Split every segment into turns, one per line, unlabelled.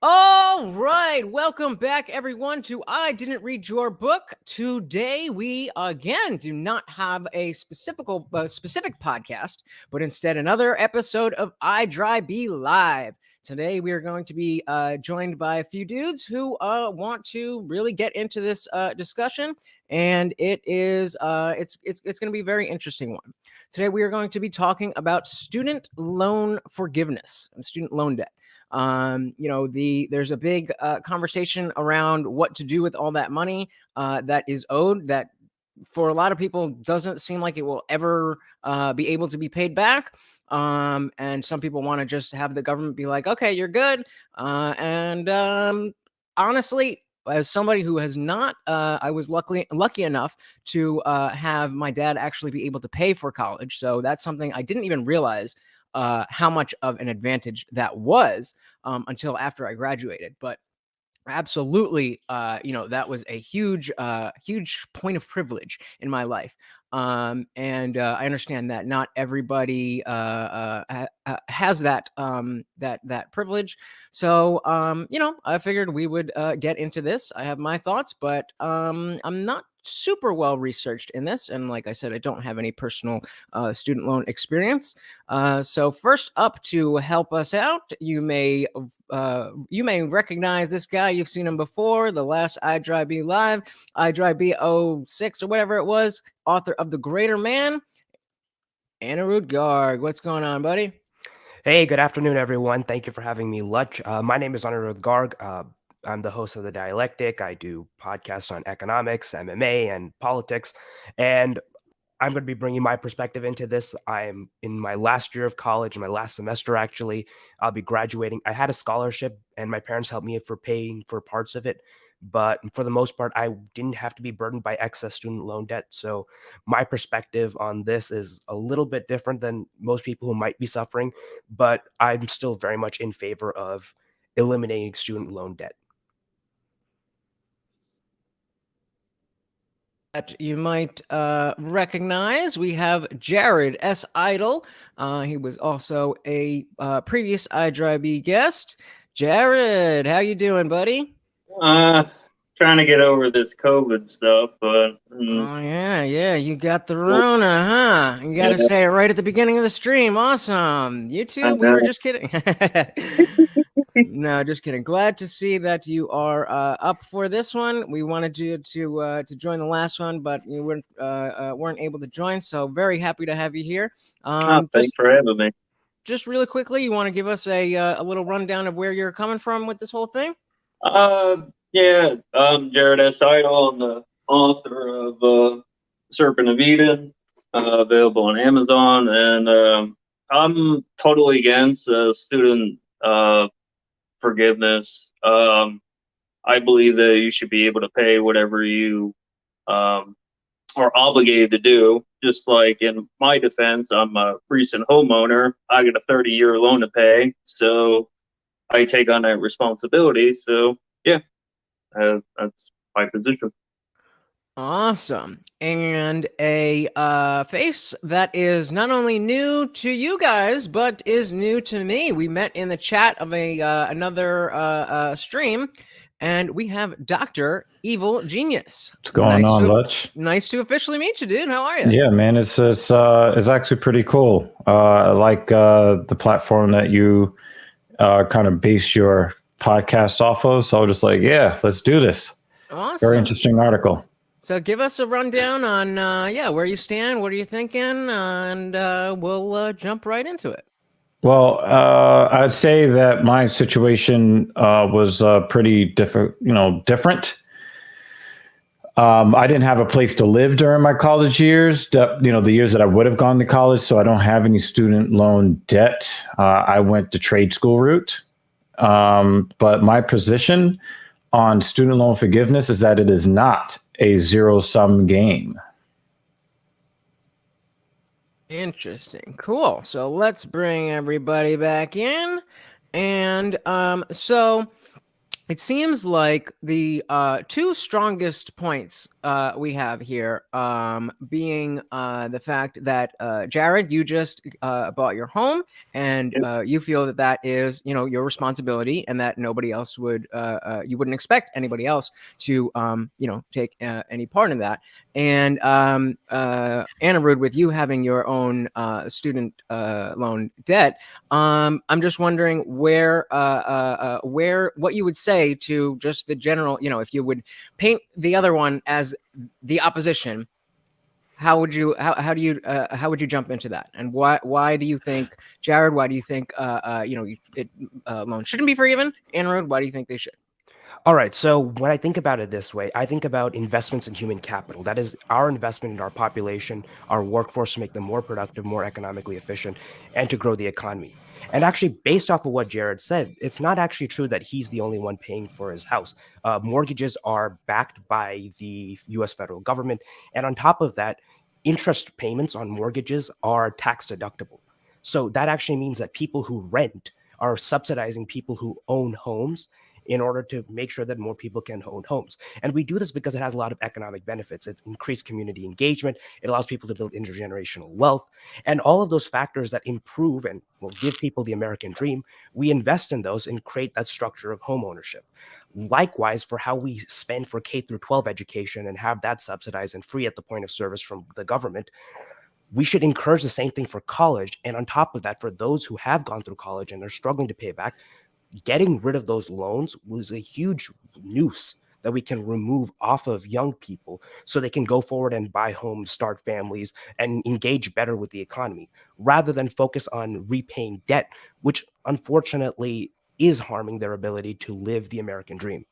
All right, welcome back, everyone, to I Didn't Read Your Book. Today, we again do not have a specific podcast, but instead another episode of IDRYB Live. Today, we are going to be joined by a few dudes who want to really get into this discussion, and it's going to be a very interesting one. Today, we are going to be talking about student loan forgiveness and student loan debt. There's a big conversation around what to do with all that money that is owed, that for a lot of people doesn't seem like it will ever be able to be paid back. And some people want to just have the government be like, okay, you're good. Honestly, as somebody who has not, I was lucky enough to have my dad actually be able to pay for college. So that's something I didn't even realize how much of an advantage that was until after I graduated. But absolutely, that was a huge point of privilege in my life. And I understand that not everybody has that privilege. So I figured we would get into this. I have my thoughts, but I'm not super well researched in this, and like I said, I don't have any personal student loan experience. So first up, to help us out, you may recognize this guy. You've seen him before, the last IDRYB Live, IDRYB 06 or whatever it was, author of The Greater Man, Anirudh Garg. What's going on, buddy?
Hey, good afternoon, everyone. Thank you for having me, Lutch. My name is Anirudh Garg. I'm the host of The Dialectic. I do podcasts on economics, MMA, and politics. And I'm going to be bringing my perspective into this. I'm in my last year of college, my last semester, actually. I'll be graduating. I had a scholarship, and my parents helped me for paying for parts of it. But for the most part, I didn't have to be burdened by excess student loan debt. So my perspective on this is a little bit different than most people who might be suffering, but I'm still very much in favor of eliminating student loan debt.
That you might recognize, we have Jared S. Idle. He was also a previous IDRYB guest. Jared, how you doing, buddy?
Trying to get over this COVID stuff, but
Oh yeah, you got the Rona, huh? You got to say it right at the beginning of the stream. Awesome. You too. We were just kidding. No, just kidding. Glad to see that you are up for this one. We wanted you to join the last one, but you weren't able to join. So very happy to have you here.
Thanks for having me.
Just really quickly, you want to give us a little rundown of where you're coming from with this whole thing?
Yeah. Jared S. Idle. I'm the author of Serpent of Eden, available on Amazon, and I'm totally against student forgiveness. I believe that you should be able to pay whatever you are obligated to do. Just like in my defense, I'm a recent homeowner. I got a 30-year loan to pay, so I take on that responsibility. So yeah, that's my position.
Awesome. And a face that is not only new to you guys, but is new to me. We met in the chat of another stream, and we have Dr. Evil Genius.
What's going on, Lutch?
Nice to officially meet you, dude. How are you?
Yeah, man, it's actually pretty cool. I like the platform that you kind of base your podcast off of. So I was just like, yeah, let's do this.
Awesome.
Very interesting article.
So give us a rundown on where you stand, what are you thinking, and we'll jump right into it.
Well, I'd say that my situation was pretty different. I didn't have a place to live during my college years, the years that I would have gone to college. So I don't have any student loan debt. I went the trade school route. But my position on student loan forgiveness is that it is not a zero-sum game.
Interesting. Cool. So let's bring everybody back in. And so it seems like the two strongest points we have here being the fact that Jared, you just bought your home, and you feel that that is, you know, your responsibility, and that nobody else would, you wouldn't expect anybody else to, you know, take any part in that. And Anirudh, with you having your own student loan debt, I'm just wondering where what you would say to just the general, you know, if you would paint the other one as the opposition, how would you jump into that, and why do you think, Jared, why do you think you know, loans shouldn't be forgiven? Anirudh, why do you think they should?
All right. So when I think about it this way, I think about investments in human capital. That is our investment in our population, our workforce, to make them more productive, more economically efficient, and to grow the economy. And actually, based off of what Jared said, it's not actually true that he's the only one paying for his house. Mortgages are backed by the U.S. federal government. And on top of that, interest payments on mortgages are tax deductible. So that actually means that people who rent are subsidizing people who own homes in order to make sure that more people can own homes. And we do this because it has a lot of economic benefits. It's increased community engagement. It allows people to build intergenerational wealth. And all of those factors that improve and will give people the American dream, we invest in those and create that structure of home ownership. Likewise, for how we spend for K through 12 education and have that subsidized and free at the point of service from the government, we should encourage the same thing for college. And on top of that, for those who have gone through college and are struggling to pay back, getting rid of those loans was a huge noose that we can remove off of young people so they can go forward and buy homes, start families, and engage better with the economy, rather than focus on repaying debt, which unfortunately is harming their ability to live the American dream.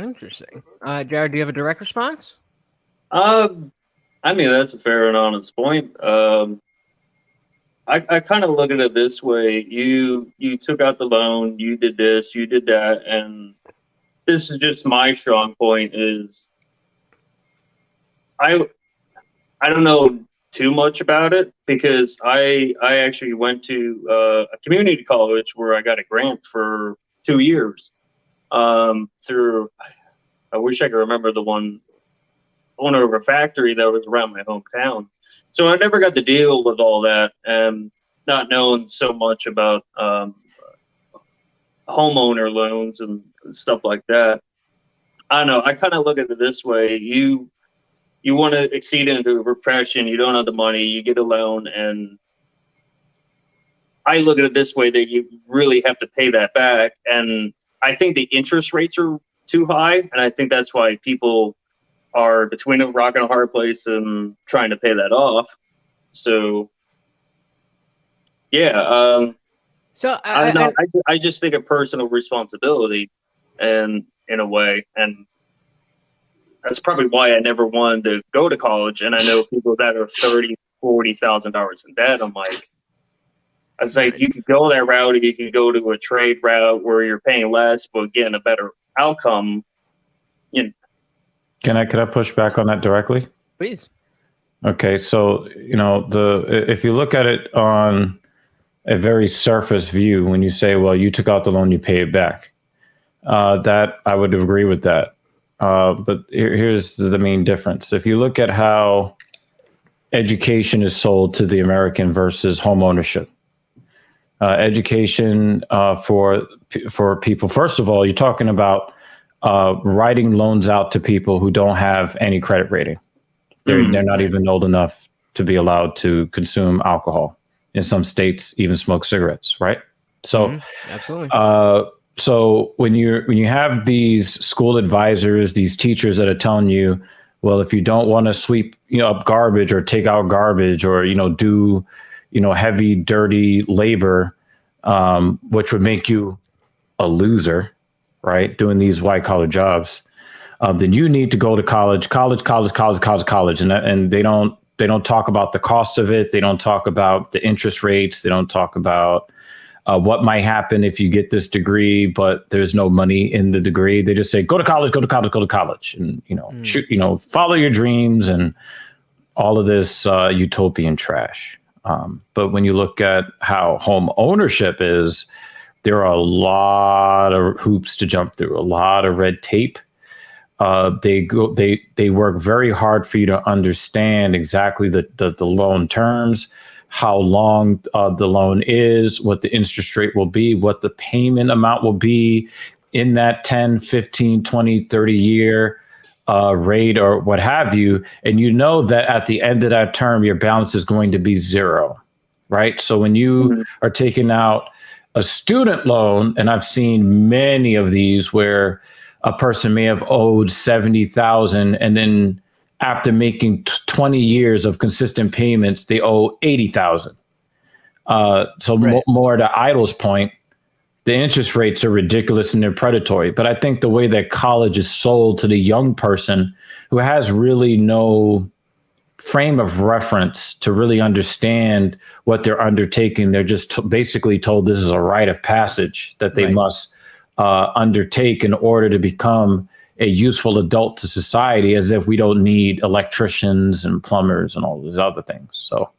Interesting. Jared, do you have a direct response?
I mean, that's a fair and honest point. I kind of look at it this way. You took out the loan, you did this, you did that, and this is just my strong point is I don't know too much about it because I actually went to a community college where I got a grant for 2 years through, I wish I could remember the one owner of a factory that was around my hometown. So I never got to deal with all that, and not knowing so much about homeowner loans and stuff like that. I don't know. I kind of look at it this way: you want to exceed into a profession, you don't have the money, you get a loan, and I look at it this way: that you really have to pay that back. And I think the interest rates are too high, and I think that's why people are between a rock and a hard place and trying to pay that off. So, yeah.
So
I don't know. I just think of personal responsibility, and in a way, and that's probably why I never wanted to go to college. And I know people that are $30,000-$40,000 in debt. I'm like, I was like, you could go that route, or you can go to a trade route where you're paying less but getting a better outcome. You know.
Can I push back on that directly?
Please.
Okay, so if you look at it on a very surface view, when you say, well, you took out the loan, you pay it back, that I would agree with that. But here's the main difference. If you look at how education is sold to the American versus home ownership, education for people, first of all, you're talking about writing loans out to people who don't have any credit rating. They're not even old enough to be allowed to consume alcohol. In some states, even smoke cigarettes, right? So,
absolutely.
So when you have these school advisors, these teachers that are telling you, well, if you don't want to sweep up garbage or take out garbage or do heavy, dirty labor, which would make you a loser, right? Doing these white collar jobs, then you need to go to college, and they don't talk about the cost of it. They don't talk about the interest rates. They don't talk about what might happen if you get this degree, but there's no money in the degree. They just say, go to college, and follow your dreams and all of this utopian trash. But when you look at how home ownership is, there are a lot of hoops to jump through, a lot of red tape. They work very hard for you to understand exactly the loan terms, how long the loan is, what the interest rate will be, what the payment amount will be in that 10, 15, 20, 30 year rate or what have you. And you know that at the end of that term, your balance is going to be zero, right? So when you are taking out a student loan, and I've seen many of these where a person may have owed 70,000 and then after making 20 years of consistent payments, they owe 80,000. So
Right.
more to Idle's point, the interest rates are ridiculous and they're predatory. But I think the way that college is sold to the young person who has really no frame of reference to really understand what they're undertaking, they're just basically told this is a rite of passage that they
Right.
must undertake in order to become a useful adult to society, as if we don't need electricians and plumbers and all these other things. So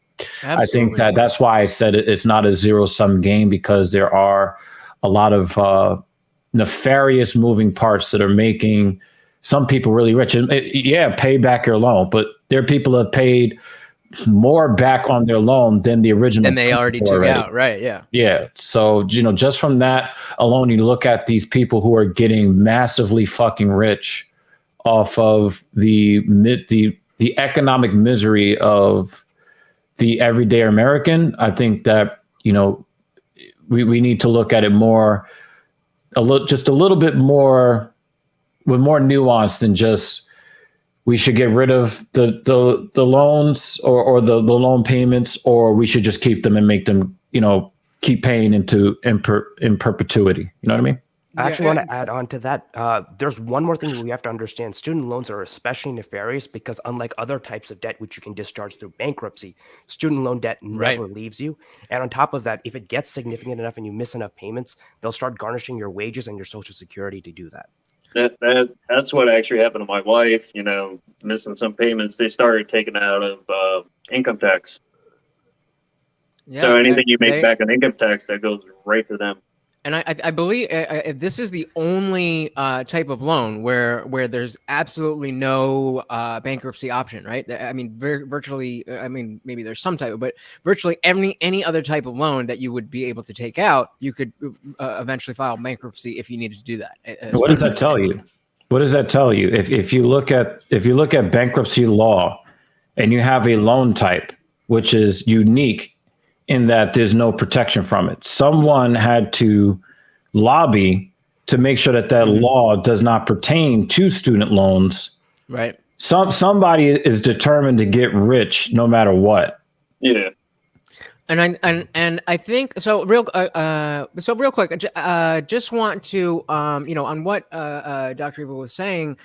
Absolutely.
I think that's why I said it's not a zero-sum game, because there are a lot of nefarious moving parts that are making some people really rich. And pay back your loan, but there are people that have paid more back on their loan than the original.
And they already took out, right? Yeah.
Yeah. So, just from that alone, you look at these people who are getting massively fucking rich off of the economic misery of the everyday American. I think that, we need to look at it more, just a little bit more, with more nuance than just we should get rid of the loans or the loan payments, or we should just keep them and make them, keep paying in perpetuity. You know what I mean?
I actually want to add on to that. There's one more thing that we have to understand. Student loans are especially nefarious because, unlike other types of debt, which you can discharge through bankruptcy, student loan debt never leaves you. And on top of that, if it gets significant enough and you miss enough payments, they'll start garnishing your wages and your Social Security to do that.
That's what actually happened to my wife. Missing some payments, they started taking out of income tax.
Yeah,
so anything you make back in income tax, that goes right to them.
And I believe this is the only type of loan where there's absolutely no bankruptcy option, right? I mean, virtually. I mean, maybe there's some type of, but virtually any other type of loan that you would be able to take out, you could eventually file bankruptcy if you needed to do that.
What does that tell you? What does that tell you? If you look at bankruptcy law, and you have a loan type which is unique in that there's no protection from it. Someone had to lobby to make sure that law does not pertain to student loans.
Right.
Somebody is determined to get rich no matter what.
Yeah.
And I think so. Real quick, just want to on what Dr. Evil was saying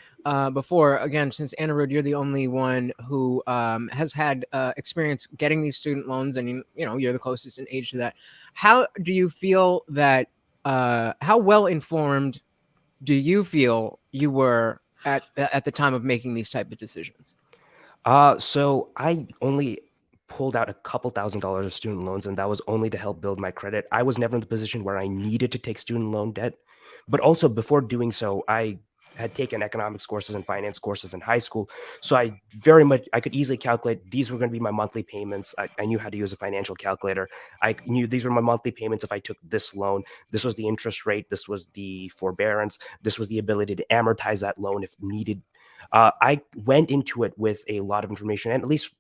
before. Again, since Anirudh, you're the only one who has had experience getting these student loans, and you're the closest in age to that. How do you feel that? How well informed do you feel you were at the time of making these type of decisions?
So I only pulled out a couple $1,000s of student loans, and that was only to help build my credit. I was never in the position where I needed to take student loan debt, but also before doing so, I had taken economics courses and finance courses in high school. So I could easily calculate these were going to be my monthly payments. I knew how to use a financial calculator. I knew these were my monthly payments if I took this loan. This was the interest rate. This was the forbearance. This was the ability to amortize that loan if needed. I went into it with a lot of information, and at least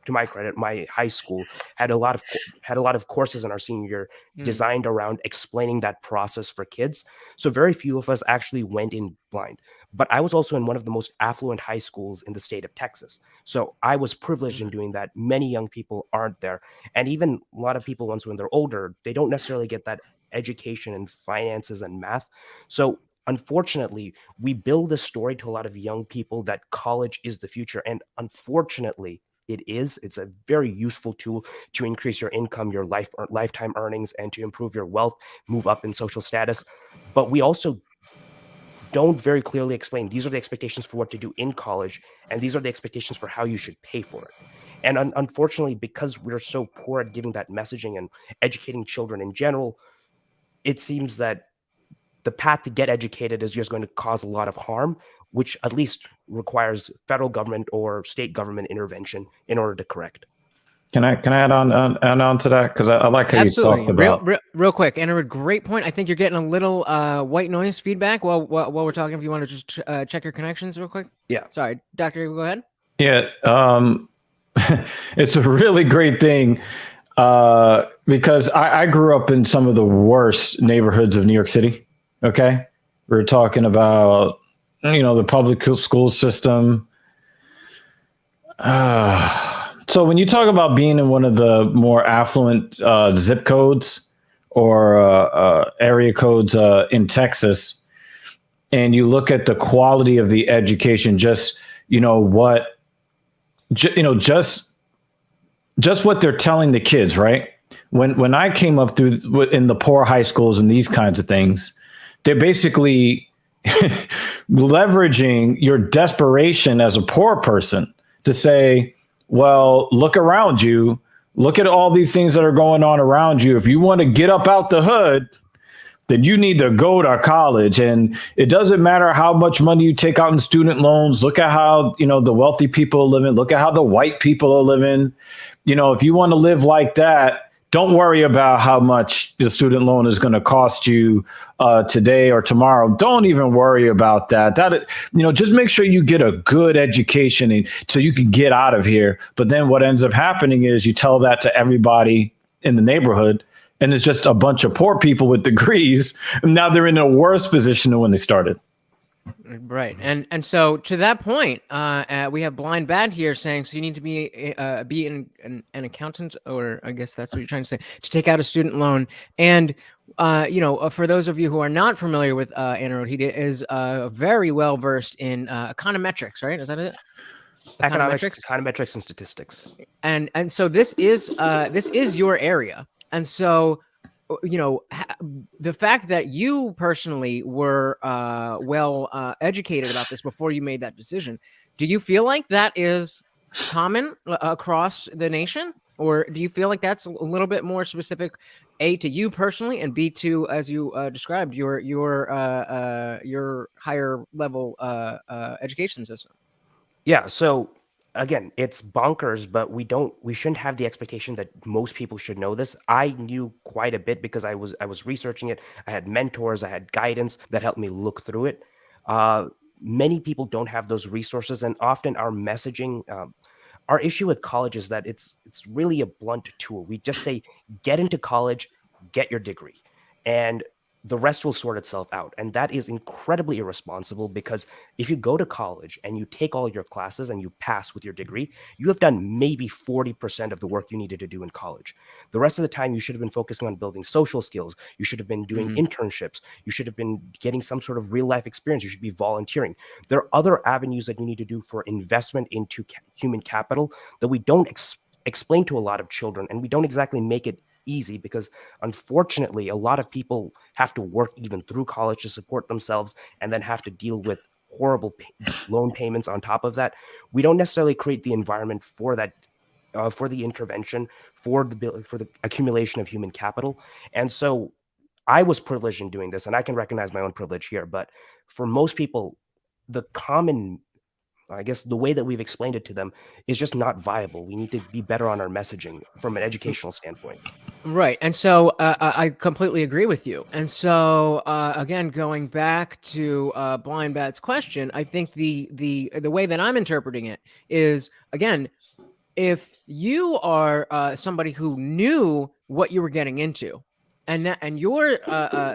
to my credit, my high school had a lot of courses in our senior year designed around explaining that process for kids. So very few of us actually went in blind. But I was also in one of the most affluent high schools in the state of Texas. So I was privileged in doing that. Many young people aren't there. And even a lot of people, once when they're older, they don't necessarily get that education in finances and math. So unfortunately, we build a story to a lot of young people that college is the future. And unfortunately, it's a very useful tool to increase your income, your lifetime earnings, and to improve your wealth, move up in social status. But we also don't very clearly explain these are the expectations for what to do in college, and these are the expectations for how you should pay for it. And unfortunately, because we're so poor at giving that messaging and educating children in general, it seems that the path to get educated is just going to cause a lot of harm, which at least requires federal government or state government intervention in order to correct.
Can I add on to that? Because I like how
Absolutely.
you talked about
Real quick, Anirudh, great point. I think you're getting a little white noise feedback while we're talking. If you want to just check your connections real quick.
Yeah.
Sorry, Doctor, go ahead.
Yeah, it's a really great thing because I grew up in some of the worst neighborhoods of New York City. Okay, we're talking about the public school system. So when you talk about being in one of the more affluent zip codes or area codes in Texas, and you look at the quality of the education, just what they're telling the kids, right? When I came up through in the poor high schools and these kinds of things, they're basically leveraging your desperation as a poor person to say, well, look around you. Look at all these things that are going on around you. If you want to get up out the hood, then you need to go to college. And it doesn't matter how much money you take out in student loans. Look at how, the wealthy people are living. Look at how the white people are living. If you want to live like that, don't worry about how much the student loan is going to cost you today or tomorrow. Don't even worry about that. Just make sure you get a good education so you can get out of here. But then what ends up happening is you tell that to everybody in the neighborhood, and it's just a bunch of poor people with degrees. And now they're in a worse position than when they started.
Right. And so to that point, we have Blind Bad here saying, so you need to be an accountant, or I guess that's what you're trying to say, to take out a student loan. And, for those of you who are not familiar with Anirudh, he is very well versed in econometrics, right? Is that it?
Econometrics and statistics.
And so this is your area. And so, the fact that you personally were well educated about this before you made that decision, do you feel like that is common across the nation? Or do you feel like that's a little bit more specific, A, to you personally, and B, to, as you described, your higher level education system?
Yeah, so again, it's bonkers, but we shouldn't have the expectation that most people should know this. I knew quite a bit because I was researching it. I had mentors, I had guidance that helped me look through it. Many people don't have those resources, and often our messaging, our issue with college is that it's really a blunt tool. We just say, get into college, get your degree, and the rest will sort itself out. And that is incredibly irresponsible, because if you go to college and you take all your classes and you pass with your degree, you have done maybe 40% of the work you needed to do in college. The rest of the time, you should have been focusing on building social skills. You should have been doing internships. You should have been getting some sort of real life experience. You should be volunteering. There are other avenues that you need to do for investment into human capital that we don't explain to a lot of children, and we don't exactly make it easy, because unfortunately a lot of people have to work even through college to support themselves and then have to deal with horrible loan payments on top of that. We don't necessarily create the environment for that, for the intervention, for the accumulation of human capital. And so I was privileged in doing this, and I can recognize my own privilege here, but for most people, the common, I guess, the way that we've explained it to them is just not viable. We need to be better on our messaging from an educational standpoint.
Right. And so I completely agree with you. And so, again, going back to Blind Bat's question, I think the way that I'm interpreting it is, again, if you are somebody who knew what you were getting into, and you're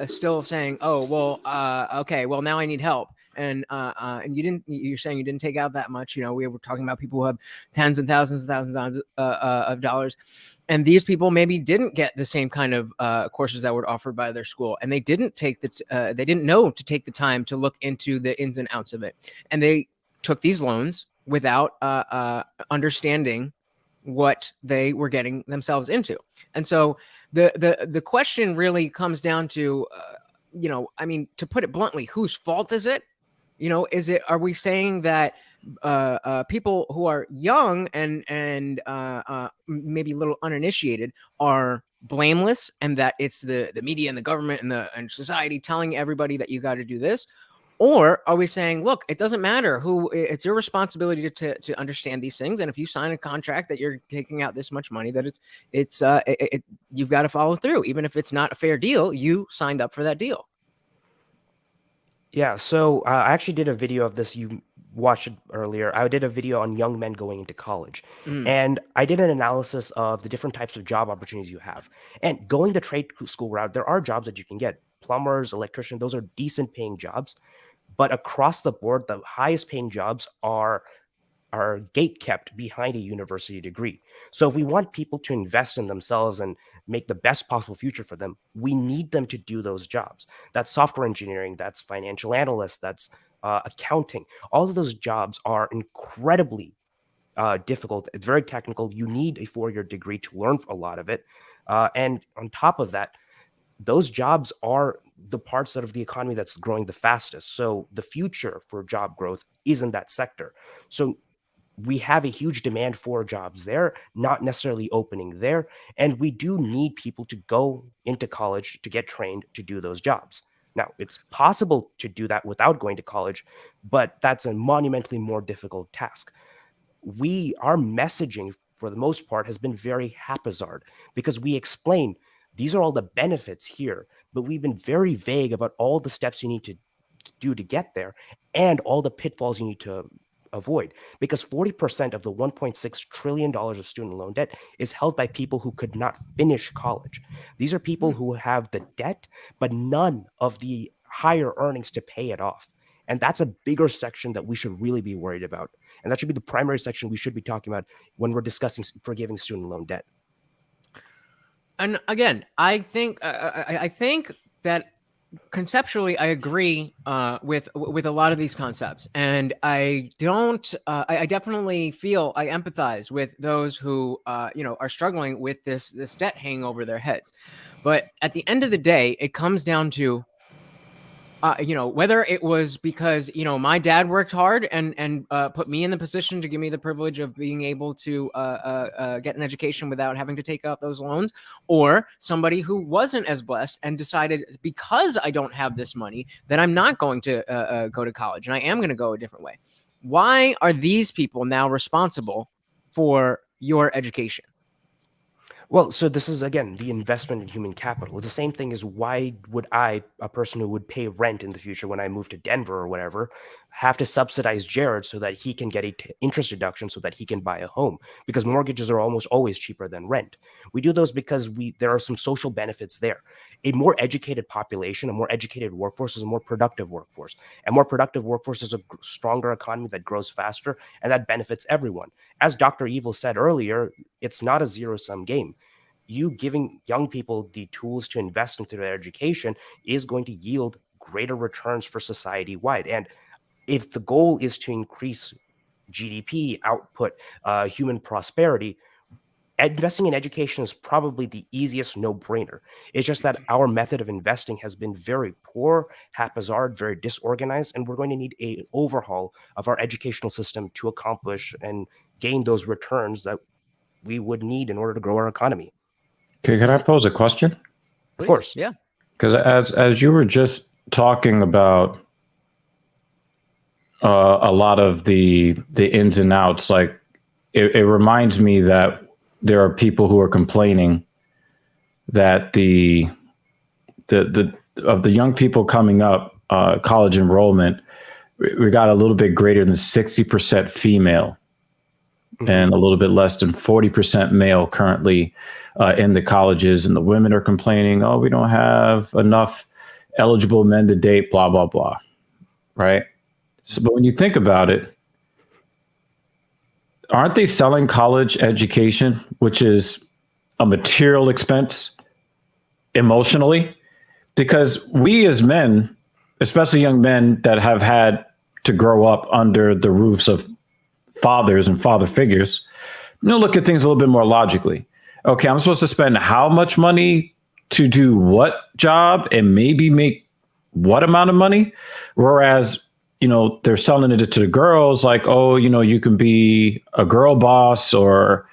still saying, oh, well, okay, well, now I need help. And you're saying you didn't take out that much. We were talking about people who have tens and thousands of dollars. And these people maybe didn't get the same kind of courses that were offered by their school, and they didn't know to take the time to look into the ins and outs of it, and they took these loans without understanding what they were getting themselves into. And so the question really comes down to, to put it bluntly, whose fault is it? Are we saying that people who are young and maybe a little uninitiated are blameless, and that it's the media and the government and society telling everybody that you got to do this? Or are we saying, look, it doesn't matter who, it's your responsibility to understand these things. And if you sign a contract that you're taking out this much money, that you've got to follow through. Even if it's not a fair deal, you signed up for that deal.
Yeah, so I actually did a video of this. You watched it earlier. I did a video on young men going into college. And I did an analysis of the different types of job opportunities you have. And going the trade school route, there are jobs that you can get. Plumbers, electricians, those are decent paying jobs. But across the board, the highest paying jobs are gate kept behind a university degree. So if we want people to invest in themselves and make the best possible future for them, we need them to do those jobs. That's software engineering, that's financial analyst, that's accounting. All of those jobs are incredibly difficult. It's very technical. You need a 4-year degree to learn a lot of it. And on top of that, those jobs are the parts of the economy that's growing the fastest. So the future for job growth is in that sector. So we have a huge demand for jobs there, not necessarily opening there. And we do need people to go into college to get trained to do those jobs. Now, it's possible to do that without going to college, but that's a monumentally more difficult task. Our messaging, for the most part, has been very haphazard because we explain these are all the benefits here, but we've been very vague about all the steps you need to do to get there and all the pitfalls you need to avoid, because 40% of the $1.6 trillion of student loan debt is held by people who could not finish college. These are people who have the debt, but none of the higher earnings to pay it off. And that's a bigger section that we should really be worried about. And that should be the primary section we should be talking about when we're discussing forgiving student loan debt.
And again, I think that conceptually, I agree with a lot of these concepts, and I don't. I definitely feel I empathize with those who are struggling with this debt hanging over their heads. But at the end of the day, it comes down to whether it was because my dad worked hard and put me in the position to give me the privilege of being able to get an education without having to take out those loans, or somebody who wasn't as blessed and decided, because I don't have this money, that I'm not going to go to college and I am going to go a different way. Why are these people now responsible for your education?
Well, so this is, again, the investment in human capital. It's the same thing as why would I, a person who would pay rent in the future when I move to Denver or whatever, have to subsidize Jared so that he can get an interest deduction so that he can buy a home? Because mortgages are almost always cheaper than rent. We do those because there are some social benefits there. A more educated population, a more educated workforce is a more productive workforce. A more productive workforce is a stronger economy that grows faster, and that benefits everyone. As Dr. Evil said earlier, it's not a zero-sum game. You giving young people the tools to invest into their education is going to yield greater returns for society-wide. And if the goal is to increase GDP output, human prosperity, investing in education is probably the easiest no-brainer. It's just that our method of investing has been very poor, haphazard, very disorganized, and we're going to need an overhaul of our educational system to accomplish and gain those returns that we would need in order to grow our economy.
Okay, can I pose a question?
Of course.
Yeah.
Because as you were just talking about a lot of the ins and outs, like it reminds me that there are people who are complaining that the young people coming up, college enrollment, we got a little bit greater than 60% female, and a little bit less than 40% male currently in the colleges. And the women are complaining, oh, we don't have enough eligible men to date, blah, blah, blah. Right? So, but when you think about it, aren't they selling college education, which is a material expense emotionally? Because we as men, especially young men that have had to grow up under the roofs of fathers and father figures, look at things a little bit more logically. Okay, I'm supposed to spend how much money to do what job and maybe make what amount of money? Whereas, they're selling it to the girls like, oh, you can be a girl boss, or,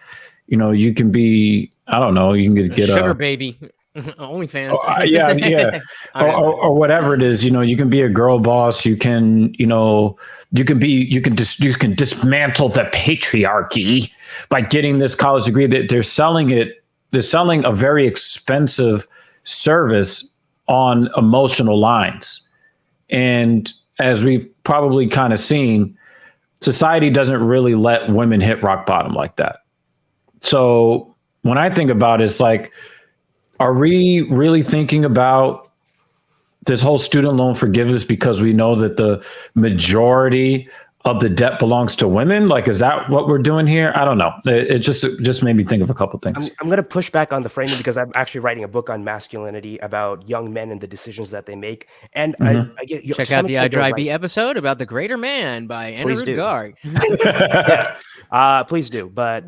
you can be, I don't know, you can get
sugar
a
baby. OnlyFans.
Yeah. or whatever it is, you can be a girl boss. You can, you can dismantle the patriarchy by getting this college degree. That they're selling a very expensive service on emotional lines. And as we've probably kind of seen, society doesn't really let women hit rock bottom like that. So when I think about it, it's like, are we really thinking about this whole student loan forgiveness because we know that the majority of the debt belongs to women? Like, is that what we're doing here? I don't know. It just made me think of a couple things.
I'm going to push back on the framing because I'm actually writing a book on masculinity about young men and the decisions that they make. And I get
check out the IDRYB episode about the Greater Man by Anirudh Garg.
Please do. But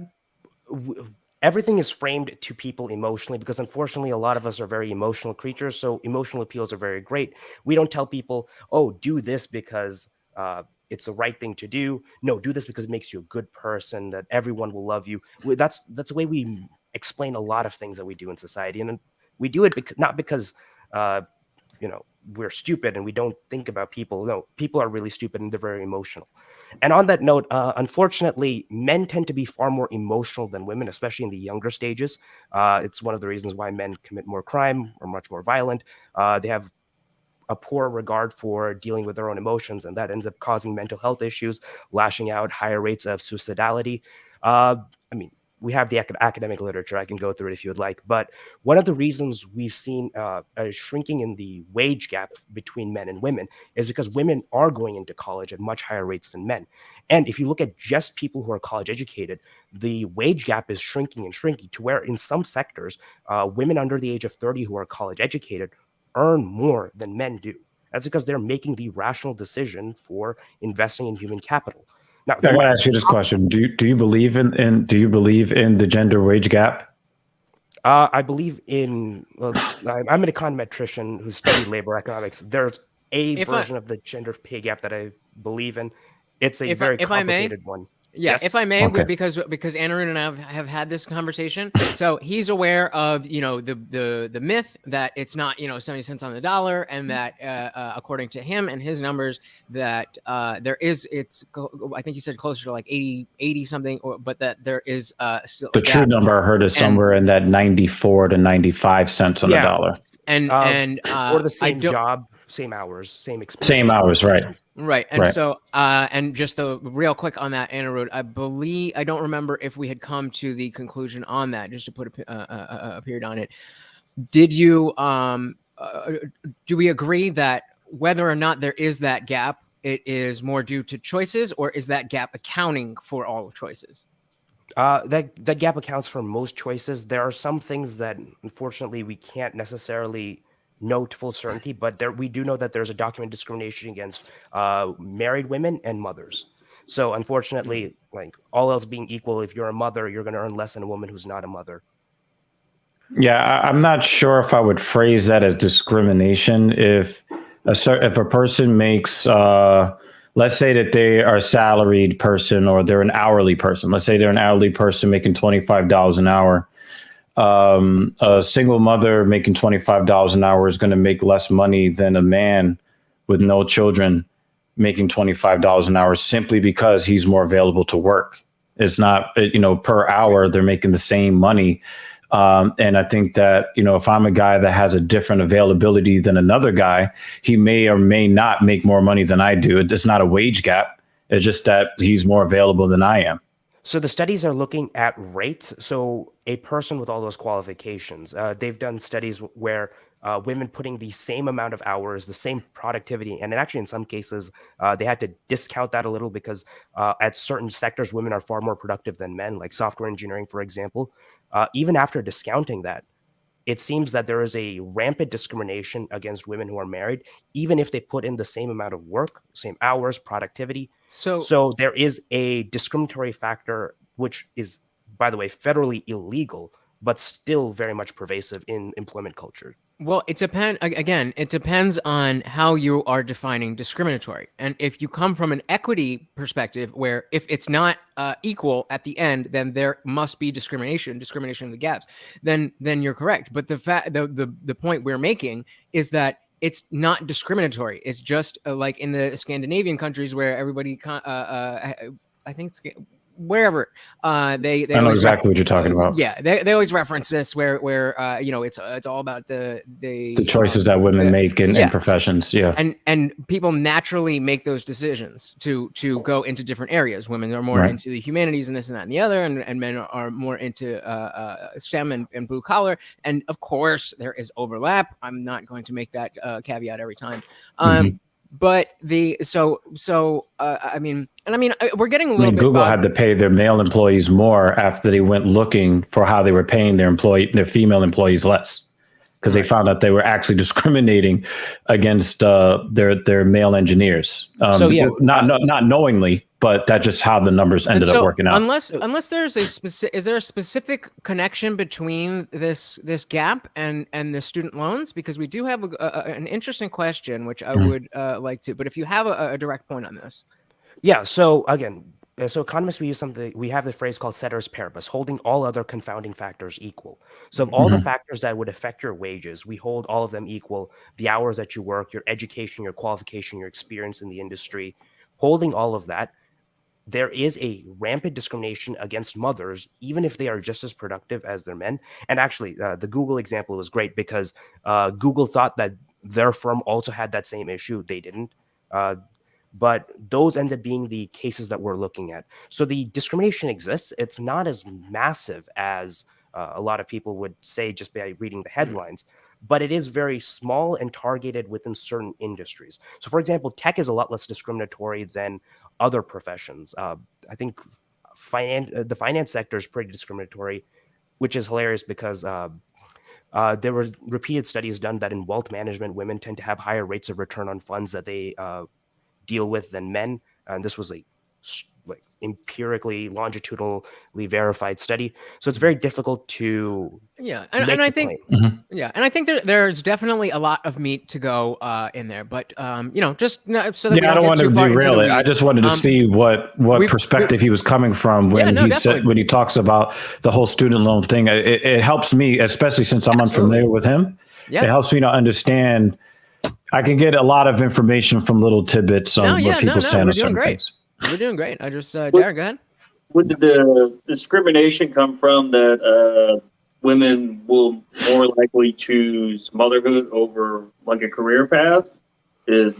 everything is framed to people emotionally because unfortunately a lot of us are very emotional creatures. So emotional appeals are very great. We don't tell people, oh, do this because it's the right thing to do. No, do this because it makes you a good person, that everyone will love you. That's the way we explain a lot of things that we do in society. And we do it not because, we're stupid and we don't think about people. No, people are really stupid and they're very emotional. And on that note, unfortunately, men tend to be far more emotional than women, especially in the younger stages. It's one of the reasons why men commit more crime or much more violent. They have a poor regard for dealing with their own emotions, and that ends up causing mental health issues, lashing out, higher rates of suicidality. We have the academic literature. I can go through it if you would like. But one of the reasons we've seen a shrinking in the wage gap between men and women is because women are going into college at much higher rates than men. And if you look at just people who are college educated, the wage gap is shrinking and shrinking to where in some sectors, women under the age of 30 who are college educated earn more than men do. That's because they're making the rational decision for investing in human capital. Now,
I gotta ask you this question: Do you believe in the gender wage gap?
I believe in. Well, I'm an econometrician who studied labor economics. There's a version of the gender pay gap that I believe in. It's a very complicated one.
Yeah, yes. If I may, because Anirudh and I have had this conversation, so he's aware of the myth that it's not 70 cents on the dollar, and that according to him and his numbers that it's I think you said closer to like 80 something, but that there is still
the true number I heard is somewhere in that 94 to 95 cents on the dollar,
or the same job. Same hours, same experience.
Same hours, right.
And so, and just real quick on that, Anirudh, I don't remember if we had come to the conclusion on that, just to put a period on it. Did you, do we agree that whether or not there is that gap, it is more due to choices, or is that gap accounting for all choices?
That gap accounts for most choices. There are some things that, unfortunately, we can't necessarily know to full certainty, but we do know that there's a documented discrimination against married women and mothers. So unfortunately, like all else being equal, if you're a mother, you're going to earn less than a woman who's not a mother.
Yeah, I'm not sure if I would phrase that as discrimination. If a person makes, let's say that they are a salaried person or they're an hourly person. Let's say they're an hourly person making $25 an hour. A single mother making $25 an hour is going to make less money than a man with no children making $25 an hour, simply because he's more available to work. It's not, per hour, they're making the same money. And I think that, if I'm a guy that has a different availability than another guy, he may or may not make more money than I do. It's not a wage gap. It's just that he's more available than I am.
So the studies are looking at rates. So a person with all those qualifications, they've done studies where women putting the same amount of hours, the same productivity, and actually in some cases, they had to discount that a little because at certain sectors, women are far more productive than men, like software engineering, for example. Even after discounting that, it seems that there is a rampant discrimination against women who are married, even if they put in the same amount of work, same hours, productivity. So there is a discriminatory factor, which is, by the way, federally illegal, but still very much pervasive in employment culture.
Well, it depends. Again, it depends on how you are defining discriminatory. And if you come from an equity perspective, where if it's not equal at the end, then there must be discrimination in the gaps. Then you're correct. But the point we're making is that it's not discriminatory. It's just like in the Scandinavian countries where everybody, I think it's wherever they
I know exactly what you're talking about.
Yeah, they always reference this where it's all about the
choices that women make in professions. Yeah,
and people naturally make those decisions to go into different areas. Women are more into the humanities and this and that and the other, and men are more into STEM and blue collar. And of course, there is overlap. I'm not going to make that caveat every time. But we're getting a little bit.
Google had to pay their male employees more after they went looking for how they were paying their female employees less, because they found out they were actually discriminating against their male engineers. Not knowingly, but that's just how the numbers ended up working out.
Unless there's is there a specific connection between this gap and the student loans? Because we do have an interesting question, which I would like to. But if you have a direct point on this,
yeah. So again, economists, we have the phrase called ceteris paribus, holding all other confounding factors equal. So of all the factors that would affect your wages, we hold all of them equal. The hours that you work, your education, your qualification, your experience in the industry, holding all of that. There is a rampant discrimination against mothers, even if they are just as productive as their men. And actually, the Google example was great because Google thought that their firm also had that same issue. They didn't. But those end up being the cases that we're looking at. So the discrimination exists. It's not as massive as a lot of people would say just by reading the headlines, but it is very small and targeted within certain industries. So, for example, tech is a lot less discriminatory than other professions. I think the finance sector is pretty discriminatory, which is hilarious because there were repeated studies done that in wealth management, women tend to have higher rates of return on funds that they deal with than men. And this was like empirically, longitudinally verified study. So it's very difficult to
and I think and I think there's definitely a lot of meat to go in there. But just so that we
I don't want to derail it. I just wanted to see what perspective he was coming from when he talks about the whole student loan thing. It helps me, especially since I'm unfamiliar with him. It helps me to understand. I can get a lot of information from little tidbits on what people say on certain things.
We're doing great. I just, Jared, go ahead.
Would the discrimination come from that women will more likely choose motherhood over like a career path? Is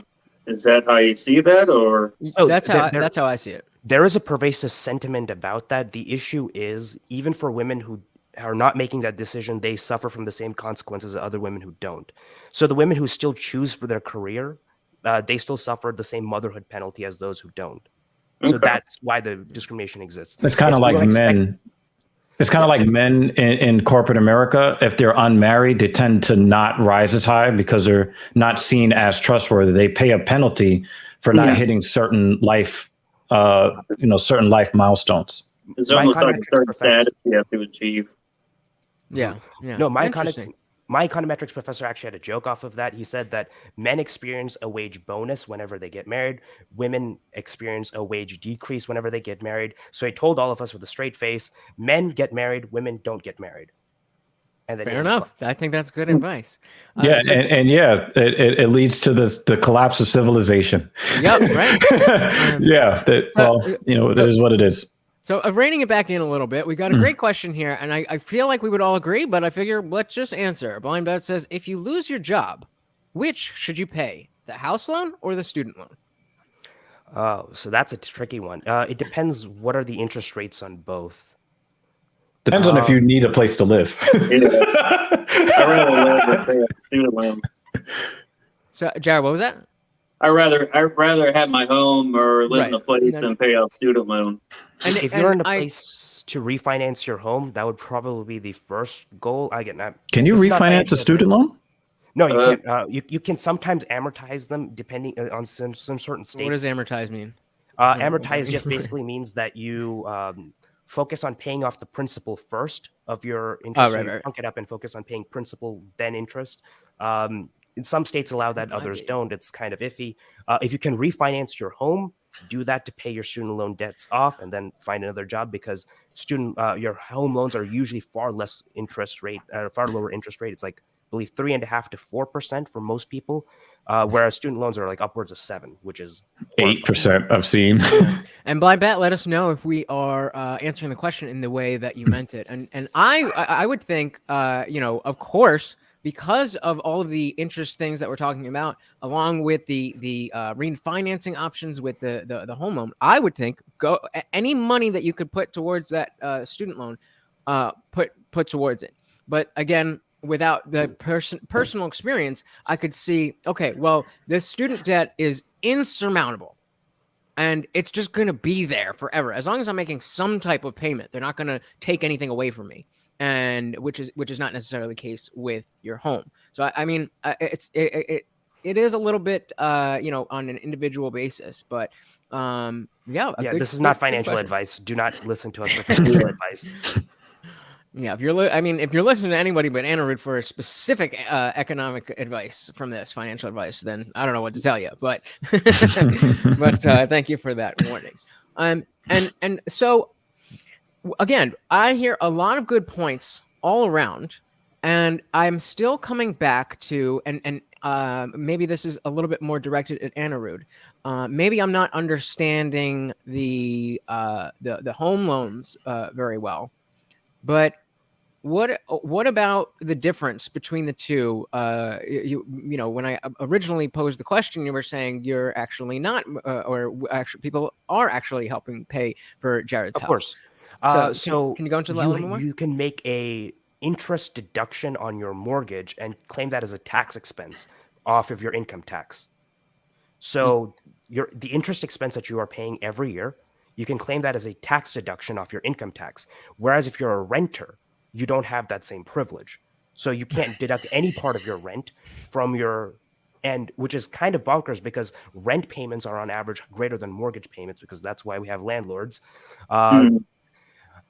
that how you see that, or
that's how I see it.
There is a pervasive sentiment about that. The issue is even for women who are not making that decision, they suffer from the same consequences as other women who don't. So the women who still choose for their career, they still suffer the same motherhood penalty as those who don't. So that's why the discrimination exists.
It's kind of like men. It's kind of like men in corporate America. If they're unmarried, they tend to not rise as high because they're not seen as trustworthy. They pay a penalty for not hitting certain life, certain life milestones.
It's almost like a certain status you have to achieve.
Yeah.
No, my econometrics professor actually had a joke off of that. He said that men experience a wage bonus whenever they get married. Women experience a wage decrease whenever they get married. So he told all of us with a straight face, men get married, women don't get married. And then
fair enough. I think that's good advice.
It leads to the collapse of civilization.
Yep, right.
It is what it is.
So reining it back in a little bit, we got a great question here, and I feel like we would all agree, but I figure let's just answer. Blind Bet says, if you lose your job, which should you pay, the house loan or the student loan?
Oh, so that's a tricky one. It depends. What are the interest rates on both?
Depends on if you need a place to live.
I'd rather pay a student loan.
So, Jared, what was that?
I'd rather have my home or live in a place than pay out student loan.
And if you're in a place to refinance your home, that would probably be the first goal.
Can you refinance a student loan?
No, you can't. You can sometimes amortize them depending on some certain states.
What does amortize mean?
Amortize just basically means that you focus on paying off the principal first of your interest.
Right,
so you
right.
chunk it up and focus on paying principal, then interest. In some states allow that, others don't. It's kind of iffy. If you can refinance your home, do that to pay your student loan debts off, and then find another job, because your home loans are usually far lower interest rate. It's like, I believe 3.5% to 4% for most people, whereas student loans are like upwards of 7%, which is
8% I've seen.
And by that, let us know if we are answering the question in the way that you meant it. And I would think, of course, because of all of the interest things that we're talking about, along with the refinancing options with the home loan, I would think any money that you could put towards that student loan, put towards it. But again, without the personal experience, I could see, okay, well, this student debt is insurmountable. And it's just going to be there forever. As long as I'm making some type of payment, they're not going to take anything away from me. And which is not necessarily the case with your home. So I mean, it is a little bit on an individual basis, but
this is not financial advice. Do not listen to us for financial advice.
Yeah, if you're listening to anybody but Anirudh for specific economic advice from this financial advice, then I don't know what to tell you. But thank you for that warning. And so again, I hear a lot of good points all around, and I'm still coming back to and maybe this is a little bit more directed at Anirudh. Maybe I'm not understanding the home loans very well. But what about the difference between the two? When I originally posed the question, you were saying you're actually not, or actually people are actually helping pay for Jared's house.
Of course.
So can you go into that a little more?
You can make a interest deduction on your mortgage and claim that as a tax expense off of your income tax. So the interest expense that you are paying every year, you can claim that as a tax deduction off your income tax. Whereas if you're a renter, you don't have that same privilege. So you can't deduct any part of your rent from your end, which is kind of bonkers, because rent payments are on average greater than mortgage payments, because that's why we have landlords.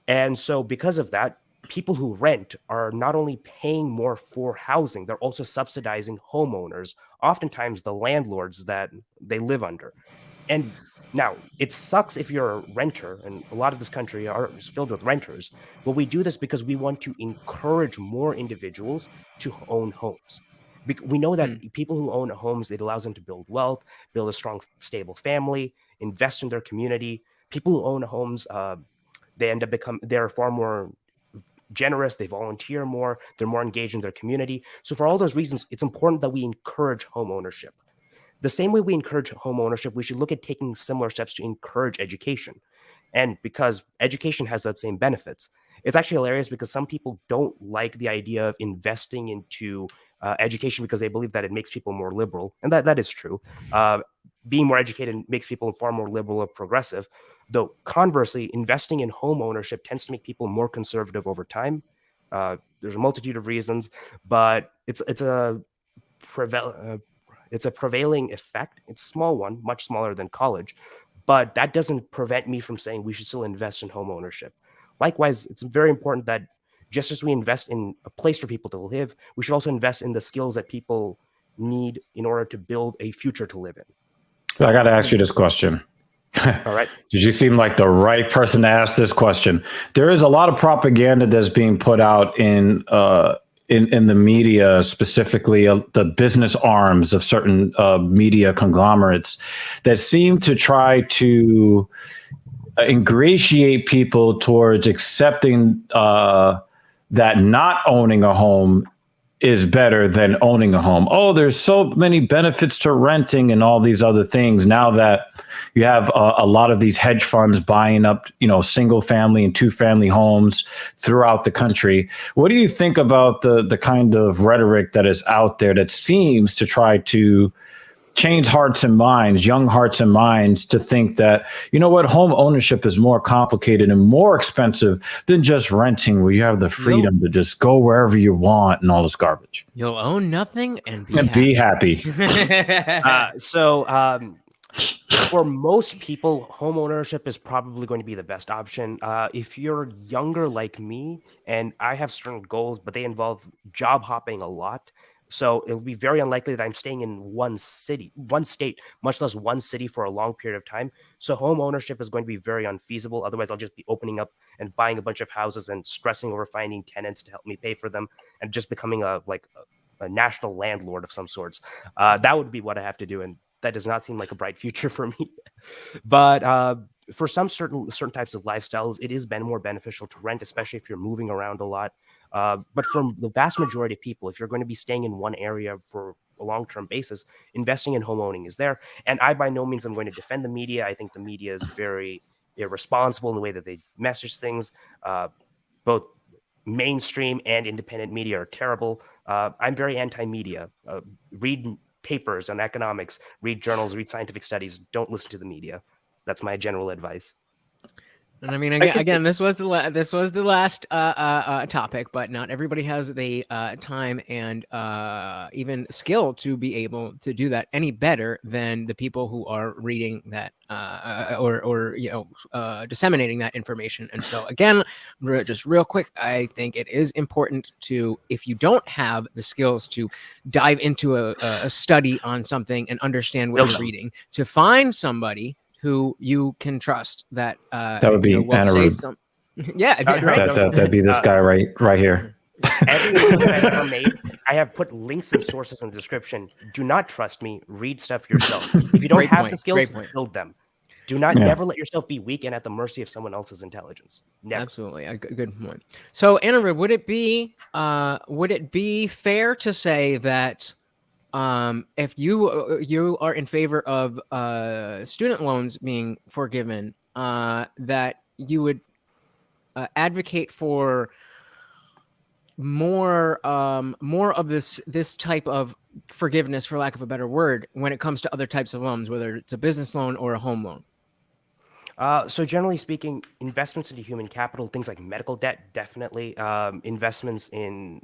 And so because of that, people who rent are not only paying more for housing, they're also subsidizing homeowners, oftentimes the landlords that they live under. And now, it sucks if you're a renter, and a lot of this country is filled with renters, but we do this because we want to encourage more individuals to own homes. We know that people who own homes, it allows them to build wealth, build a strong, stable family, invest in their community. People who own homes, they're far more generous, they volunteer more, they're more engaged in their community. So for all those reasons, it's important that we encourage home ownership. The same way we encourage home ownership, we should look at taking similar steps to encourage education. And because education has that same benefits, it's actually hilarious because some people don't like the idea of investing into education because they believe that it makes people more liberal. And that is true. Being more educated makes people far more liberal or progressive. Though conversely, investing in home ownership tends to make people more conservative over time. There's a multitude of reasons, but it's a prevailing effect. It's a small one, much smaller than college, but that doesn't prevent me from saying we should still invest in home ownership. Likewise, it's very important that just as we invest in a place for people to live, we should also invest in the skills that people need in order to build a future to live in.
I got to ask you this question.
All right.
Did you seem like the right person to ask this question? There is a lot of propaganda that's being put out in the media, specifically the business arms of certain media conglomerates that seem to try to ingratiate people towards accepting that not owning a home is better than owning a home. Oh, there's so many benefits to renting and all these other things. Now that you have a lot of these hedge funds buying up, single family and 2-family homes throughout the country. What do you think about the kind of rhetoric that is out there that seems to try to change hearts and minds, young hearts and minds, to think that, home ownership is more complicated and more expensive than just renting, where you have the freedom to just go wherever you want and all this garbage.
You'll own nothing and
be happy.
For most people, home ownership is probably going to be the best option. If you're younger like me, and I have certain goals, but they involve job hopping a lot. So it'll be very unlikely that I'm staying in one state, much less one city for a long period of time. So home ownership is going to be very unfeasible. Otherwise, I'll just be opening up and buying a bunch of houses and stressing over finding tenants to help me pay for them and just becoming a national landlord of some sorts. That would be what I have to do. And that does not seem like a bright future for me. But for some certain types of lifestyles, it is more beneficial to rent, especially if you're moving around a lot. But for the vast majority of people, if you're going to be staying in one area for a long-term basis, investing in home owning is there. And I by no means am going to defend the media. I think the media is very irresponsible in the way that they message things. Both mainstream and independent media are terrible. I'm very anti-media. Read papers on economics, read journals, read scientific studies. Don't listen to the media. That's my general advice.
And I mean, again, this was the last topic, but not everybody has the time and even skill to be able to do that any better than the people who are reading that or disseminating that information. And so, again, just real quick, I think it is important to, if you don't have the skills to dive into a study on something and understand what you're reading, to find somebody who you can trust that
would be Anirudh.
Yeah,
that'd be this guy right here.
Every video I've ever made, I have put links and sources in the description. Do not trust me. Read stuff yourself. If you don't have the skills, build them. Do not never let yourself be weak and at the mercy of someone else's intelligence. Never.
Absolutely, a good point. So, Anirudh, would it be fair to say that if you are in favor of student loans being forgiven, that you would advocate for more of this type of forgiveness, for lack of a better word, when it comes to other types of loans, whether it's a business loan or a home loan?
So generally speaking, investments into human capital, things like medical debt, definitely. Investments in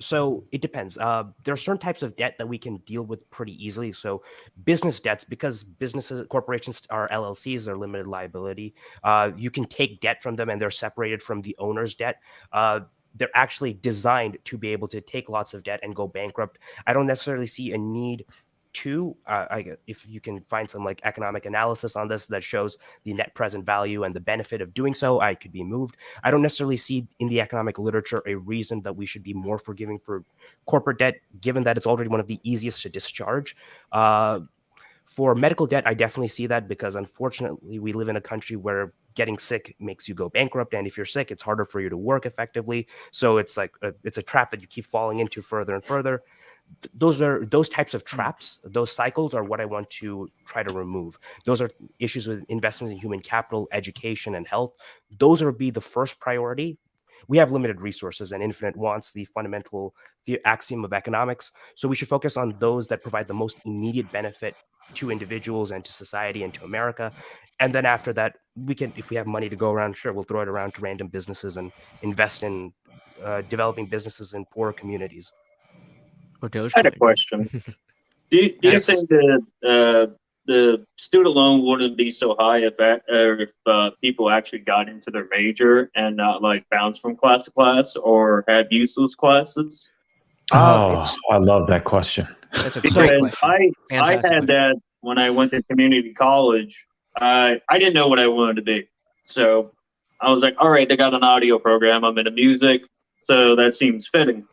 so it depends. There are certain types of debt that we can deal with pretty easily. So business debts, because corporations are LLCs, they're limited liability. You can take debt from them and they're separated from the owner's debt. They're actually designed to be able to take lots of debt and go bankrupt. I don't necessarily see a need to, if you can find some like economic analysis on this that shows the net present value and the benefit of doing so, I could be moved. I don't necessarily see in the economic literature a reason that we should be more forgiving for corporate debt, given that it's already one of the easiest to discharge. For medical debt, I definitely see that, because unfortunately we live in a country where getting sick makes you go bankrupt, and if you're sick, it's harder for you to work effectively. So it's like it's a trap that you keep falling into further and further. Those types of traps, those cycles are what I want to try to remove. Those are issues with investments in human capital, education, and health. Those would be the first priority. We have limited resources and infinite wants, the axiom of economics. So we should focus on those that provide the most immediate benefit to individuals and to society and to America. And then after that, we can, if we have money to go around, sure, we'll throw it around to random businesses and invest in developing businesses in poorer communities.
I had a question. Do you think that the student loan wouldn't be so high if people actually got into their major and not like bounced from class to class or had useless classes?
I love that question.
That's a great question.
I had that when I went to community college. I didn't know what I wanted to be, so I was like, all right, they got an audio program. I'm into music, so that seems fitting.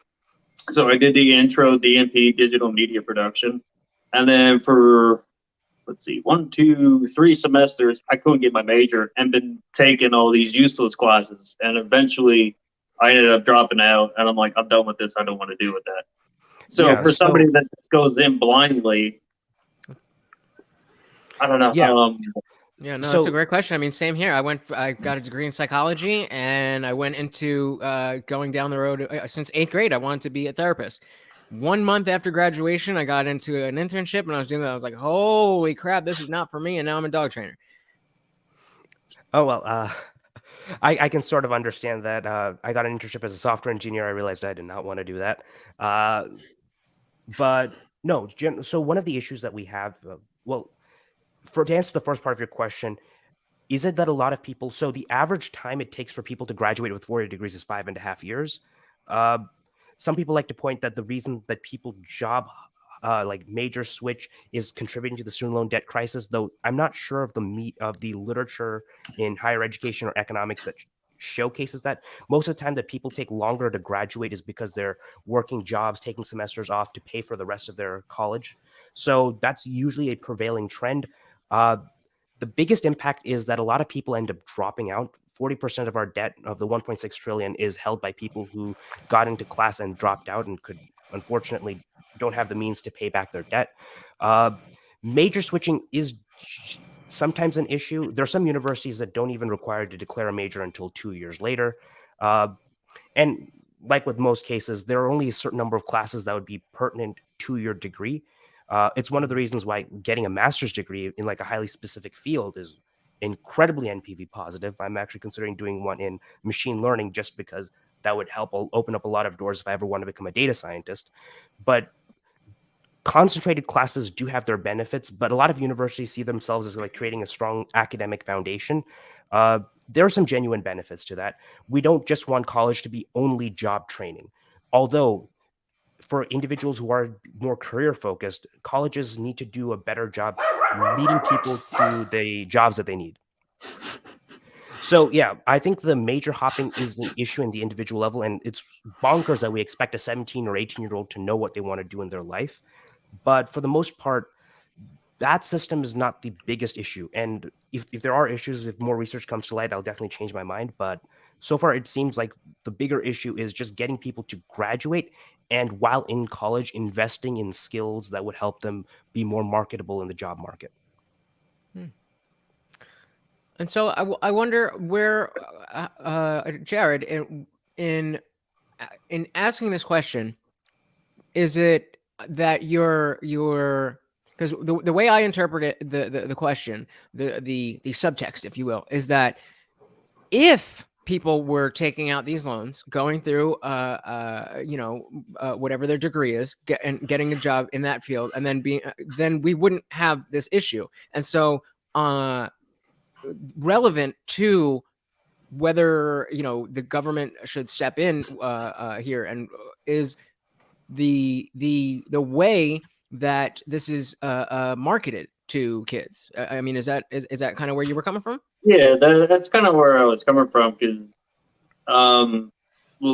So I did the intro, DMP, digital media production. And then for, 1, 2, 3 semesters, I couldn't get my major and been taking all these useless classes. And eventually I ended up dropping out. And I'm like, I'm done with this. I don't want to deal with that. So for somebody that just goes in blindly, I don't know.
Yeah, no, that's a great question. I mean, same here. I got a degree in psychology, and I went into going down the road since 8th grade. I wanted to be a therapist. 1 month after graduation, I got into an internship, and I was doing that. I was like, holy crap, this is not for me. And now I'm a dog trainer.
Oh, well, I can sort of understand that. I got an internship as a software engineer. I realized I did not want to do that. But No, so one of the issues that we have, to answer the first part of your question, is it that a lot of people, so the average time it takes for people to graduate with 4 degrees is 5.5 years. Some people like to point that the reason that people like major switch is contributing to the student loan debt crisis, though I'm not sure of the meat of the literature in higher education or economics that showcases that. Most of the time that people take longer to graduate is because they're working jobs, taking semesters off to pay for the rest of their college. So that's usually a prevailing trend. The biggest impact is that a lot of people end up dropping out. 40% of our debt of the 1.6 trillion is held by people who got into class and dropped out and could unfortunately don't have the means to pay back their debt. Major switching is sometimes an issue. There are some universities that don't even require to declare a major until 2 years later. And like with most cases, there are only a certain number of classes that would be pertinent to your degree. It's one of the reasons why getting a master's degree in like a highly specific field is incredibly NPV positive. I'm actually considering doing one in machine learning just because that would help open up a lot of doors if I ever want to become a data scientist. But concentrated classes do have their benefits, but a lot of universities see themselves as like creating a strong academic foundation. There are some genuine benefits to that. We don't just want college to be only job training. Although for individuals who are more career focused, colleges need to do a better job leading people to the jobs that they need. So yeah, I think the major hopping is an issue in the individual level, and it's bonkers that we expect a 17 or 18-year-old to know what they want to do in their life. But for the most part, that system is not the biggest issue. And if there are issues, if more research comes to light, I'll definitely change my mind. But so far, it seems like the bigger issue is just getting people to graduate and while in college, investing in skills that would help them be more marketable in the job market.
And so I wonder where, Jared, in asking this question, is it that you're because the way I interpret it, the question, the subtext, if you will, is that if people were taking out these loans, going through, whatever their degree is, getting a job in that field, and then we wouldn't have this issue. And so, relevant to whether the government should step in here, and is the way that this is marketed to kids. I mean, is that kind of where you were coming from?
Yeah, that's kind of where I was coming from, because,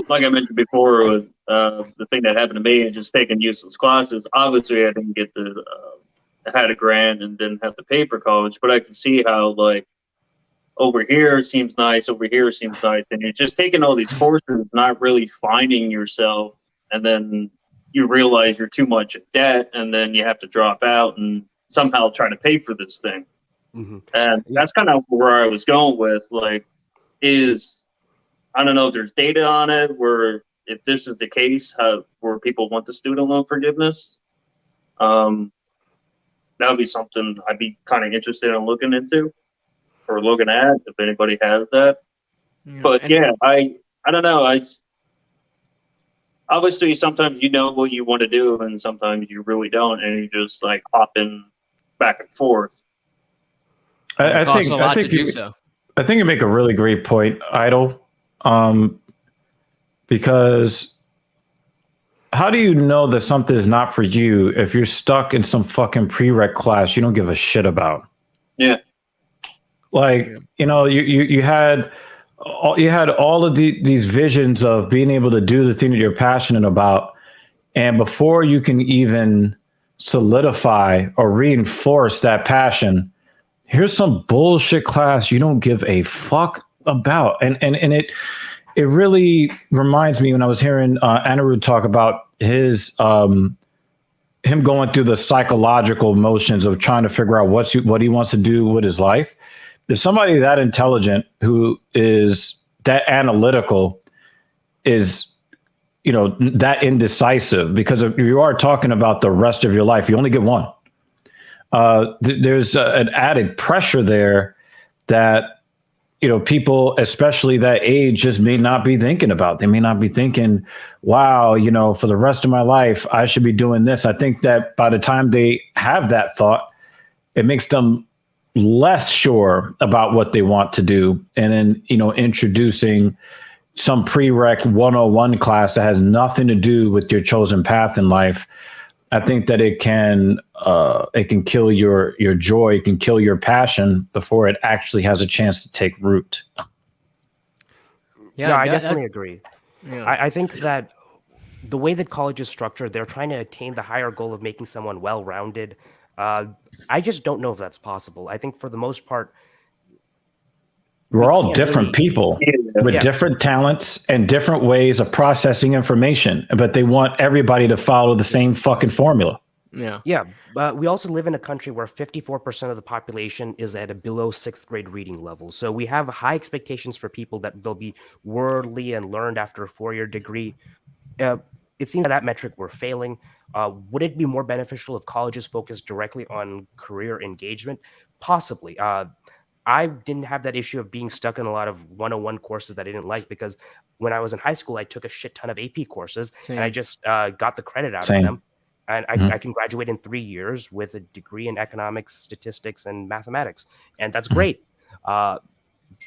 like I mentioned before, with the thing that happened to me and just taking useless classes. Obviously, I didn't get I had a grant and didn't have to pay for college, but I could see how, like, over here seems nice, over here seems nice, and you're just taking all these courses, not really finding yourself, and then you realize you're too much in debt, and then you have to drop out and somehow try to pay for this thing. Mm-hmm. And that's kind of where I was going with, like, I don't know if there's data on it, where if this is the case, where people want the student loan forgiveness, that would be something I'd be kind of interested in looking into or looking at, if anybody has that. Yeah, but yeah, I don't know. Obviously, sometimes you know what you want to do, and sometimes you really don't, and you just like hopping back and forth.
I think you make a really great point, Idle, because how do you know that something is not for you if you're stuck in some fucking prereq class you don't give a shit about?
Yeah.
Like, you had all of these visions of being able to do the thing that you're passionate about, and before you can even solidify or reinforce that passion, here's some bullshit class you don't give a fuck about. And it really reminds me when I was hearing Anirudh talk about his him going through the psychological motions of trying to figure out what he wants to do with his life. There's somebody that intelligent who is that analytical is, that indecisive, because if you are talking about the rest of your life, you only get one. There's an added pressure there that people, especially that age, just may not be thinking about. They may not be thinking, wow, for the rest of my life, I should be doing this. I think that by the time they have that thought, it makes them less sure about what they want to do. And then, introducing some prereq 101 class that has nothing to do with your chosen path in life, I think that it can kill your joy, it can kill your passion before it actually has a chance to take root.
Yeah, no, I definitely agree.
Yeah.
I think that the way that college is structured, they're trying to attain the higher goal of making someone well-rounded. I just don't know if that's possible. I think for the most part,
we're all different people with different talents and different ways of processing information, but they want everybody to follow the same fucking formula.
Yeah. But we also live in a country where 54% of the population is at a below 6th grade reading level. So we have high expectations for people that they'll be worldly and learned after a 4-year degree. It seems that metric we're failing. Would it be more beneficial if colleges focused directly on career engagement? Possibly. I didn't have that issue of being stuck in a lot of 101 courses that I didn't like, because when I was in high school, I took a shit ton of AP courses and I just got the credit out of them. And I can graduate in 3 years with a degree in economics, statistics, and mathematics. And that's great.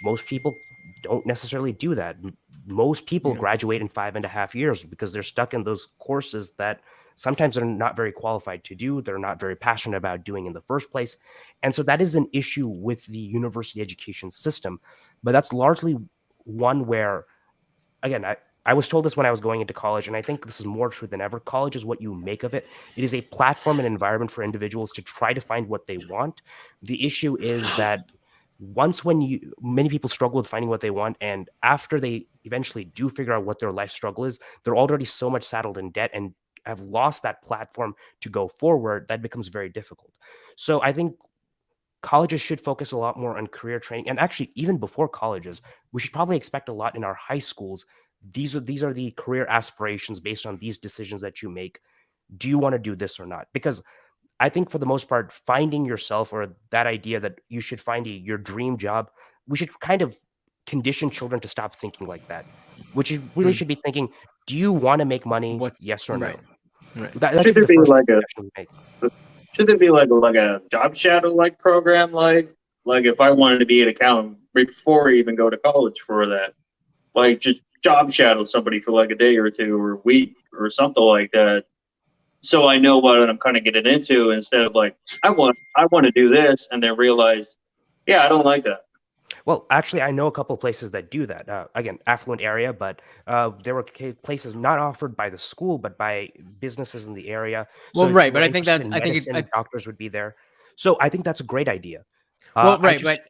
Most people don't necessarily do that. Most people graduate in 5.5 years because they're stuck in those courses that sometimes they're not very qualified to do. They're not very passionate about doing in the first place. And so that is an issue with the university education system. But that's largely one where, again, I was told this when I was going into college, and I think this is more true than ever. College is what you make of it. It is a platform and environment for individuals to try to find what they want. The issue is that many people struggle with finding what they want, and after they eventually do figure out what their life struggle is, they're already so much saddled in debt and have lost that platform to go forward. That becomes very difficult. So I think colleges should focus a lot more on career training, and actually even before colleges, we should probably expect a lot in our high schools. These are the career aspirations based on these decisions that you make. Do you want to do this or not? Because I think for the most part, finding yourself, or that idea that you should find your dream job, we should kind of condition children to stop thinking like that, which you really should be thinking, do you want to make money? Yes or no?
Right. That should there be like should there be like a job shadow program, like if I wanted to be an accountant before I even go to college for that, just job shadow somebody for a day or two or a week or something like that, so I know what I'm kind of getting into, instead of I want to do this and then realize, I don't like that.
Well, actually, I know a couple of places that do that. Again, affluent area, but there were places not offered by the school, but by businesses in the area.
Well, right, but I think
doctors would be there. So I think that's a great idea.
Well, right, but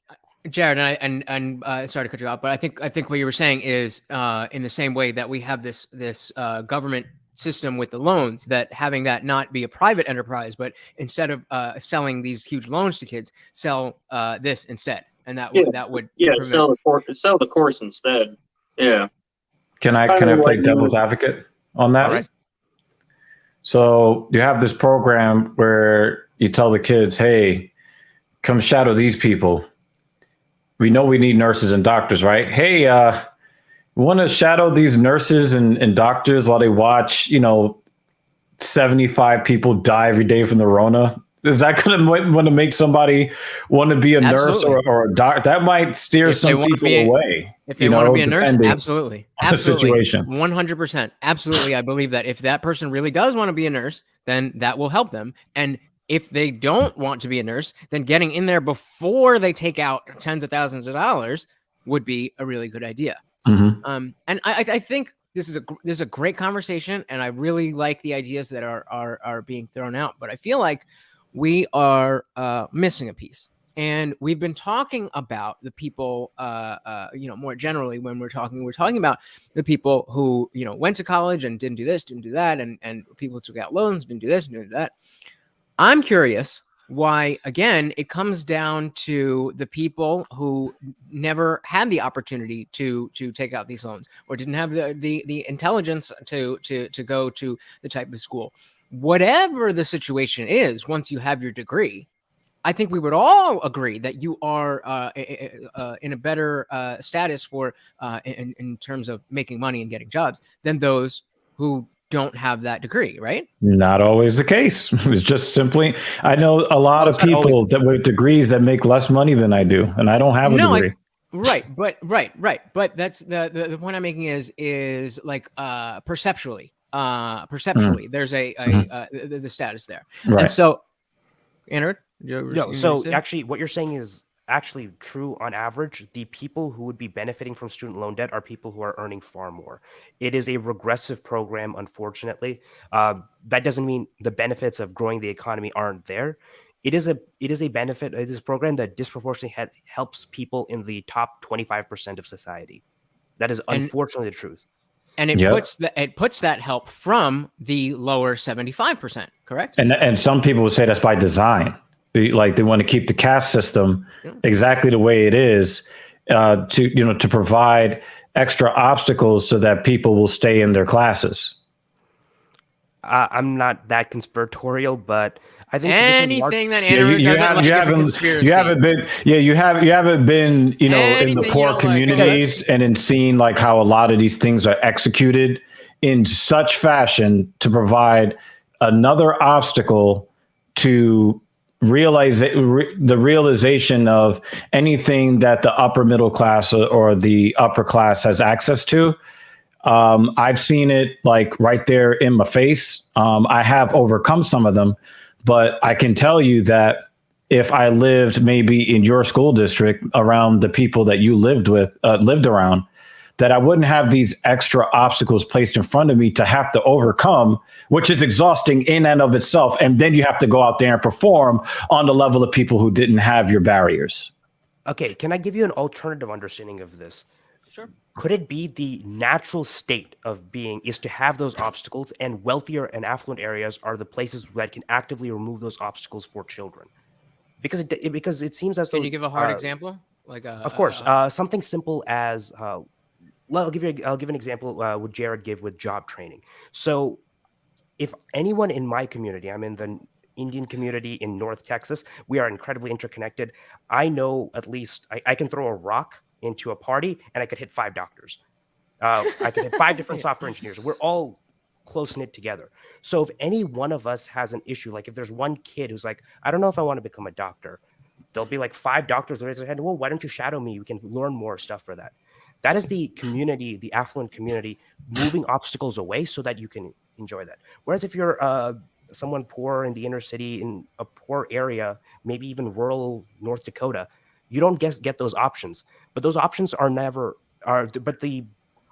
Jared, and sorry to cut you off, but I think what you were saying is in the same way that we have this government system with the loans, that having that not be a private enterprise, but instead of selling these huge loans to kids, sell this instead. And that would
sell the course instead. Yeah.
Can I play devil's advocate on that?
Right.
So you have this program where you tell the kids, hey, come shadow these people. We know we need nurses and doctors, right? Hey, we want to shadow these nurses and doctors while they watch, 75 people die every day from the Rona. Is that going to make somebody want to be a nurse or a doctor? That might steer some people away.
If they want to be a nurse, absolutely.
The situation.
100%. Absolutely. I believe that if that person really does want to be a nurse, then that will help them. And if they don't want to be a nurse, then getting in there before they take out tens of thousands of dollars would be a really good idea.
Mm-hmm.
And I think this is a great conversation, and I really like the ideas that are being thrown out. But I feel like we are missing a piece, and we've been talking about the people, more generally when we're talking about the people who went to college and didn't do this, didn't do that, and people who took out loans, didn't do this, didn't do that. I'm curious why, again, it comes down to the people who never had the opportunity to take out these loans, or didn't have the intelligence to go to the type of school. Whatever the situation is, once you have your degree, I think we would all agree that you are in a better status for in terms of making money and getting jobs than those who don't have that degree, right?
Not always the case. It's just simply, I know a lot of
it's not always-
people that with degrees that make less money than I do, and I don't have a degree.
Right. But that's the point I'm making is like perceptually, there's the status there.
Right.
And so, Anirudh,
No, so actually what you're saying is actually true on average. The people who would be benefiting from student loan debt are people who are earning far more. It is a regressive program, unfortunately. That doesn't mean the benefits of growing the economy aren't there. It is a benefit. It is a program that disproportionately helps people in the top 25% of society. That is unfortunately the truth.
And it puts that help from the lower 75%, correct?
And some people would say that's by design. Like they want to keep the caste system exactly the way it is, to provide extra obstacles so that people will stay in their classes.
I'm not that conspiratorial, but I think
anything that Anirudh doesn't like is a conspiracy.
You haven't been, in the poor communities and in seeing like how a lot of these things are executed in such fashion to provide another obstacle to the realization of anything that the upper middle class or the upper class has access to. I've seen it like right there in my face. I have overcome some of them, but I can tell you that if I lived maybe in your school district around the people that you lived around, that I wouldn't have these extra obstacles placed in front of me to have to overcome, which is exhausting in and of itself. And then you have to go out there and perform on the level of people who didn't have your barriers.
Okay, can I give you an alternative understanding of this?
Sure.
Could it be the natural state of being is to have those obstacles, and wealthier and affluent areas are the places that can actively remove those obstacles for children? Because it seems as though.
Can you give a hard example?
Of course, something simple as. I'll give an example. What Jared gave with job training. So, if anyone in my community, I'm in the Indian community in North Texas, we are incredibly interconnected. I know at least I can throw a rock into a party and I could hit 5 doctors. I could hit 5 different software engineers. We're all close knit together. So if any one of us has an issue, like if there's one kid who's like, I don't know if I want to become a doctor, there'll be like 5 doctors who raise their hand. Well, why don't you shadow me? We can learn more stuff for that. That is the community, the affluent community, moving obstacles away so that you can enjoy that. Whereas if you're someone poor in the inner city, in a poor area, maybe even rural North Dakota, you don't get those options. But those options but the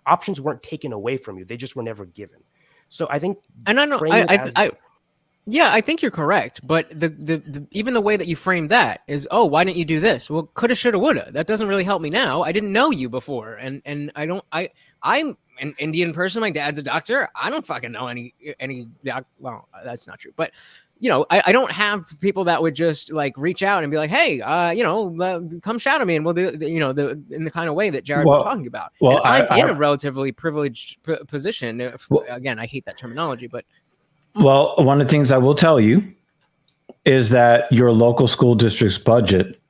options weren't taken away from you. They just were never given. So I think,
and I know, I think you're correct. But the even the way that you framed that is, oh, why didn't you do this? Well, coulda, shoulda, woulda. That doesn't really help me now. I didn't know you before, and I'm an Indian person. My dad's a doctor. I don't fucking know any well, that's not true, but. I don't have people that would just like reach out and be like, hey, come shadow me and we'll do, in the kind of way that Jared was talking about. Well, I'm in a relatively privileged position. Again, I hate that terminology, but.
Well, one of the things I will tell you is that your local school district's budget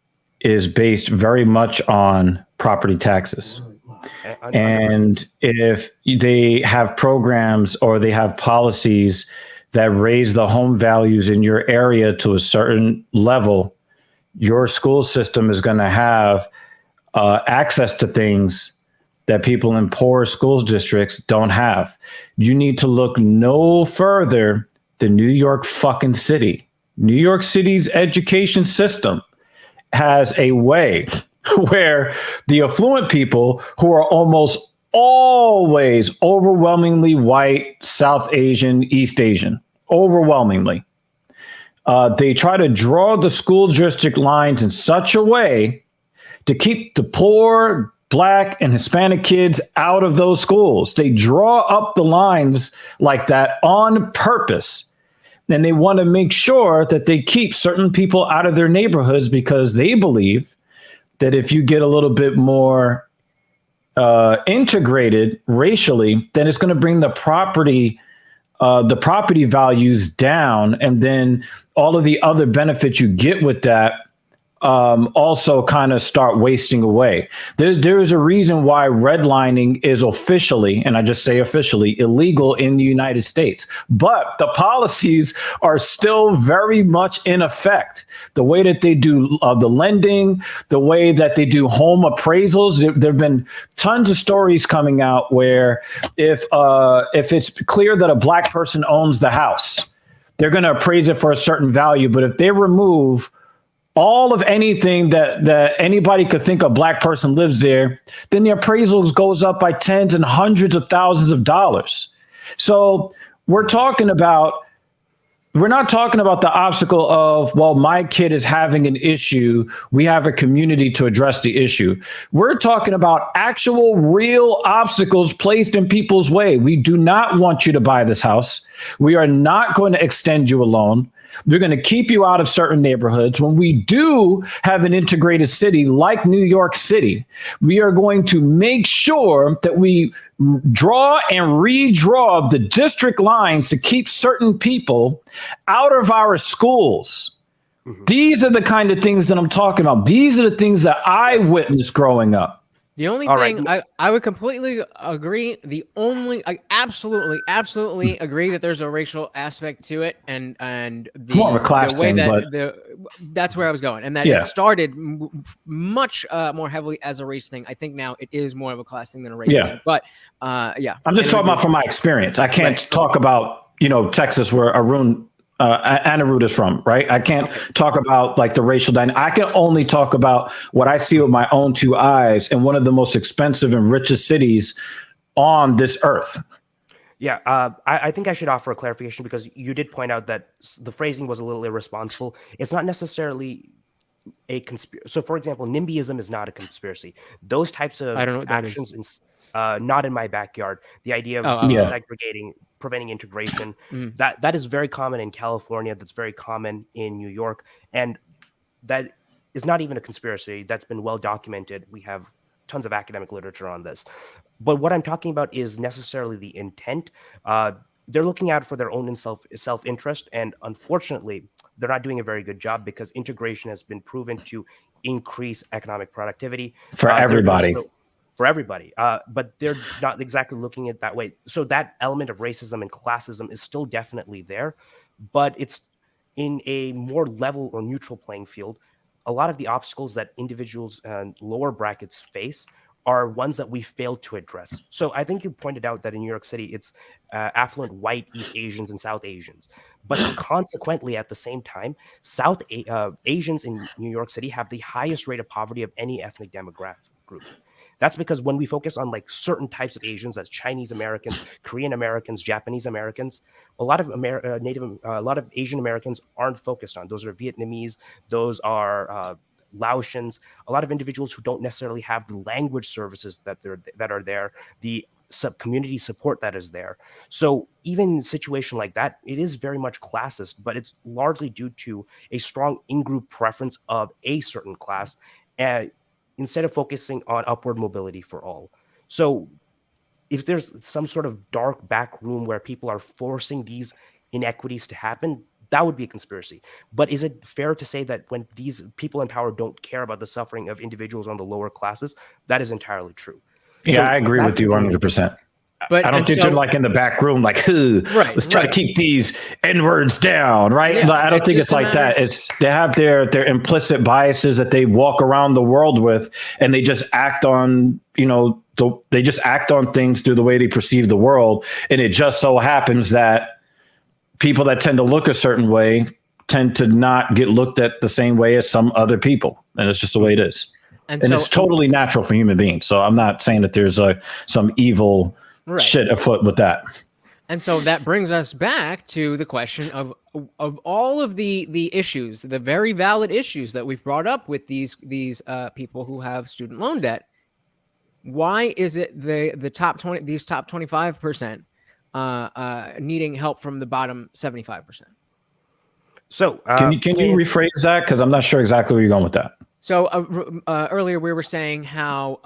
is based very much on property taxes. And if they have programs or they have policies that raise the home values in your area to a certain level, your school system is going to have access to things that people in poor school districts don't have. You need to look no further than New York fucking City. New York City's education system has a way where the affluent people who are almost always overwhelmingly white, South Asian, East Asian, overwhelmingly. They try to draw the school district lines in such a way to keep the poor Black and Hispanic kids out of those schools. They draw up the lines like that on purpose. And they want to make sure that they keep certain people out of their neighborhoods because they believe that if you get a little bit more integrated racially, then it's going to bring the property the property values down, and then all of the other benefits you get with that also kind of start wasting away. There's a reason why redlining is officially, and I just say officially, illegal in the United States. But the policies are still very much in effect. The way that they do the lending, the way that they do home appraisals, there have been tons of stories coming out where if it's clear that a black person owns the house, they're going to appraise it for a certain value. But if they remove all of anything that anybody could think a black person lives there, then the appraisals goes up by tens and hundreds of thousands of dollars. So we're not talking about the obstacle of, well, my kid is having an issue, we have a community to address the issue. We're talking about actual real obstacles placed in people's way. We do not want you to buy this house. We are not going to extend you a loan. They're going to keep you out of certain neighborhoods. When we do have an integrated city like New York City, we are going to make sure that we draw and redraw the district lines to keep certain people out of our schools. Mm-hmm. These are the kind of things that I'm talking about. These are the things that I witnessed growing up.
The only thing I would completely agree. I absolutely agree that there's a racial aspect to it, and
more of a class thing,
that's where I was going, and that it started much more heavily as a race thing. I think now it is more of a class thing than a race thing. But I'm
just talking about from my experience. I can't talk about Texas where Anirudh is from, right? I can't talk about like the racial dynamic. I can only talk about what I see with my own two eyes in one of the most expensive and richest cities on this earth.
Yeah, I think I should offer a clarification because you did point out that the phrasing was a little irresponsible. It's not necessarily a conspiracy. So, for example, NIMBYism is not a conspiracy. Those types of actions, not in my backyard. The idea of segregating, preventing integration, that is very common in California. That's very common in New York, and that is not even a conspiracy. That's been well documented. We have tons of academic literature on this. But what I'm talking about is necessarily the intent. They're looking out for their own self-interest, and unfortunately, they're not doing a very good job because integration has been proven to increase economic productivity
for everybody.
But they're not exactly looking at it that way. So that element of racism and classism is still definitely there, but it's in a more level or neutral playing field. A lot of the obstacles that individuals and lower brackets face are ones that we failed to address. So I think you pointed out that in New York City, it's affluent white East Asians and South Asians. But consequently, at the same time, South Asians in New York City have the highest rate of poverty of any ethnic demographic group. That's because when we focus on like certain types of Asians, as Chinese Americans, Korean Americans, Japanese Americans, a lot of Asian Americans aren't focused on. Those are Vietnamese. Those are Laotians. A lot of individuals who don't necessarily have the language services that are there, the community support that is there. So even in a situation like that, it is very much classist, but it's largely due to a strong in-group preference of a certain class, instead of focusing on upward mobility for all. So if there's some sort of dark back room where people are forcing these inequities to happen, that would be a conspiracy. But is it fair to say that when these people in power don't care about the suffering of individuals on the lower classes? That is entirely true.
Yeah, so I agree with you 100%. But I don't think they're like in the back room, like, let's try to keep these N-words down, right? Yeah, I don't think it's like that. They have their implicit biases that they walk around the world with, and they just act on, they just act on things through the way they perceive the world. And it just so happens that people that tend to look a certain way tend to not get looked at the same way as some other people. And it's just the way it is. And so, it's totally natural for human beings. So I'm not saying that there's some evil shit afoot with that.
And so that brings us back to the question of all of the issues, the very valid issues that we've brought up with these people who have student loan debt. Why is it the top 20, these top 25% needing help from the bottom 75%?
So
can you rephrase that? Because I'm not sure exactly where you're going with that.
So earlier we were saying how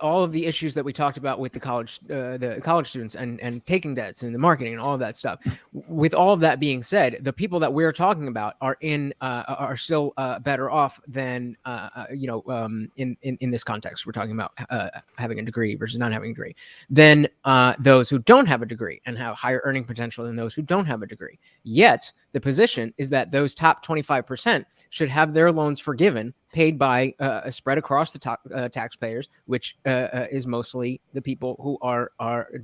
all of the issues that we talked about with the college students and taking debts and the marketing and all of that stuff. With all of that being said, the people that we're talking about are still better off than in this context. We're talking about having a degree versus not having a degree, than those who don't have a degree and have higher earning potential than those who don't have a degree. Yet the position is that those top 25% should have their loans forgiven, paid by a spread across the taxpayers, which is mostly the people who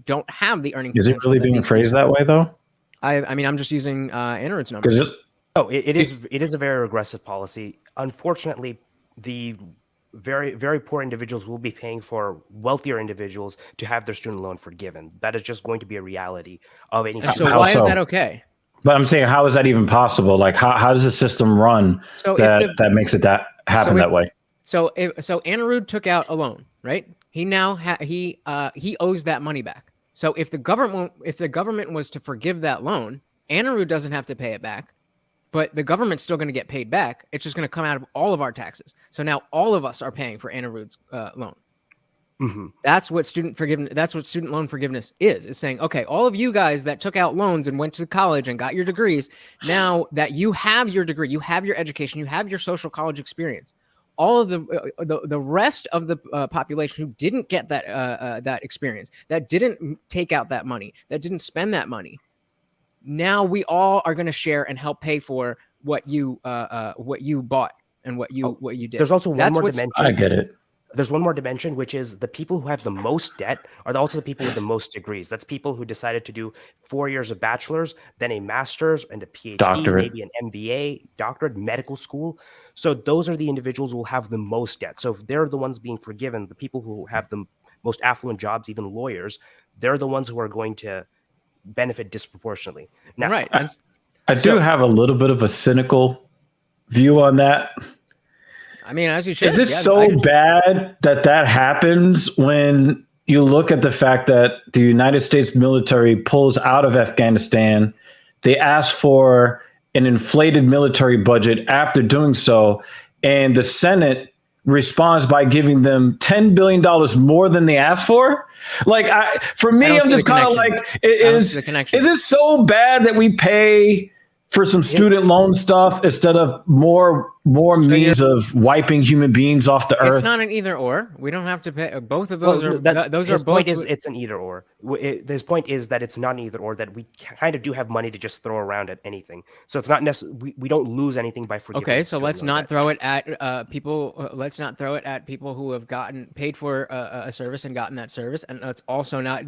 don't have the earning
Is
potential.
it really being phrased that way, though?
I mean, I'm just using Anirudh's numbers.
It is a very regressive policy. Unfortunately, the very, very poor individuals will be paying for wealthier individuals to have their student loan forgiven. That is just going to be a reality of any.
So why is that okay?
But I'm saying, how is that even possible? Like, how does the system run that makes it happen that way?
So Anirudh took out a loan, right? He now he owes that money back. So if the government was to forgive that loan, Anirudh doesn't have to pay it back, but the government's still going to get paid back. It's just going to come out of all of our taxes. So now all of us are paying for Anirudh's loan.
Mm-hmm.
That's what student loan forgiveness is. It's saying, okay, all of you guys that took out loans and went to college and got your degrees, now that you have your degree, you have your education, you have your social college experience, all of the rest of the population who didn't get that experience, that didn't take out that money, that didn't spend that money, now we all are going to share and help pay for what you bought and what you did.
There's also one more dimension.
I get it.
There's one more dimension, which is the people who have the most debt are also the people with the most degrees. That's people who decided to do 4 years of bachelor's, then a master's and a PhD,
Doctorate.
maybe an MBA, doctorate, medical school. So those are the individuals who will have the most debt. So if they're the ones being forgiven, the people who have the most affluent jobs, even lawyers, they're the ones who are going to benefit disproportionately. Now,
right.
I do have a little bit of a cynical view on that.
I mean, as you should.
Is it bad that happens when you look at the fact that the United States military pulls out of Afghanistan? They ask for an inflated military budget after doing so, and the Senate responds by giving them $10 billion more than they asked for? Like, for me, I'm just kind of like, is it so bad that we pay for some student loan stuff instead of more means of wiping human beings off the earth?
It's not an either or. We don't have to pay. Both of those are those
his
are both.
Point is it's an either or. His point is that it's not an either or, that we kind of do have money to just throw around at anything. So it's not necessarily we don't lose anything by forgiving.
Okay, so let's not throw it at people. Let's not throw it at people who have paid for a service and gotten that service, and let's also not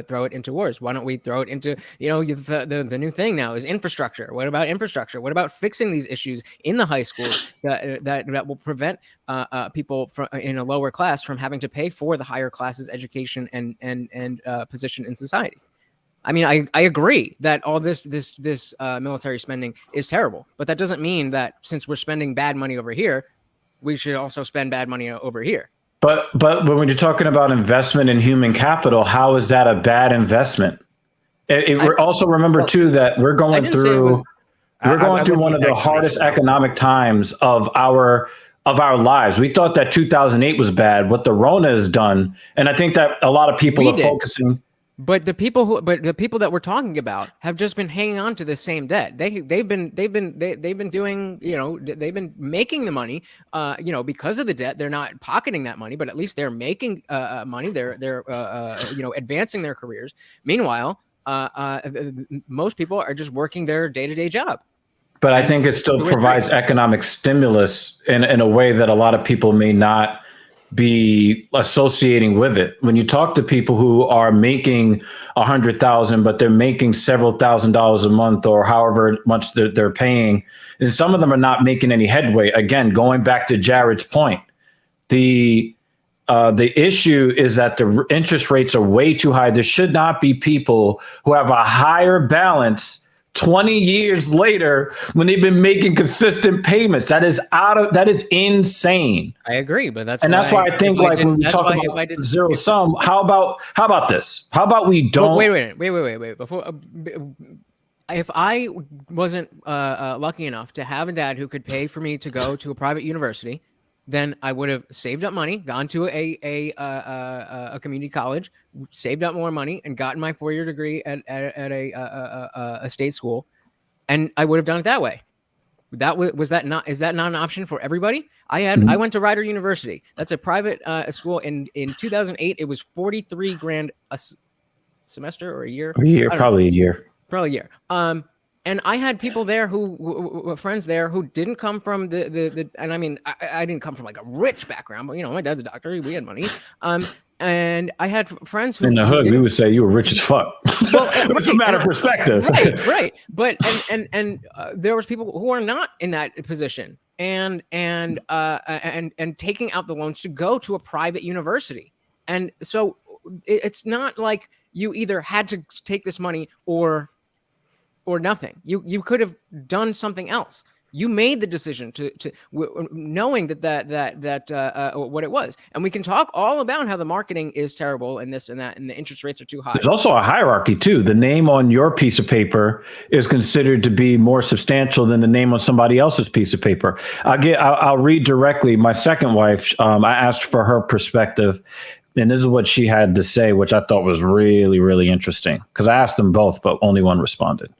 throw it into wars. Why don't we throw it into the new thing now is infrastructure? What about infrastructure? What about fixing these issues in the high school that will prevent people in a lower class from having to pay for the higher classes education and position in society? I mean, I agree that all this military spending is terrible, but that doesn't mean that since we're spending bad money over here, we should also spend bad money over here.
But when you're talking about investment in human capital, how is that a bad investment? Also remember too that we're going through one of the hardest economic times of our lives. We thought that 2008 was bad, what the Rona has done, and I think that a lot of people are focusing.
But the people that we're talking about have just been hanging on to the same debt. They've been doing, they've been making the money, because of the debt. They're not pocketing that money, but at least they're making money. They're advancing their careers. Meanwhile, most people are just working their day-to-day job.
But I think it still provides economic stimulus in a way that a lot of people may not be associating with it. When you talk to people who are making $100,000, but they're making several $1,000s a month or however much they're paying, and some of them are not making any headway. Again, going back to Jared's point, the issue is that the interest rates are way too high. There should not be people who have a higher balance 20 years later when they've been making consistent payments. That is insane.
I agree, but that's
why I think when we talk about zero sum, how about this? How about we don't
wait before if I wasn't lucky enough to have a dad who could pay for me to go to a private university, then I would have saved up money, gone to a community college, saved up more money, and gotten my 4-year degree at a state school, and I would have done it that way. Is that not an option for everybody? I went to Rider University. That's a private school. In 2008, it was $43,000 a semester or a year.
Probably a year.
Probably a year. And I had people there who friends there who didn't come from the and I mean I didn't come from like a rich background, but my dad's a doctor. We had money. And I had friends who
in the hood we would say you were rich as fuck. Well, it's a matter of perspective.
Right. But and there was people who are not in that position and taking out the loans to go to a private university. And so it's not like you either had to take this money or nothing. You could have done something else. You made the decision to knowing that what it was. And we can talk all about how the marketing is terrible and this and that, and the interest rates are too high.
There's also a hierarchy too. The name on your piece of paper is considered to be more substantial than the name on somebody else's piece of paper. I'll read directly. My second wife, I asked for her perspective, and this is what she had to say, which I thought was really, really interesting, because I asked them both, but only one responded.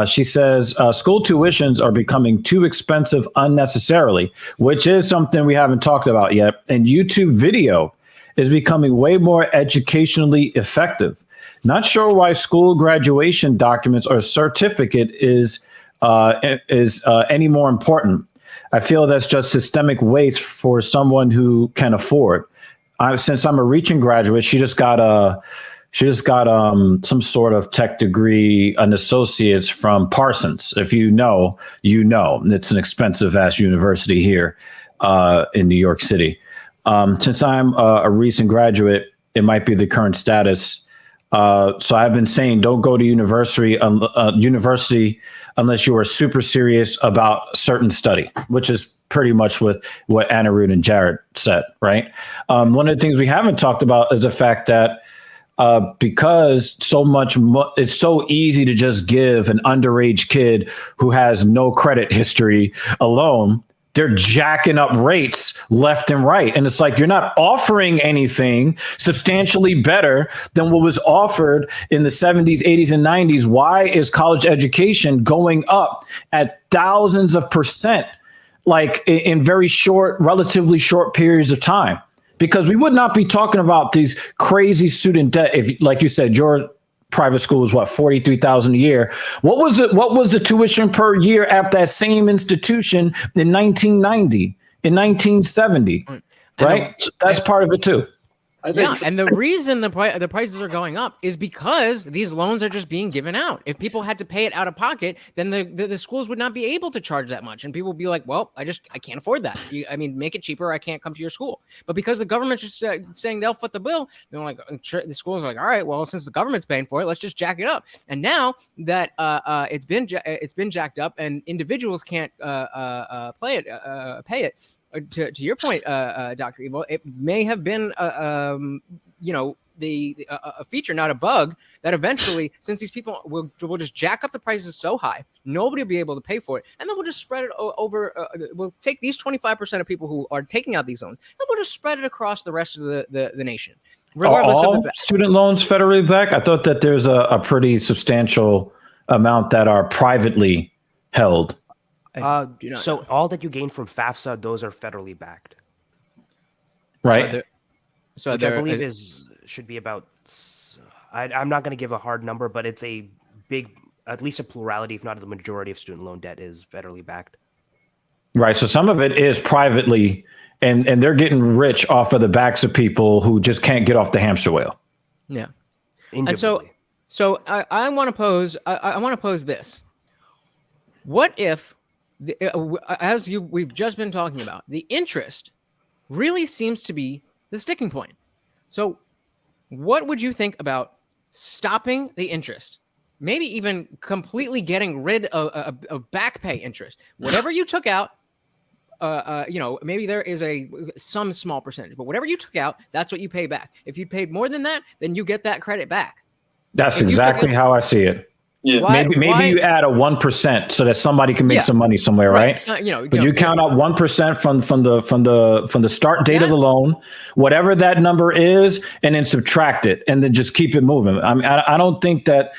She says, school tuitions are becoming too expensive unnecessarily, which is something we haven't talked about yet. And YouTube video is becoming way more educationally effective. Not sure why school graduation documents or certificate is any more important. I feel that's just systemic waste for someone who can afford. Since I'm a reaching graduate, she just got some sort of tech degree, an associate's from Parsons. If you know, it's an expensive ass university here in New York City. Since I'm a recent graduate, it might be the current status. So I've been saying, don't go to university unless you are super serious about certain study, which is pretty much what Anirudh and Jared said, right? One of the things we haven't talked about is the fact that because it's so easy to just give an underage kid who has no credit history a loan, they're jacking up rates left and right. And it's like, you're not offering anything substantially better than what was offered in the 70s, 80s, and 90s. Why is college education going up at thousands of %, like in very relatively short periods of time? Because we would not be talking about these crazy student debt if, like you said, your private school was what, $43,000 a year. What was the tuition per year at that same institution in 1990, in 1970? Right? So that's part of it too.
And the reason the prices are going up is because these loans are just being given out. If people had to pay it out of pocket, then the schools would not be able to charge that much, and people would be like, "Well, I can't afford that. Make it cheaper. I can't come to your school." But because the government's just saying they'll foot the bill, they're like, the schools are like, "All right, well, since the government's paying for it, let's just jack it up." And now that it's been jacked up, and individuals can't pay it. To your point, Dr. Evil, it may have been a feature, not a bug, that eventually, since these people will just jack up the prices so high, nobody will be able to pay for it, and then we'll just spread it over. We'll take these 25% of people who are taking out these loans, and we'll just spread it across the rest of the nation, regardless of the student loans federally backed.
I thought that there's a pretty substantial amount that are privately held.
So all that you gain from FAFSA, those are federally backed,
right?
So which I believe should be about. I'm not going to give a hard number, but it's a big, at least a plurality, if not the majority of student loan debt is federally backed.
Right. So some of it is privately, and they're getting rich off of the backs of people who just can't get off the hamster wheel.
Yeah. And so I want to pose. I want to pose this. What if, we've just been talking about, the interest really seems to be the sticking point. So what would you think about stopping the interest? Maybe even completely getting rid of back pay interest. Whatever you took out, maybe there is some small percentage, but whatever you took out, that's what you pay back. If you paid more than that, then you get that credit back.
That's exactly how I see it.
Yeah.
Maybe you add a 1% so that somebody can make some money somewhere, right?
So,
but you count out 1% from the start date of the loan, whatever that number is, and then subtract it, and then just keep it moving. I mean, I don't think that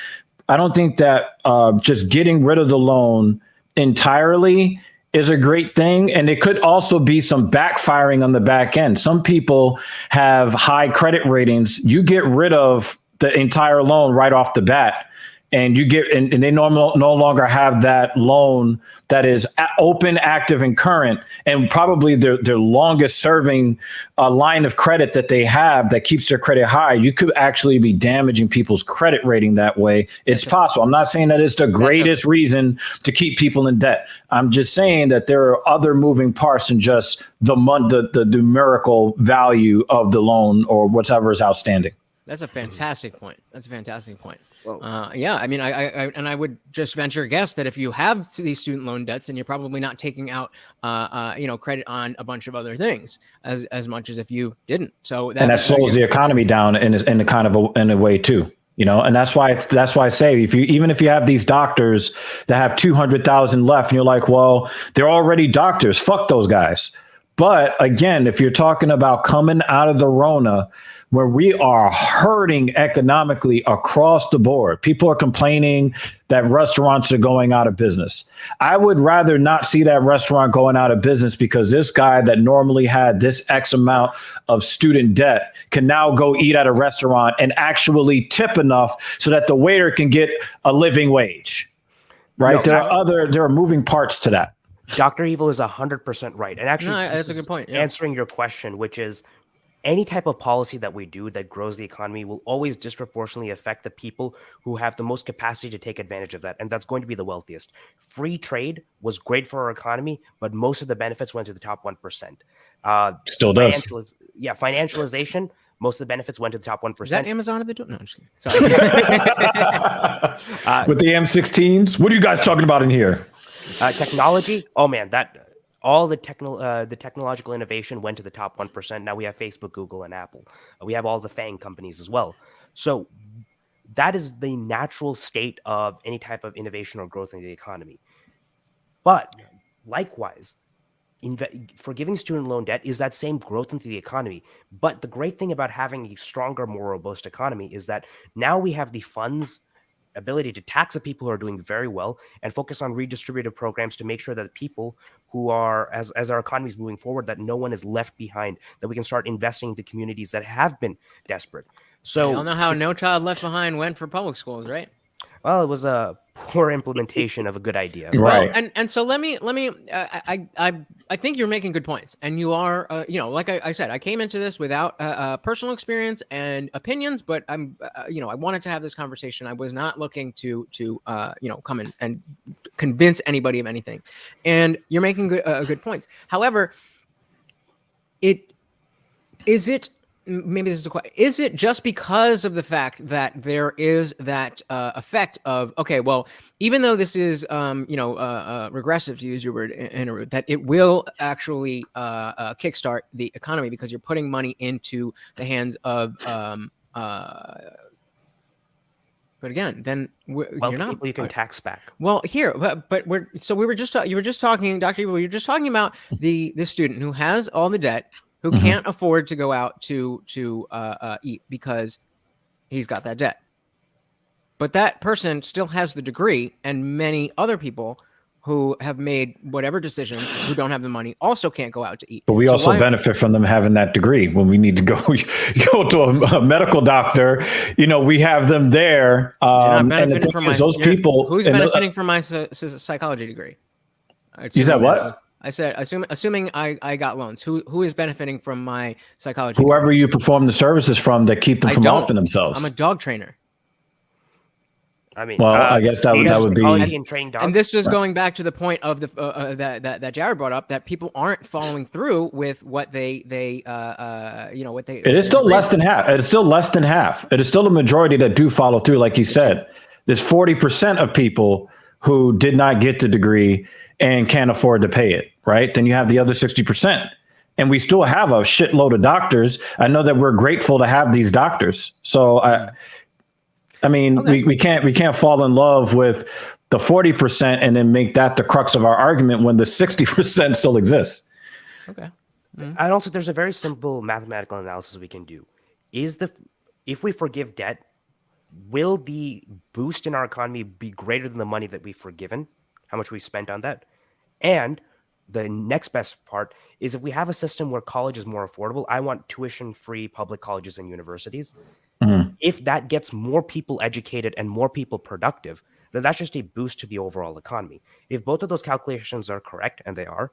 just getting rid of the loan entirely is a great thing. And it could also be some backfiring on the back end. Some people have high credit ratings. You get rid of the entire loan right off the bat, and you get, and they no longer have that loan that is open, active, and current, and probably their longest serving line of credit that they have that keeps their credit high. You could actually be damaging people's credit rating that way. It's possible. I'm not saying that it's the greatest reason to keep people in debt. I'm just saying that there are other moving parts than just the numerical value of the loan or whatever is outstanding.
That's a fantastic point. Yeah, I mean, I would just venture a guess that if you have these student loan debts, then you're probably not taking out, credit on a bunch of other things as much as if you didn't. So that slows the economy down in
a way too. And that's why I say even if you have these doctors that have 200,000 left, and you're like, well, they're already doctors. Fuck those guys. But again, if you're talking about coming out of the Rona, where we are hurting economically across the board. People are complaining that restaurants are going out of business. I would rather not see that restaurant going out of business, because this guy that normally had this X amount of student debt can now go eat at a restaurant and actually tip enough so that the waiter can get a living wage, right? There are moving parts to that.
Dr. Evil is 100% right. And actually,
that's a good point. Yeah.
Answering your question, which is, any type of policy that we do that grows the economy will always disproportionately affect the people who have the most capacity to take advantage of that. And that's going to be the wealthiest. Free trade was great for our economy, but most of the benefits went to the top 1%.
Still does.
Financialization, most of the benefits went to the top 1%.
Is that Amazon at the door? No, I'm just kidding. Sorry.
With the M16s? What are you guys talking about in here?
Technology. Oh, man, all the technological innovation went to the top 1%. Now we have Facebook, Google, and Apple. We have all the FANG companies as well. So that is the natural state of any type of innovation or growth in the economy. But likewise, forgiving student loan debt is that same growth into the economy. But the great thing about having a stronger, more robust economy is that now we have the funds, ability to tax the people who are doing very well and focus on redistributive programs to make sure that people who are, as our economy is moving forward, that no one is left behind, that we can start investing into communities that have been desperate. So
you all know how No Child Left Behind went for public schools, right?
Well, it was a poor implementation of a good idea.
Right.
Well, and so let me I think you're making good points, and you are like I said, I came into this without personal experience and opinions, but I'm I wanted to have this conversation. I was not looking to come in and convince anybody of anything, and you're making good points. However, maybe this is a question. Is it just because of the fact that there is that effect of, okay, well, even though this is, regressive, to use your word, Anirudh, that it will actually kickstart the economy because you're putting money into the hands of, but again, then you're not
people you can tax back.
Well, here, but you were just talking, Dr. Evil, you're just talking about the student who has all the debt, who can't afford to go out to eat because he's got that debt. But that person still has the degree, and many other people who have made whatever decisions who don't have the money also can't go out to eat.
But we also benefit from them having that degree. When we need to go to a medical doctor, we have them there.
You're not benefiting from
those people.
Who's benefiting from my psychology degree?
You said what?
I said, assuming I got loans, who is benefiting from my psychology?
Whoever you perform the services from that keep them from offing themselves.
I'm a dog trainer.
I mean,
I guess that would be.
And this is going back to the point of that Jared brought up, that people aren't following through with what they. It
is still less than half. It is still less than half. It is still a majority that do follow through, like you said. There's 40% of people who did not get the degree and can't afford to pay it, right? Then you have the other 60%. And we still have a shitload of doctors. I know that we're grateful to have these doctors. So I mean,
Okay.
we can't fall in love with the 40% and then make that the crux of our argument when the 60% still exists.
Okay.
And also, there's a very simple mathematical analysis we can do. If we forgive debt, will the boost in our economy be greater than the money that we've forgiven, how much we spent on that? And the next best part is if we have a system where college is more affordable, I want tuition-free public colleges and universities.
Mhm.
If that gets more people educated and more people productive, then that's just a boost to the overall economy. If both of those calculations are correct, and they are,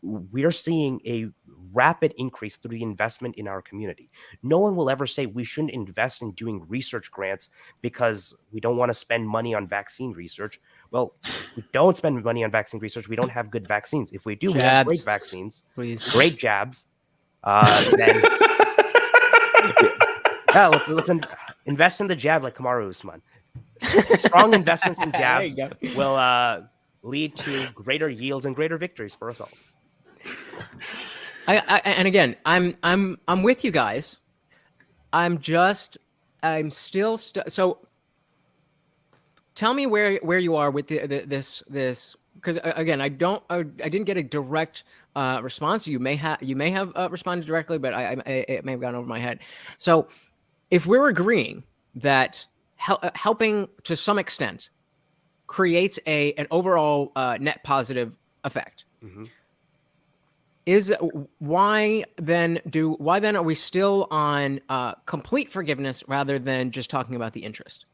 we are seeing a rapid increase through the investment in our community. No one will ever say we shouldn't invest in doing research grants because we don't want to spend money on vaccine research. Well, we don't spend money on vaccine research. We don't have good vaccines. If we do, we have great
Jabs.
vaccines,
Please.
great jabs. Then yeah, let's invest in the jab like Kamaru Usman. Strong investments in
There you
jabs
go.
will lead to greater yields and greater victories for us all.
And again, I'm with you guys. I'm still so. Tell me where you are with this because again, I didn't get a direct response. You may have responded directly, but it may have gone over my head. So if we're agreeing that helping to some extent creates an overall net positive effect.
Mm-hmm.
Why then are we still on complete forgiveness rather than just talking about the interest?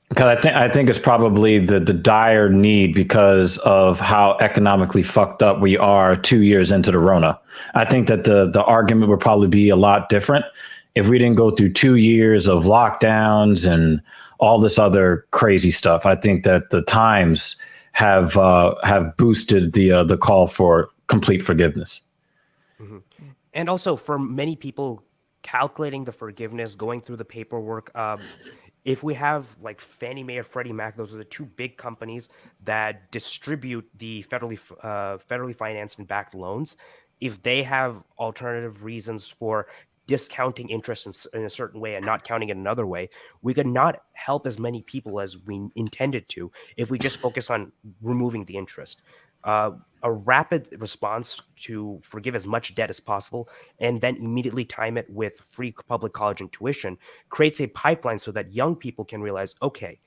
Because I think it's probably the dire need because of how economically fucked up we are 2 years into the Rona. I think that the argument would probably be a lot different if we didn't go through 2 years of lockdowns and all this other crazy stuff. I think that the times have boosted the call for complete forgiveness.
Mm-hmm. And also for many people, calculating the forgiveness, going through the paperwork, if we have like Fannie Mae or Freddie Mac, those are the two big companies that distribute the federally financed and backed loans. If they have alternative reasons for discounting interest in a certain way and not counting it another way, we could not help as many people as we intended to if we just focus on removing the interest. A rapid response to forgive as much debt as possible and then immediately time it with free public college and tuition creates a pipeline so that young people can realize, okay,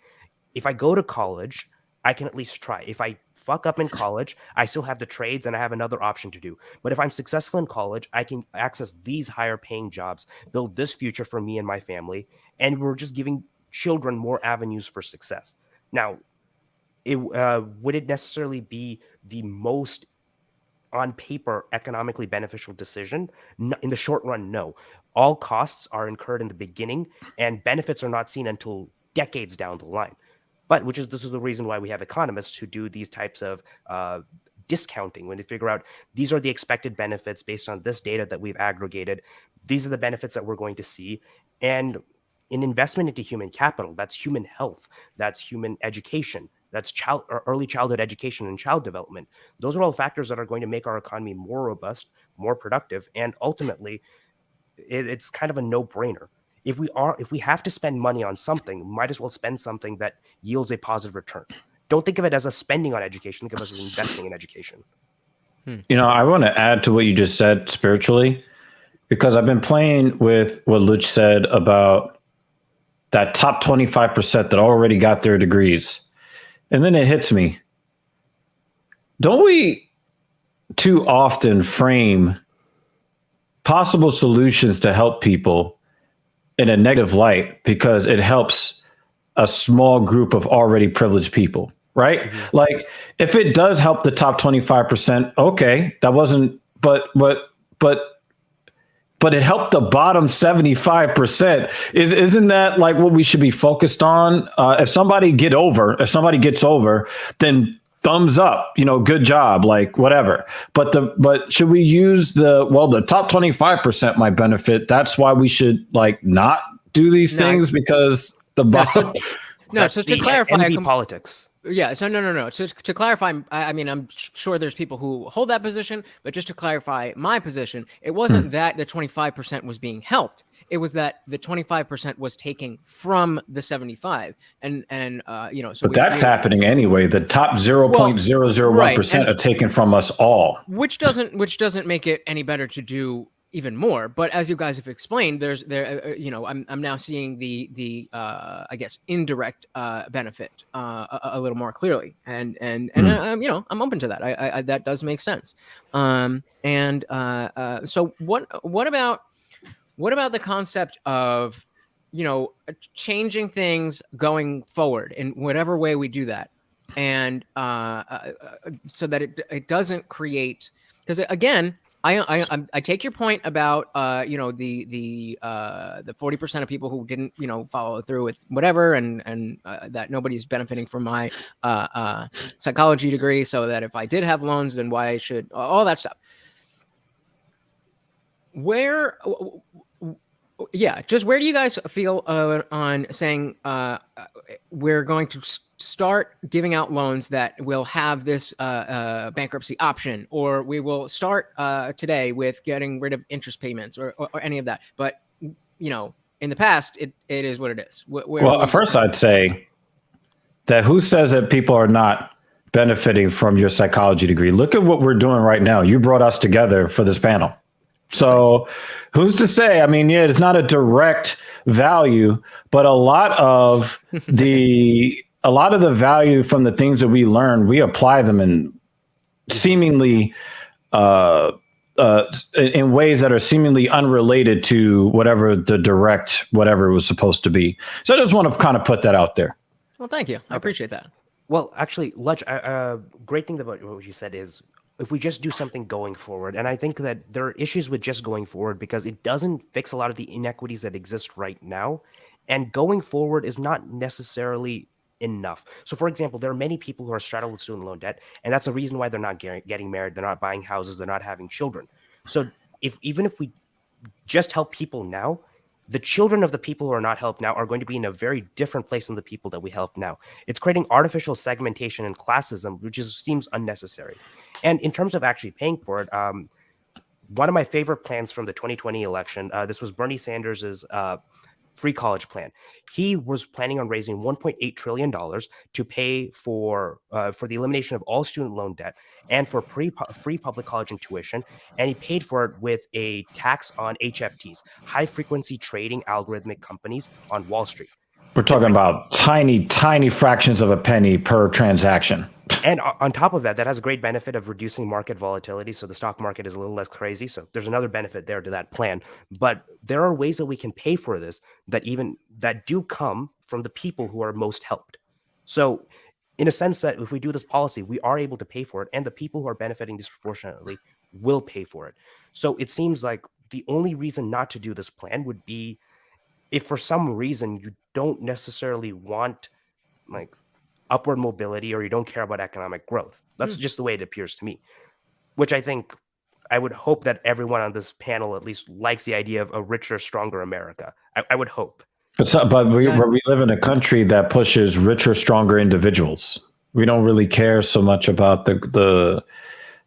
if I go to college, I can at least try. If I fuck up in college, I still have the trades and I have another option to do. But if I'm successful in college, I can access these higher paying jobs, build this future for me and my family, and we're just giving children more avenues for success. Now, would it necessarily be the most on paper economically beneficial decision? No, in the short run, no. All costs are incurred in the beginning and benefits are not seen until decades down the line. But this is the reason why we have economists who do these types of discounting when they figure out these are the expected benefits based on this data that we've aggregated. These are the benefits that we're going to see. And an investment into human capital, that's human health, that's human education, that's early childhood education and child development. Those are all factors that are going to make our economy more robust, more productive, and ultimately, it's kind of a no-brainer. If we have to spend money on something, might as well spend something that yields a positive return. Don't think of it as a spending on education. Think of it as investing in education.
You know, I want to add to what you just said spiritually, because I've been playing with what Lutch said about that top 25% that already got their degrees. And then it hits me. Don't we too often frame possible solutions to help people in a negative light because it helps a small group of already privileged people, right? Mm-hmm. Like if it does help the top 25%, okay, that wasn't, but it helped the bottom 75%. Isn't that like what we should be focused on? If somebody gets over, then thumbs up, good job, like whatever. But should we use the top 25% might benefit? That's why we should like not do these things because the bottom.
So to clarify,
politics.
Yeah. So no. To clarify, I mean, I'm sure there's people who hold that position, but just to clarify my position, it wasn't that the 25% was being helped. It was that the 25% was taking from the 75, and So
but that's happening anyway. The top 0.001% are taken from us all,
which doesn't make it any better to do even more. But as you guys have explained, I'm now seeing the I guess indirect benefit a little more clearly, and I'm open to that. I that does make sense. So what about the concept of changing things going forward in whatever way we do that, and so that it doesn't create, because again, I take your point about the 40% of people who didn't follow through with whatever, and that nobody's benefiting from my psychology degree, so that if I did have loans, then why should all that stuff. Where do you guys feel on saying we're going to start giving out loans that will have this bankruptcy option, or we will start today with getting rid of interest payments or any of that? But in the past, it is what it is.
Well, first I'd say that who says that people are not benefiting from your psychology degree? Look at what we're doing right now. You brought us together for this panel. So who's to say? I mean, yeah, it's not a direct value, but a lot of the value from the things that we learn, we apply them in seemingly in ways that are seemingly unrelated to whatever it was supposed to be. So I just want to kind of put that out there.
Well, thank you. I appreciate that.
Well, actually, Lutch, great thing about what you said is, if we just do something going forward, and I think that there are issues with just going forward because it doesn't fix a lot of the inequities that exist right now, and going forward is not necessarily enough. So, for example, there are many people who are straddled with student loan debt, and that's the reason why they're not getting married, they're not buying houses, they're not having children. So, even if we just help people now, the children of the people who are not helped now are going to be in a very different place than the people that we help now. It's creating artificial segmentation and classism, which seems unnecessary. And in terms of actually paying for it, one of my favorite plans from the 2020 election, this was Bernie Sanders's free college plan. He was planning on raising $1.8 trillion to pay for the elimination of all student loan debt and for free public college and tuition. And he paid for it with a tax on HFTs, high frequency trading algorithmic companies on Wall Street.
We're talking about tiny fractions of a penny per transaction.
And on top of that, that has a great benefit of reducing market volatility. So the stock market is a little less crazy. So there's another benefit there to that plan. But there are ways that we can pay for this that do come from the people who are most helped. So in a sense that if we do this policy, we are able to pay for it, and the people who are benefiting disproportionately will pay for it. So it seems like the only reason not to do this plan would be if for some reason you don't necessarily want like upward mobility, or you don't care about economic growth. That's just the way it appears to me, which I would hope that everyone on this panel at least likes the idea of a richer, stronger America. I would hope.
But we live in a country that pushes richer, stronger individuals. We don't really care so much about the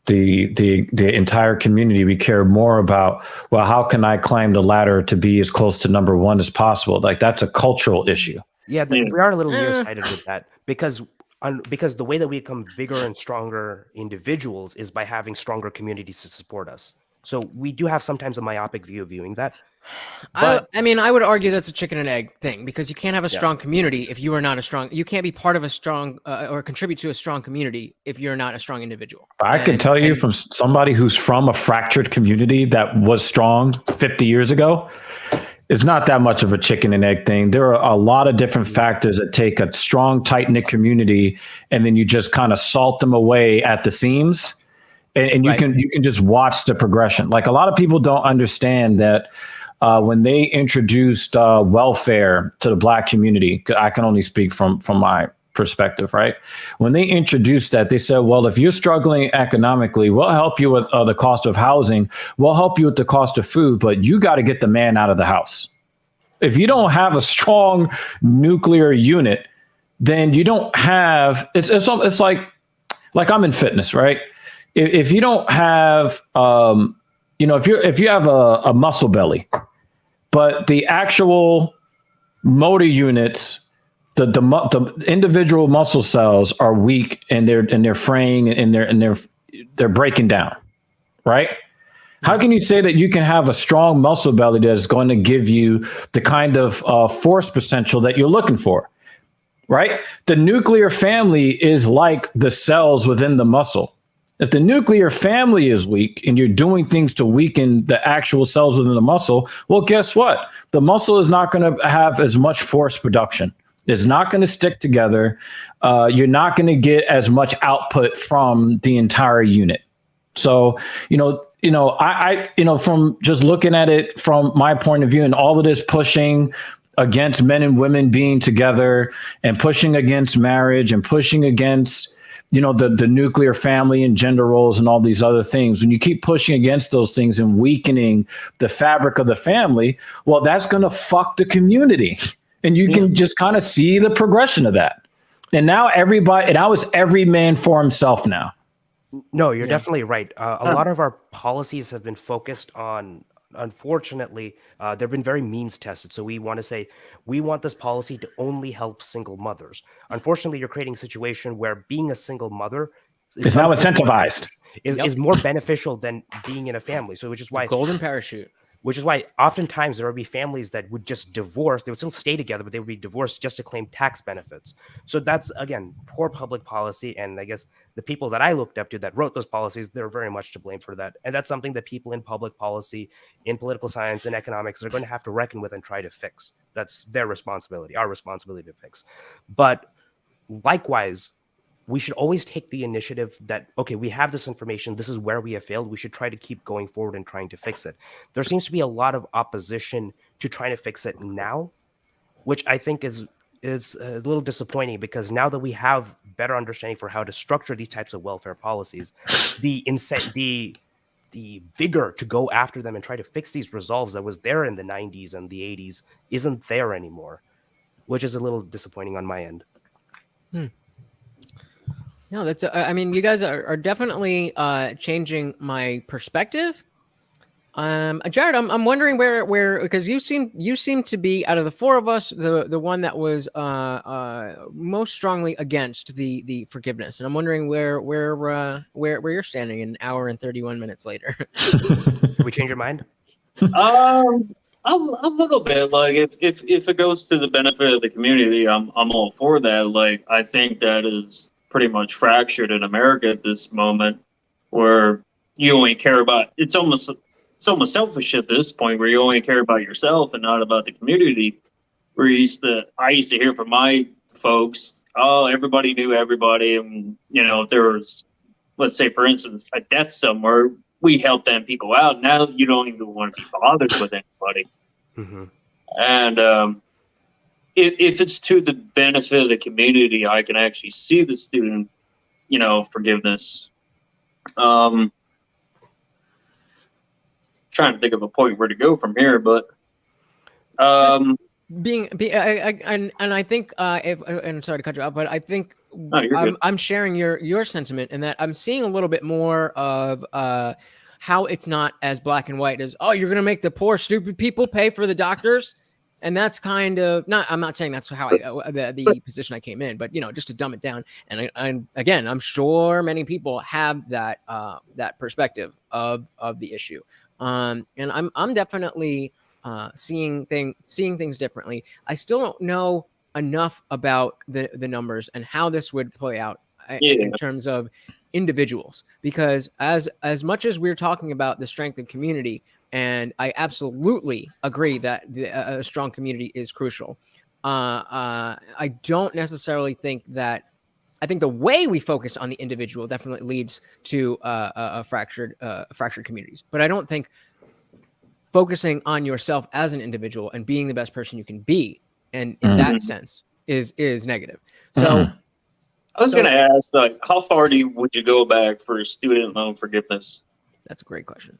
entire community. We care more about, well, how can I climb the ladder to be as close to number one as possible? Like, that's a cultural issue.
Yeah, we are a little nearsighted with that because the way that we become bigger and stronger individuals is by having stronger communities to support us. So we do have sometimes a myopic view of viewing that. But
I mean, I would argue that's a chicken and egg thing, because you can't have a strong community if you are not a strong. You can't be part of a strong or contribute to a strong community if you're not a strong individual.
I can tell you from somebody who's from a fractured community that was strong 50 years ago, it's not that much of a chicken and egg thing. There are a lot of different factors that take a strong, tight-knit community, and then you just kind of salt them away at the seams, and you can just watch the progression. Like, a lot of people don't understand that when they introduced welfare to the Black community, I can only speak from my perspective, right? When they introduced that, they said, well, if you're struggling economically, we'll help you with the cost of housing. We'll help you with the cost of food, but you got to get the man out of the house. If you don't have a strong nuclear unit, then you don't have, it's like I'm in fitness, right? If you don't have, if you have a muscle belly, but the actual motor units, the individual muscle cells are weak and they're fraying and they're breaking down, right? How can you say that you can have a strong muscle belly that's going to give you the kind of force potential that you're looking for, right? The nuclear family is like the cells within the muscle. If the nuclear family is weak and you're doing things to weaken the actual cells within the muscle, well, guess what? The muscle is not going to have as much force production. It's not going to stick together. You're not going to get as much output from the entire unit. So, I from just looking at it from my point of view, and all of this pushing against men and women being together and pushing against marriage and pushing against, the nuclear family and gender roles and all these other things. When you keep pushing against those things and weakening the fabric of the family, well, that's going to fuck the community. And you can just kind of see the progression of that. And now it's every man for himself now.
No, you're definitely right. A lot of our policies have been focused on, unfortunately, they've been very means tested. So we want to say, we want this policy to only help single mothers. Unfortunately, you're creating a situation where being a single mother
is now incentivized.
Is more beneficial than being in a family. So which is why
golden parachute.
Which is why oftentimes there would be families that would just divorce. They would still stay together, but they would be divorced just to claim tax benefits. So that's, again, poor public policy. And I guess the people that I looked up to that wrote those policies, they're very much to blame for that. And that's something that people in public policy, in political science and economics are going to have to reckon with and try to fix. That's their responsibility, our responsibility to fix. But likewise, we should always take the initiative that, okay, we have this information. This is where we have failed. We should try to keep going forward and trying to fix it. There seems to be a lot of opposition to trying to fix it now, which I think is a little disappointing, because now that we have better understanding for how to structure these types of welfare policies, the vigor to go after them and try to fix these resolves that was there in the 90s and the 80s isn't there anymore, which is a little disappointing on my end.
No, that's. I mean, you guys are definitely changing my perspective. Jared, I'm wondering where because you seem to be, out of the four of us, the one that was most strongly against the forgiveness, and I'm wondering where you're standing an hour and 31 minutes later.
Did we change your mind?
A little bit. Like if it goes to the benefit of the community, I'm all for that. Like, I think that is pretty much fractured in America at this moment, where you only care about, it's almost selfish at this point, where you only care about yourself and not about the community. Where I used to hear from my folks, oh, everybody knew everybody, and if there was, let's say for instance, a death somewhere, we help them people out. Now you don't even want to be bothered with anybody.
Mm-hmm.
And if it's to the benefit of the community, I can actually see the student, forgiveness. Trying to think of a point where to go from here, but
and I think and sorry to cut you off, but I think I'm sharing your sentiment in that I'm seeing a little bit more of how it's not as black and white as, oh, you're going to make the poor stupid people pay for the doctors. And that's kind of not, I'm not saying that's how the position I came in, but, just to dumb it down. And again, I'm sure many people have that perspective of the issue. And I'm definitely seeing things differently. I still don't know enough about the numbers and how this would play out in terms of individuals, because as much as we're talking about the strength of community, and I absolutely agree that a strong community is crucial, I don't necessarily think that. I think the way we focus on the individual definitely leads to fractured communities. But I don't think focusing on yourself as an individual and being the best person you can be, and in that sense, is negative. So
I was going to ask, how far would you go back for student loan forgiveness?
That's a great question.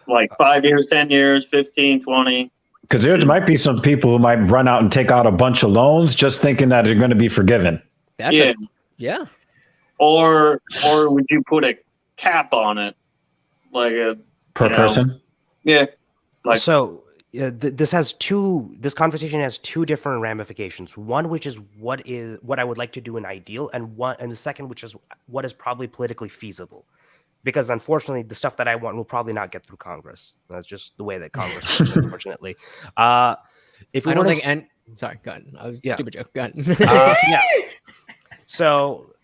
Like 5 years, 10 years, 15, 20?
Because there might be some people who might run out and take out a bunch of loans just thinking that they're going to be forgiven.
Yeah.
Or would you put a cap on it, like
per person?
Yeah. Like,
so this conversation has two different ramifications. One, which is what I would like to do in ideal, and the second, which is what is probably politically feasible. Because unfortunately, the stuff that I want will probably not get through Congress. That's just the way that Congress works, unfortunately. If we
I don't think. Sorry, go ahead. Stupid joke. Go ahead.
Yeah. So,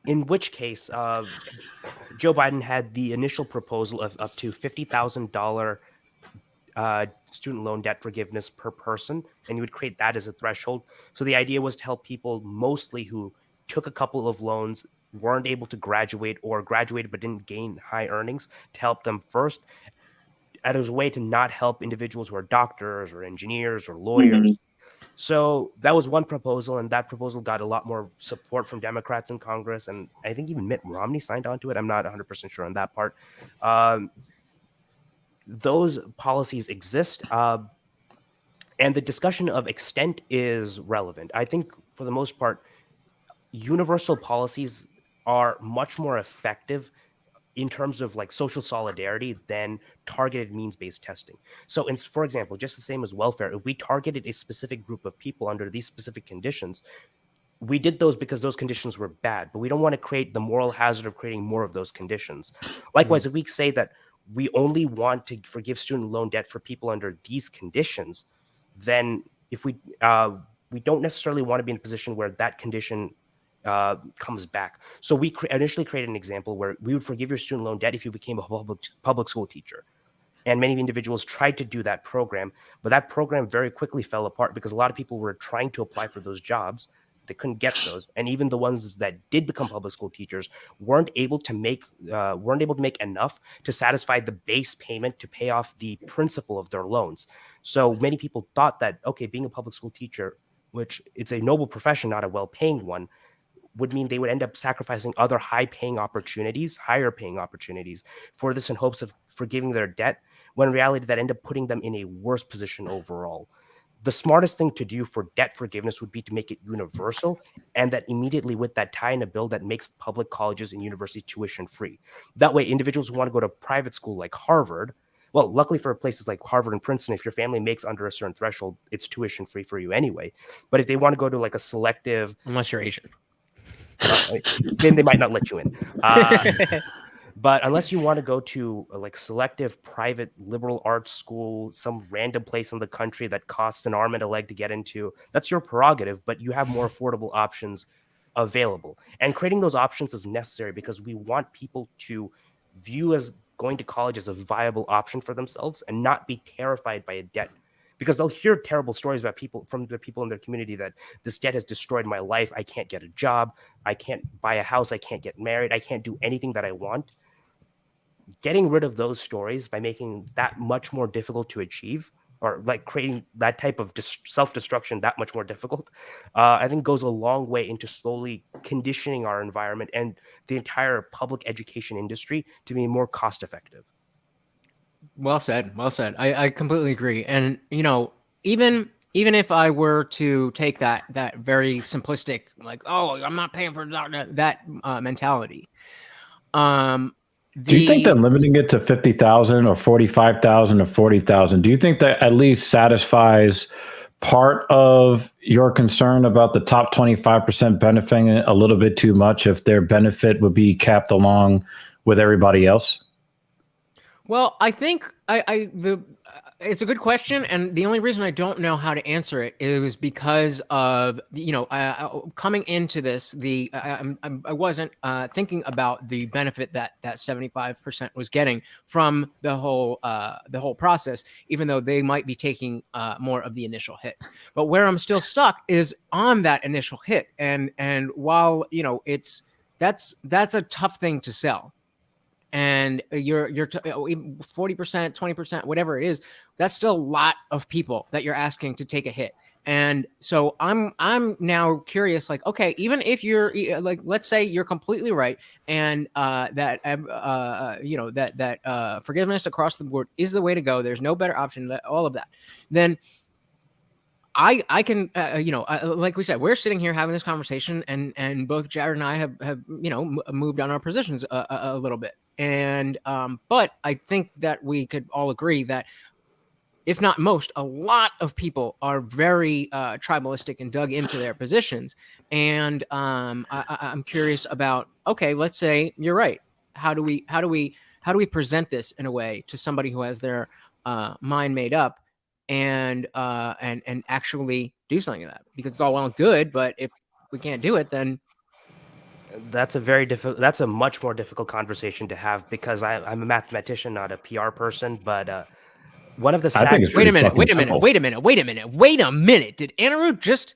in which case, Joe Biden had the initial proposal of up to $50,000 student loan debt forgiveness per person, and you would create that as a threshold. So the idea was to help people mostly who took a couple of loans, weren't able to graduate, or graduated but didn't gain high earnings, to help them first as a way to not help individuals who are doctors or engineers or lawyers. So that was one proposal, and that proposal got a lot more support from Democrats in Congress, and I think even Mitt Romney signed on to it. I'm not 100% sure on that part. Those policies exist, and the discussion of extent is relevant. I think for the most part, universal policies are much more effective in terms of like social solidarity than targeted means-based testing. So, for example, just the same as welfare, if we targeted a specific group of people under these specific conditions, we did those because those conditions were bad, but we don't want to create the moral hazard of creating more of those conditions. Likewise, if we say that we only want to forgive student loan debt for people under these conditions, then if we don't necessarily want to be in a position where that condition comes back. So we initially created an example where we would forgive your student loan debt if you became a public school teacher. And many individuals tried to do that program, but that program very quickly fell apart because a lot of people were trying to apply for those jobs. They couldn't get those, and even the ones that did become public school teachers weren't able to make enough to satisfy the base payment to pay off the principal of their loans. So many people thought that, okay, being a public school teacher, which it's a noble profession, not a well-paying one, would mean they would end up sacrificing other higher paying opportunities for this in hopes of forgiving their debt, when in reality that ended up putting them in a worse position overall. The smartest thing to do for debt forgiveness would be to make it universal, and that immediately with that tie in a bill that makes public colleges and universities tuition free. That way, individuals who want to go to private school like Harvard, well, luckily for places like Harvard and Princeton, if your family makes under a certain threshold, it's tuition free for you anyway. But if they want to go to like a selective,
unless you're Asian,
then they might not let you in. But unless you want to go to a like selective private liberal arts school, some random place in the country that costs an arm and a leg to get into, that's your prerogative, but you have more affordable options available. And creating those options is necessary because we want people to view as going to college as a viable option for themselves and not be terrified by a debt. Because they'll hear terrible stories about people from the people in their community that this debt has destroyed my life. I can't get a job. I can't buy a house. I can't get married. I can't do anything that I want. Getting rid of those stories by making that much more difficult to achieve, or like creating that type of self-destruction that much more difficult, I think goes a long way into slowly conditioning our environment and the entire public education industry to be more cost effective.
Well said. I completely agree. And even if I were to take that very simplistic, like, oh, I'm not paying for that mentality.
Do you think that limiting it to 50,000 or 45,000 or 40,000, do you think that at least satisfies part of your concern about the top 25% benefiting a little bit too much if their benefit would be capped along with everybody else?
Well, I think it's a good question, and the only reason I don't know how to answer it is because of coming into this, I wasn't thinking about the benefit that 75% was getting from the whole process, even though they might be taking more of the initial hit. But where I'm still stuck is on that initial hit, and while that's a tough thing to sell. And you're 40%, 20%, whatever it is, that's still a lot of people that you're asking to take a hit. And so I'm now curious, like, okay, even if you're like, let's say you're completely right, and that forgiveness across the board is the way to go. There's no better option than all of that. Then I can, like we said, we're sitting here having this conversation, and both Jared and I have moved on our positions a little bit, and but I think that we could all agree that, if not most, a lot of people are very tribalistic and dug into their positions. And I'm curious about, okay, let's say you're right. How do we present this in a way to somebody who has their mind made up, and actually do something of that? Because it's all well and good, but if we can't do it, then
that's a much more difficult conversation to have, because I'm a mathematician, not a PR person, but one of the
I think it's
wait a
pretty
minute,
simple.
wait a minute. Did Anirudh just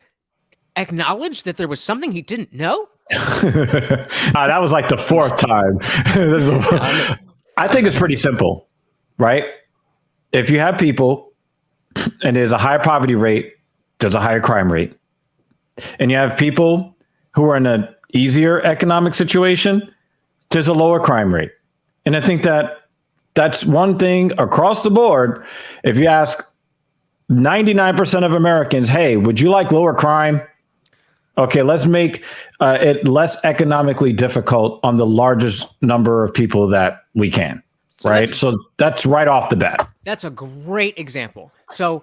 acknowledge that there was something he didn't know?
That was like the fourth time. I think it's pretty simple, right? If you have people and there's a higher poverty rate, there's a higher crime rate. And you have people who are in an easier economic situation, there's a lower crime rate. And I think that's one thing across the board. If you ask 99% of Americans, hey, would you like lower crime? Okay, let's make it less economically difficult on the largest number of people that we can, right? So that's right off the bat.
That's a great example. So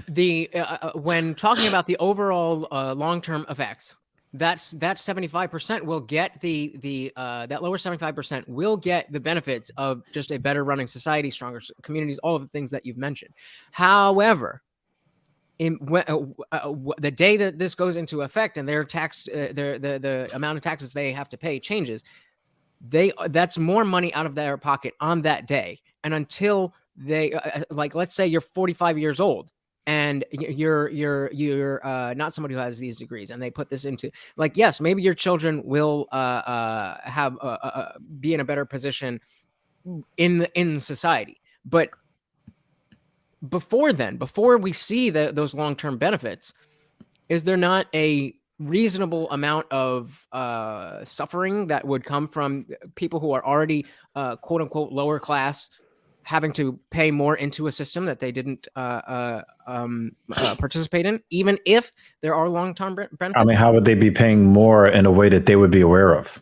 the when talking about the overall long-term effects, that 75% will get that lower 75% will get the benefits of just a better running society, stronger communities, all of the things that you've mentioned. However, the day that this goes into effect and their tax, the amount of taxes they have to pay changes, that's more money out of their pocket on that day. And until they like, let's say you're 45 years old and you're not somebody who has these degrees, and they put this into, like, yes, maybe your children will have be in a better position in society, but before we see those long-term benefits, is there not a reasonable amount of suffering that would come from people who are already quote unquote lower class, having to pay more into a system that they didn't participate in, even if there are long-term benefits?
I mean, how would they be paying more in a way that they would be aware of?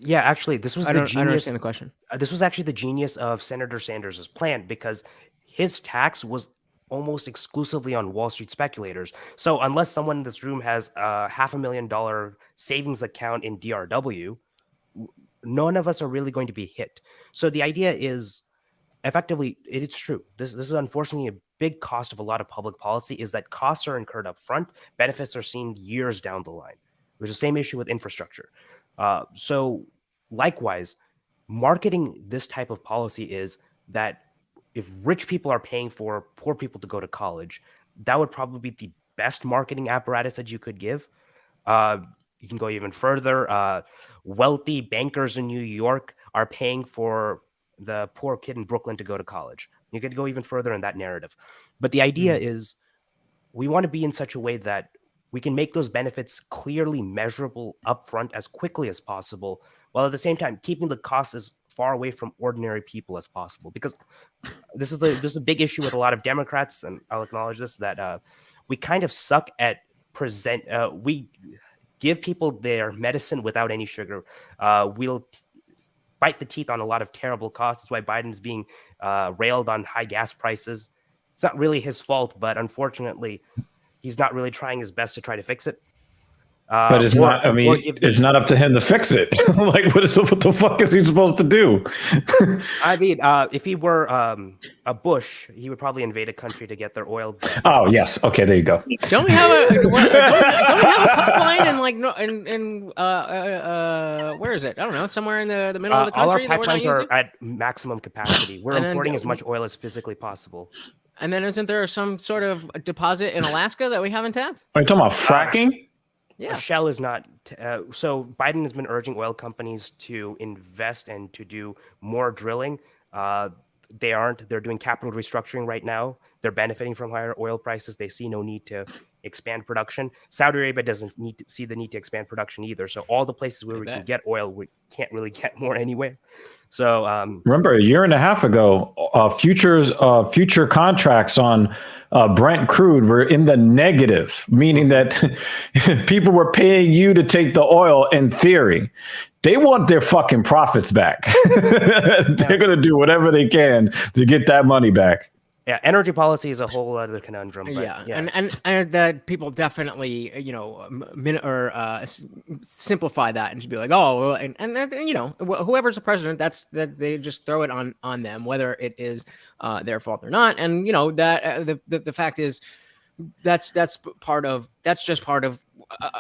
Yeah, actually, this was
I
the
don't
genius.
understand the question.
This was actually the genius of Senator Sanders' plan, because his tax was almost exclusively on Wall Street speculators. So unless someone in this room has a $500,000 savings account in DRW, none of us are really going to be hit. So the idea is, effectively, it's true. This is unfortunately a big cost of a lot of public policy, is that costs are incurred up front, benefits are seen years down the line. There's the same issue with infrastructure. So likewise, marketing this type of policy is that if rich people are paying for poor people to go to college, that would probably be the best marketing apparatus that you could give. You can go even further. Wealthy bankers in New York are paying for the poor kid in Brooklyn to go to college. You could go even further in that narrative. But the idea is, we want to be in such a way that we can make those benefits clearly measurable upfront as quickly as possible, while at the same time keeping the costs as far away from ordinary people as possible. Because this is a big issue with a lot of Democrats, and I'll acknowledge this, that we kind of suck at we give people their medicine without any sugar. We'll bite the teeth on a lot of terrible costs. That's why Biden's being railed on high gas prices. It's not really his fault, but unfortunately, he's not really trying his best to try to fix it.
But it's not. I mean, it's not up to him to fix it. Like, what the fuck is he supposed to do?
I mean, if he were a Bush, he would probably invade a country to get their oil.
Oh yes, okay, there you go.
Don't we have a pipeline in where is it? I don't know, somewhere in the middle of the country.
All our pipelines are at maximum capacity. We're importing as much oil as physically possible.
And then isn't there some sort of deposit in Alaska that we haven't tapped?
Are you talking about fracking?
Yeah.
Shell is not. So Biden has been urging oil companies to invest and to do more drilling. they aren't. They're doing capital restructuring right now. They're benefiting from higher oil prices. They see no need to expand production. Saudi Arabia doesn't see the need to expand production either. So all the places where we can get oil, we can't really get more anyway. So
remember a year and a half ago, future contracts on Brent crude were in the negative, meaning that people were paying you to take the oil in theory. They want their fucking profits back. They're going to do whatever they can to get that money back.
Yeah, energy policy is a whole other conundrum. But
and that people definitely, simplify that and just be like, oh, well, and whoever's the president, that they just throw it on them, whether it is their fault or not. And that the fact is, that's just part of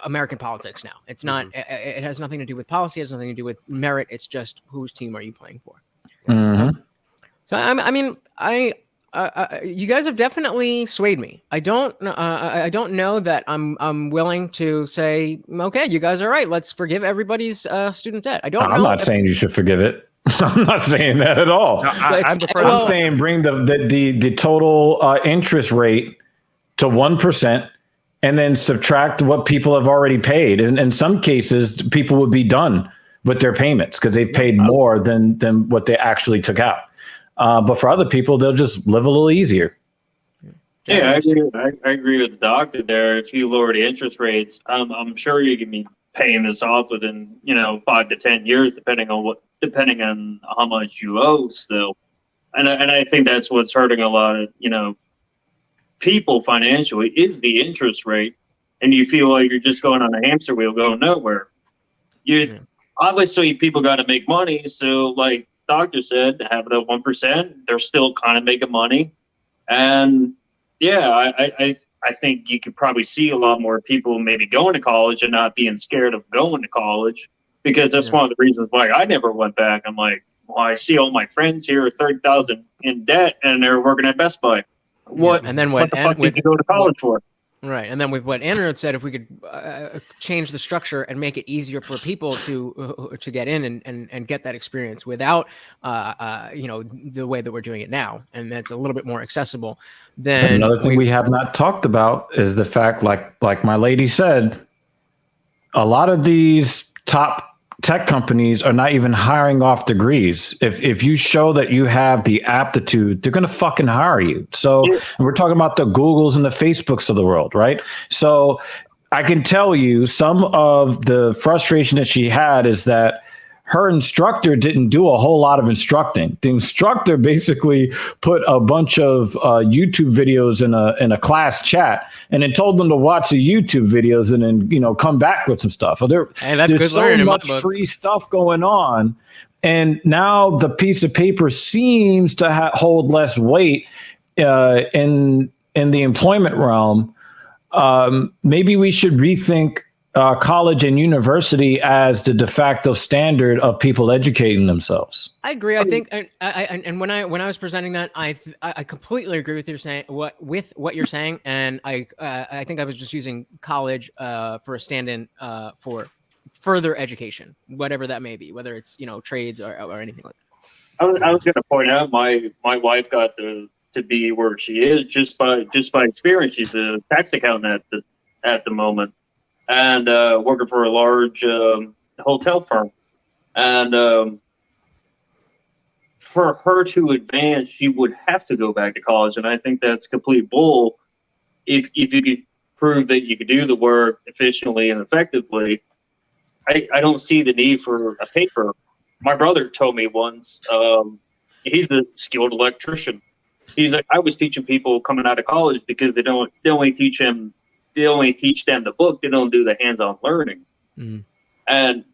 American politics now. It's not. It has nothing to do with policy. It has nothing to do with merit. It's just whose team are you playing for.
Mm-hmm.
So you guys have definitely swayed me. I don't know that I'm willing to say, okay, you guys are right. Let's forgive everybody's student debt.
I'm not saying you should forgive it. I'm not saying that at all.
No,
I'm saying bring the total interest rate to 1%, and then subtract what people have already paid. And in some cases, people would be done with their payments because they paid more than what they actually took out. But for other people, they'll just live a little easier.
Yeah, I agree with the doctor there. If you lower the interest rates, I'm sure you can be paying this off within 5 to 10 years, depending on how much you owe still. And I think that's what's hurting a lot of people financially is the interest rate, and you feel like you're just going on a hamster wheel going nowhere. Obviously people got to make money, so like doctor said, have it at 1%, they're still kind of making money. And I think you could probably see a lot more people maybe going to college and not being scared of going to college, because that's one of the reasons why I never went back. I'm like, well, I see all my friends here are $30,000 in debt and they're working at Best Buy. What the fuck did you go to college for?
Right, and then with what Anirudh said, if we could change the structure and make it easier for people to get in and get that experience without the way that we're doing it now, and that's a little bit more accessible. Then
another thing we have not talked about is the fact, like my lady said, a lot of these top tech companies are not even hiring off degrees. If you show that you have the aptitude, they're going to fucking hire you. So and we're talking about the Googles and the Facebooks of the world, right? So I can tell you some of the frustration that she had is that her instructor didn't do a whole lot of instructing. The instructor basically put a bunch of YouTube videos in a class chat and then told them to watch the YouTube videos and then come back with some stuff. There's so much free stuff going on, and now the piece of paper seems to hold less weight in the employment realm. Maybe we should rethink college and university as the de facto standard of people educating themselves.
I agree. I think, and when I was presenting that, I completely agree with what you're saying, and I think I was just using college for a stand-in for further education, whatever that may be, whether it's trades or anything like that.
I was going to point out my wife got to be where she is just by experience. She's a tax accountant at the moment. And working for a large hotel firm. And for her to advance, she would have to go back to college. And I think that's complete bull. If you could prove that you could do the work efficiently and effectively, I don't see the need for a paper. My brother told me once, he's a skilled electrician. He's like, I was teaching people coming out of college because they only teach them the book. They don't do the hands-on learning. And,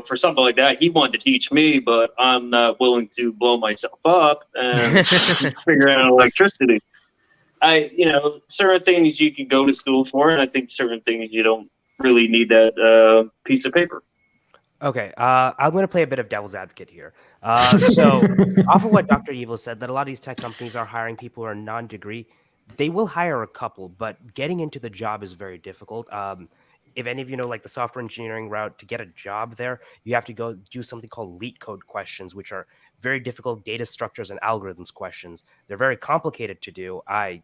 for something like that, he wanted to teach me, but I'm not willing to blow myself up and figure out electricity. Certain things you can go to school for, and I think certain things you don't really need that piece of paper.
Okay, I'm going to play a bit of devil's advocate here. So off of what Dr. Evil said, that a lot of these tech companies are hiring people who are non-degree. They will hire a couple, but getting into the job is very difficult. If any of you know, like the software engineering route, to get a job there, you have to go do something called LeetCode questions, which are very difficult data structures and algorithms questions. They're very complicated to do. I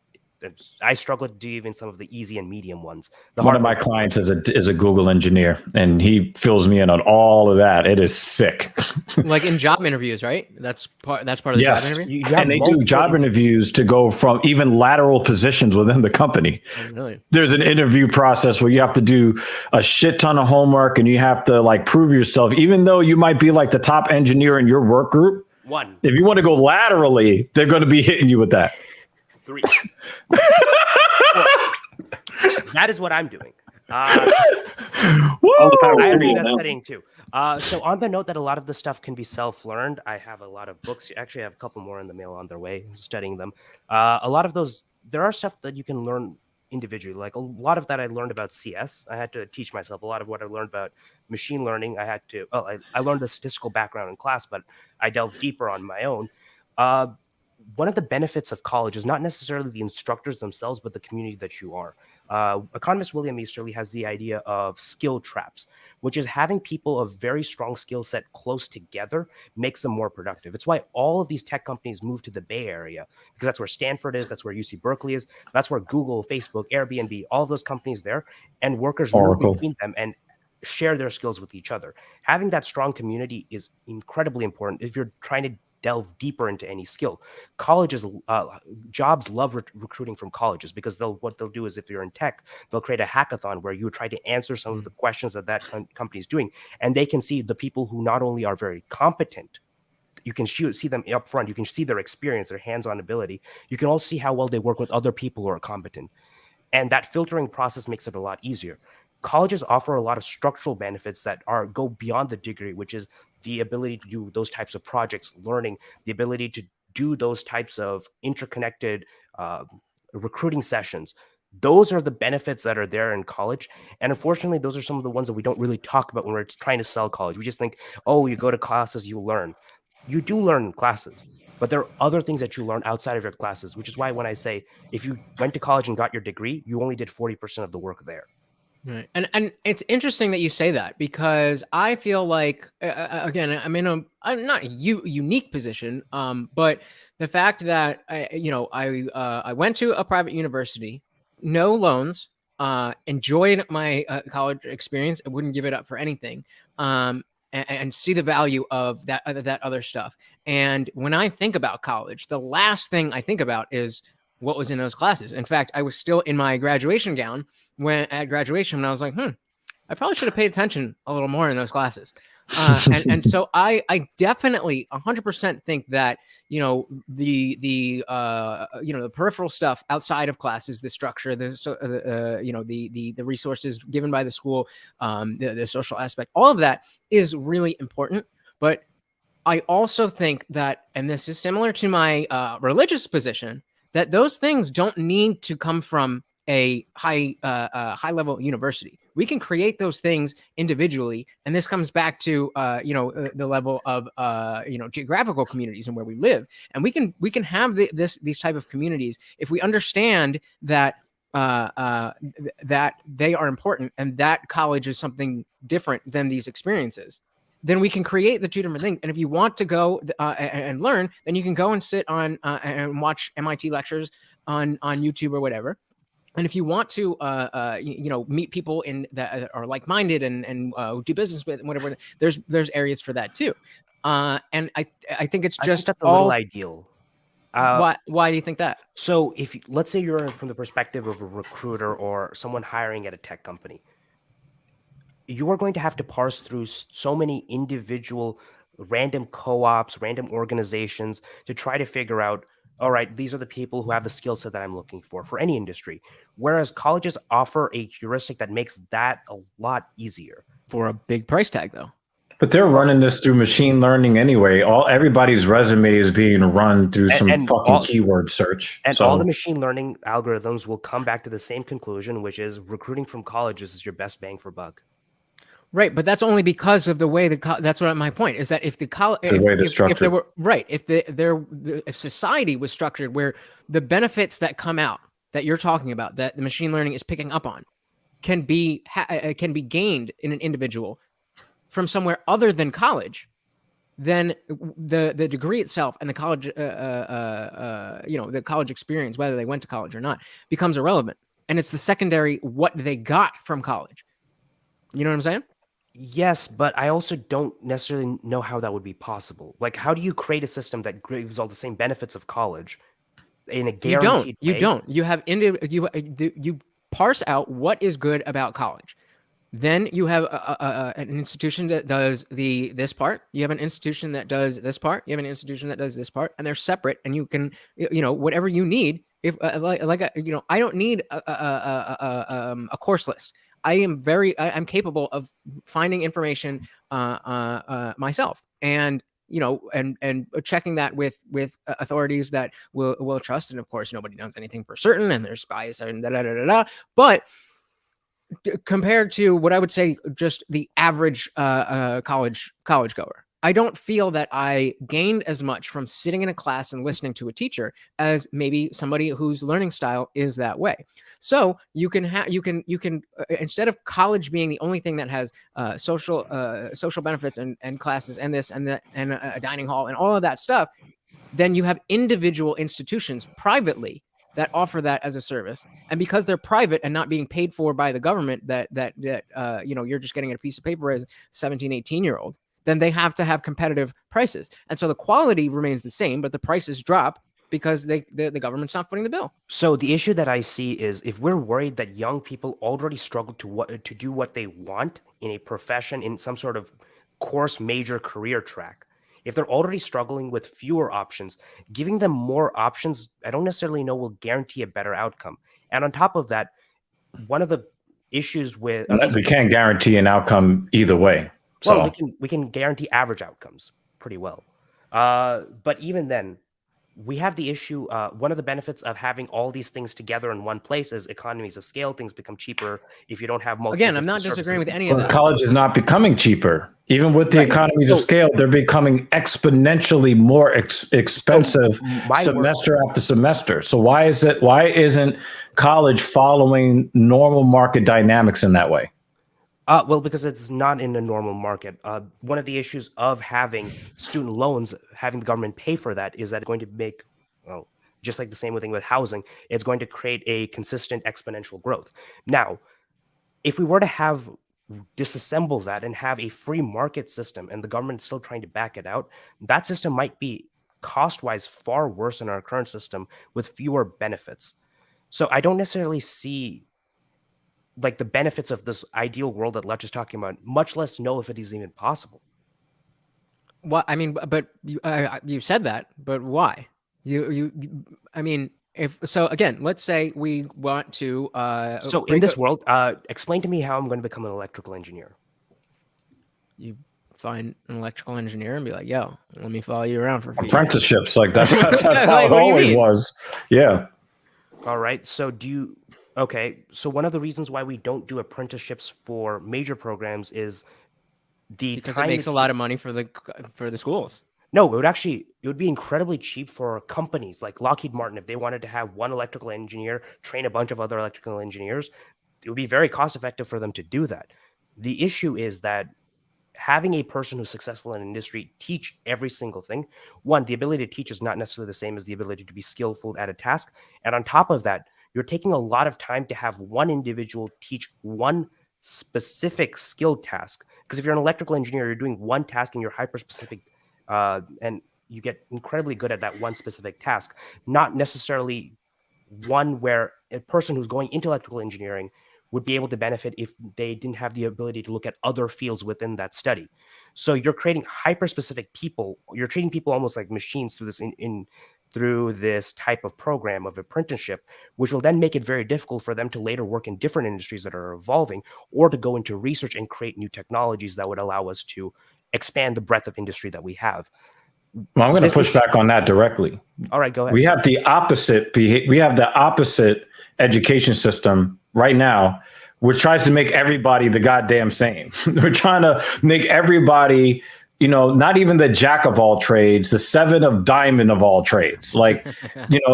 struggle to do even some of the easy and medium ones.
One of my clients is a Google engineer, and he fills me in on all of that. It is sick.
Like in job interviews, right? That's part of the job interview.
And they do job interviews to go from even lateral positions within the company.
Oh, really?
There's an interview process where you have to do a shit ton of homework, and you have to like prove yourself, even though you might be like the top engineer in your work group. If you want to go laterally, they're going to be hitting you with that.
3. That is what I'm doing. I agree that's studying too. So on the note that a lot of the stuff can be self-learned, I have a lot of books. Actually, I have a couple more in the mail on their way, studying them. A lot of those, there are stuff that you can learn individually. Like a lot of that I learned about CS. I had to teach myself. A lot of what I learned about machine learning, I learned the statistical background in class, but I delved deeper on my own. One of the benefits of college is not necessarily the instructors themselves, but the community that you are. Economist William Easterly has the idea of skill traps, which is having people of very strong skill set close together makes them more productive. It's why all of these tech companies move to the Bay Area, because that's where Stanford is, that's where UC Berkeley is, that's where Google, Facebook, Airbnb, all those companies there, and workers move between them and share their skills with each other. Having that strong community is incredibly important if you're trying to delve deeper into any skill. Colleges, jobs love recruiting from colleges, because what they'll do is, if you're in tech, they'll create a hackathon where you try to answer some of the questions that company is doing, and they can see the people who not only are very competent, you can see them up front, you can see their experience, their hands-on ability, you can also see how well they work with other people who are competent, and that filtering process makes it a lot easier. Colleges offer a lot of structural benefits that go beyond the degree, which is the ability to do those types of projects, learning, the ability to do those types of interconnected recruiting sessions. Those are the benefits that are there in college. And unfortunately, those are some of the ones that we don't really talk about when we're trying to sell college. We just think, oh, you go to classes, you learn. You do learn in classes, but there are other things that you learn outside of your classes, which is why when I say, if you went to college and got your degree, you only did 40% of the work there.
Right. And it's interesting that you say that, because I feel like, again, I'm in I'm not a unique position, but the fact that I went to a private university, no loans, enjoyed my college experience, I wouldn't give it up for anything, and see the value of that other stuff. And when I think about college, the last thing I think about is what was in those classes. In fact, I was still in my graduation gown at graduation, and I was like, I probably should have paid attention a little more in those classes. And so I definitely 100% think that, the peripheral stuff outside of classes, the structure, the resources given by the school, the social aspect, all of that is really important. But I also think that, and this is similar to my religious position, that those things don't need to come from a high level university. We can create those things individually, and this comes back to the level of geographical communities and where we live, and we can have these type of communities if we understand that that they are important, and that college is something different than these experiences. Then we can create the two different things. And if you want to go and learn, then you can go and sit on and watch MIT lectures on YouTube or whatever. And if you want to, meet people that are like-minded and do business with, and whatever, there's areas for that too. And I think it's just
that's a little ideal.
Why do you think that?
So let's say you're from the perspective of a recruiter or someone hiring at a tech company, you are going to have to parse through so many individual random co-ops, random organizations to try to figure out, all right, these are the people who have the skill set that I'm looking for any industry. Whereas colleges offer a heuristic that makes that a lot easier.
For a big price tag, though.
But they're running this through machine learning anyway. Everybody's resume is being run through some keyword search.
And all the machine learning algorithms will come back to the same conclusion, which is recruiting from colleges is your best bang for buck.
Right, but that's only because of the way that's what my point is, that if if society was structured where the benefits that come out that you're talking about, that the machine learning is picking up on, can be gained in an individual from somewhere other than college, then the degree itself and the college, the college experience, whether they went to college or not, becomes irrelevant. And it's the secondary what they got from college. You know what I'm saying?
Yes, but I also don't necessarily know how that would be possible. Like, how do you create a system that gives all the same benefits of college in a guaranteed way?
You don't. You have you parse out what is good about college. Then you have an institution that does this part. You have an institution that does this part. You have an institution that does this part, and they're separate. And you can, whatever you need. If I don't need a course list. I'm capable of finding information myself, and and checking that with authorities that will trust. And of course, nobody knows anything for certain, and there's bias and But compared to what I would say, just the average college goer, I don't feel that I gained as much from sitting in a class and listening to a teacher as maybe somebody whose learning style is that way. So you can instead of college being the only thing that has social benefits and classes and this and that and a dining hall and all of that stuff, then you have individual institutions privately that offer that as a service. And because they're private and not being paid for by the government, that you're just getting a piece of paper as a 17, 18-year-old, then they have to have competitive prices. And so the quality remains the same, but the prices drop because the government's not footing the bill.
So the issue that I see is, if we're worried that young people already struggle to do what they want in a profession, in some sort of course major career track, if they're already struggling with fewer options, giving them more options, I don't necessarily know will guarantee a better outcome. And on top of that, one of the issues with
we can't guarantee an outcome either way.
Well, we can guarantee average outcomes pretty well. But even then, we have the issue. One of the benefits of having all these things together in one place is economies of scale. Things become cheaper if you don't have multiple.
Again, I'm not disagreeing with any of that.
College is not becoming cheaper. Even with the economies of scale, they're becoming exponentially more expensive semester after semester. So why isn't college following normal market dynamics in that way?
Well, because it's not in a normal market. One of the issues of having student loans, having the government pay for that, is that it's going to make, well, just like the same thing with housing, it's going to create a consistent exponential growth. Now, if we were to disassemble that and have a free market system, and the government's still trying to back it out, that system might be cost-wise far worse than our current system with fewer benefits. So I don't necessarily see like the benefits of this ideal world that Lutch is talking about, much less know if it is even possible.
Well, I mean, but you said that, but why? I mean, again, let's say we want to.
So in this world, explain to me how I'm going to become an electrical engineer.
You find an electrical engineer and be like, "Yo, let me follow you around for
apprenticeships." Like that's how it always was. Yeah.
All right. So so one of the reasons why we don't do apprenticeships for major programs is because
it makes a lot of money for the schools.
No, it would be incredibly cheap for companies like Lockheed Martin. If they wanted to have one electrical engineer train a bunch of other electrical engineers, it would be very cost effective for them to do that. The issue is that having a person who's successful in an industry teach every single thing, one, the ability to teach is not necessarily the same as the ability to be skillful at a task. And on top of that, you're taking a lot of time to have one individual teach one specific skill task. Because if you're an electrical engineer, you're doing one task and you're hyper-specific, and you get incredibly good at that one specific task, not necessarily one where a person who's going into electrical engineering would be able to benefit if they didn't have the ability to look at other fields within that study. So you're creating hyper-specific people. You're treating people almost like machines through this through this type of program of apprenticeship, which will then make it very difficult for them to later work in different industries that are evolving, or to go into research and create new technologies that would allow us to expand the breadth of industry that we have.
Well, I'm going to push back on that directly.
All right, go ahead.
We have the opposite education system right now, which tries to make everybody the goddamn same. We're trying to make everybody, not even the jack of all trades, the seven of diamond of all trades. Like,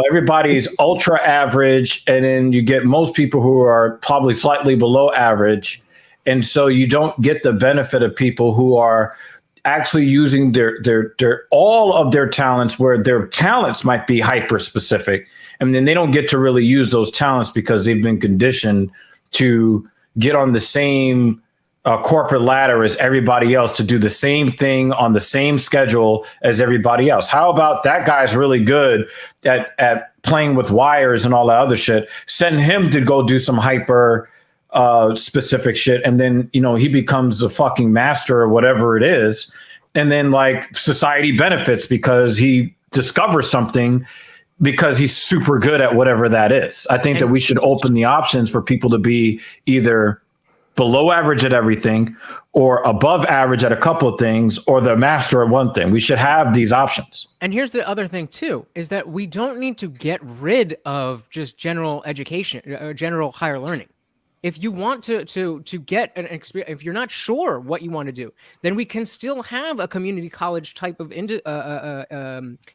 everybody's ultra average. And then you get most people who are probably slightly below average. And so you don't get the benefit of people who are actually using their all of their talents, where their talents might be hyper specific, and then they don't get to really use those talents because they've been conditioned to get on the same corporate ladder as everybody else, to do the same thing on the same schedule as everybody else. How about that guy's really good at playing with wires and all that other shit? Send him to go do some hyper specific shit, and then he becomes the fucking master or whatever it is, and then like society benefits because he discovers something because he's super good at whatever that is. I think that we should open the options for people to be either below average at everything, or above average at a couple of things, or the master at one thing. We should have these options.
And here's the other thing too, is that we don't need to get rid of just general education, general higher learning. If you want to get an experience, if you're not sure what you want to do, then we can still have a community college type of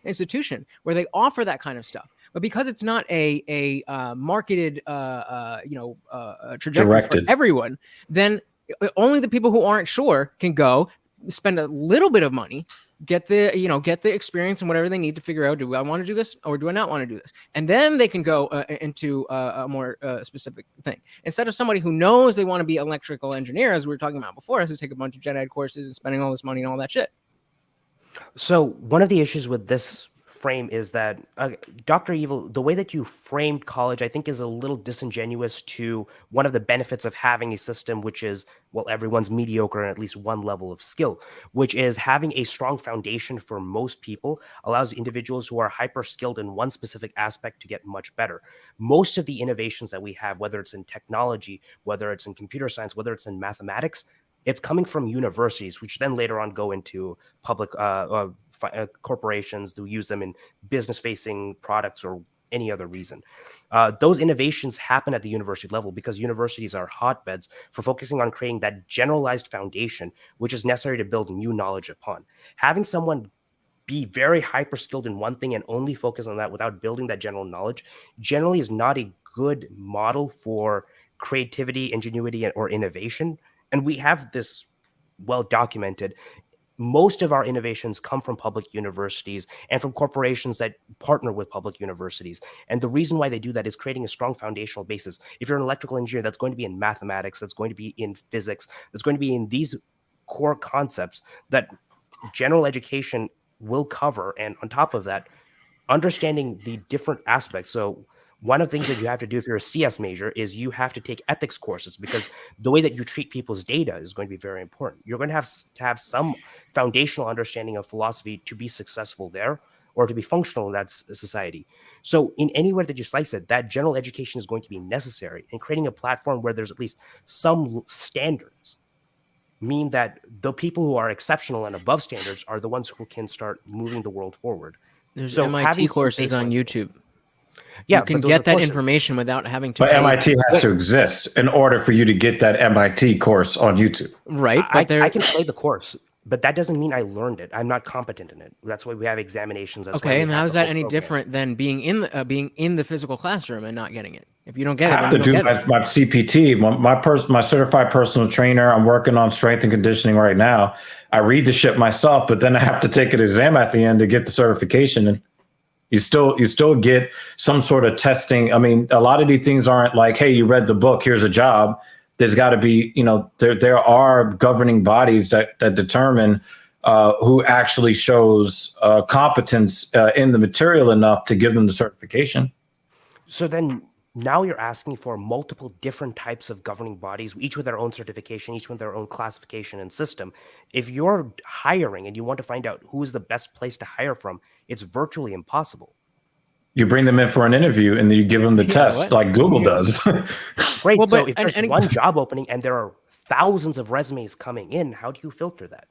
institution where they offer that kind of stuff. But because it's not a marketed trajectory for everyone, then only the people who aren't sure can go spend a little bit of money, get the experience and whatever they need to figure out, do I want to do this or do I not want to do this? And then they can go into a more specific thing. Instead of somebody who knows they want to be electrical engineer, as we were talking about before, has to take a bunch of gen ed courses and spending all this money and all that shit.
So one of the issues with this frame is that Dr. Evil, the way that you framed college, I think, is a little disingenuous to one of the benefits of having a system which is, well, everyone's mediocre and at least one level of skill, which is having a strong foundation for most people allows individuals who are hyper skilled in one specific aspect to get much better. Most of the innovations that we have, whether it's in technology, whether it's in computer science, whether it's in mathematics, it's coming from universities, which then later on go into public corporations who use them in business-facing products or any other reason. Those innovations happen at the university level because universities are hotbeds for focusing on creating that generalized foundation, which is necessary to build new knowledge upon. Having someone be very hyper-skilled in one thing and only focus on that without building that general knowledge generally is not a good model for creativity, ingenuity, or innovation. And we have this well documented. Most of our innovations come from public universities and from corporations that partner with public universities. And the reason why they do that is creating a strong foundational basis. If you're an electrical engineer, that's going to be in mathematics, that's going to be in physics, that's going to be in these core concepts that general education will cover. And on top of that, understanding the different aspects. So one of the things that you have to do if you're a CS major is you have to take ethics courses, because the way that you treat people's data is going to be very important. You're going to have some foundational understanding of philosophy to be successful there or to be functional in that society. So in anywhere that you slice it, that general education is going to be necessary, and creating a platform where there's at least some standards mean that the people who are exceptional and above standards are the ones who can start moving the world forward.
There's
so
MIT courses on YouTube.
Yeah,
you can get that information without having to.
But MIT has to exist in order for you to get that MIT course on YouTube.
Right.
But I can play the course, but that doesn't mean I learned it. I'm not competent in it. That's why we have examinations.
Okay, and how is that any different than being in the physical classroom and not getting it? If you don't get it,
I have to do my CPT, my certified personal trainer. I'm working on strength and conditioning right now. I read the shit myself, but then I have to take an exam at the end to get the certification. And you still get some sort of testing. I mean, a lot of these things aren't like, hey, you read the book, here's a job. There's got to be, there are governing bodies that determine who actually shows competence in the material enough to give them the certification.
So then now you're asking for multiple different types of governing bodies, each with their own certification, each with their own classification and system. If you're hiring and you want to find out who is the best place to hire from, it's virtually impossible.
You bring them in for an interview and then you give them the test like Google does.
Great. Well, so if there's one job opening and there are thousands of resumes coming in, how do you filter that?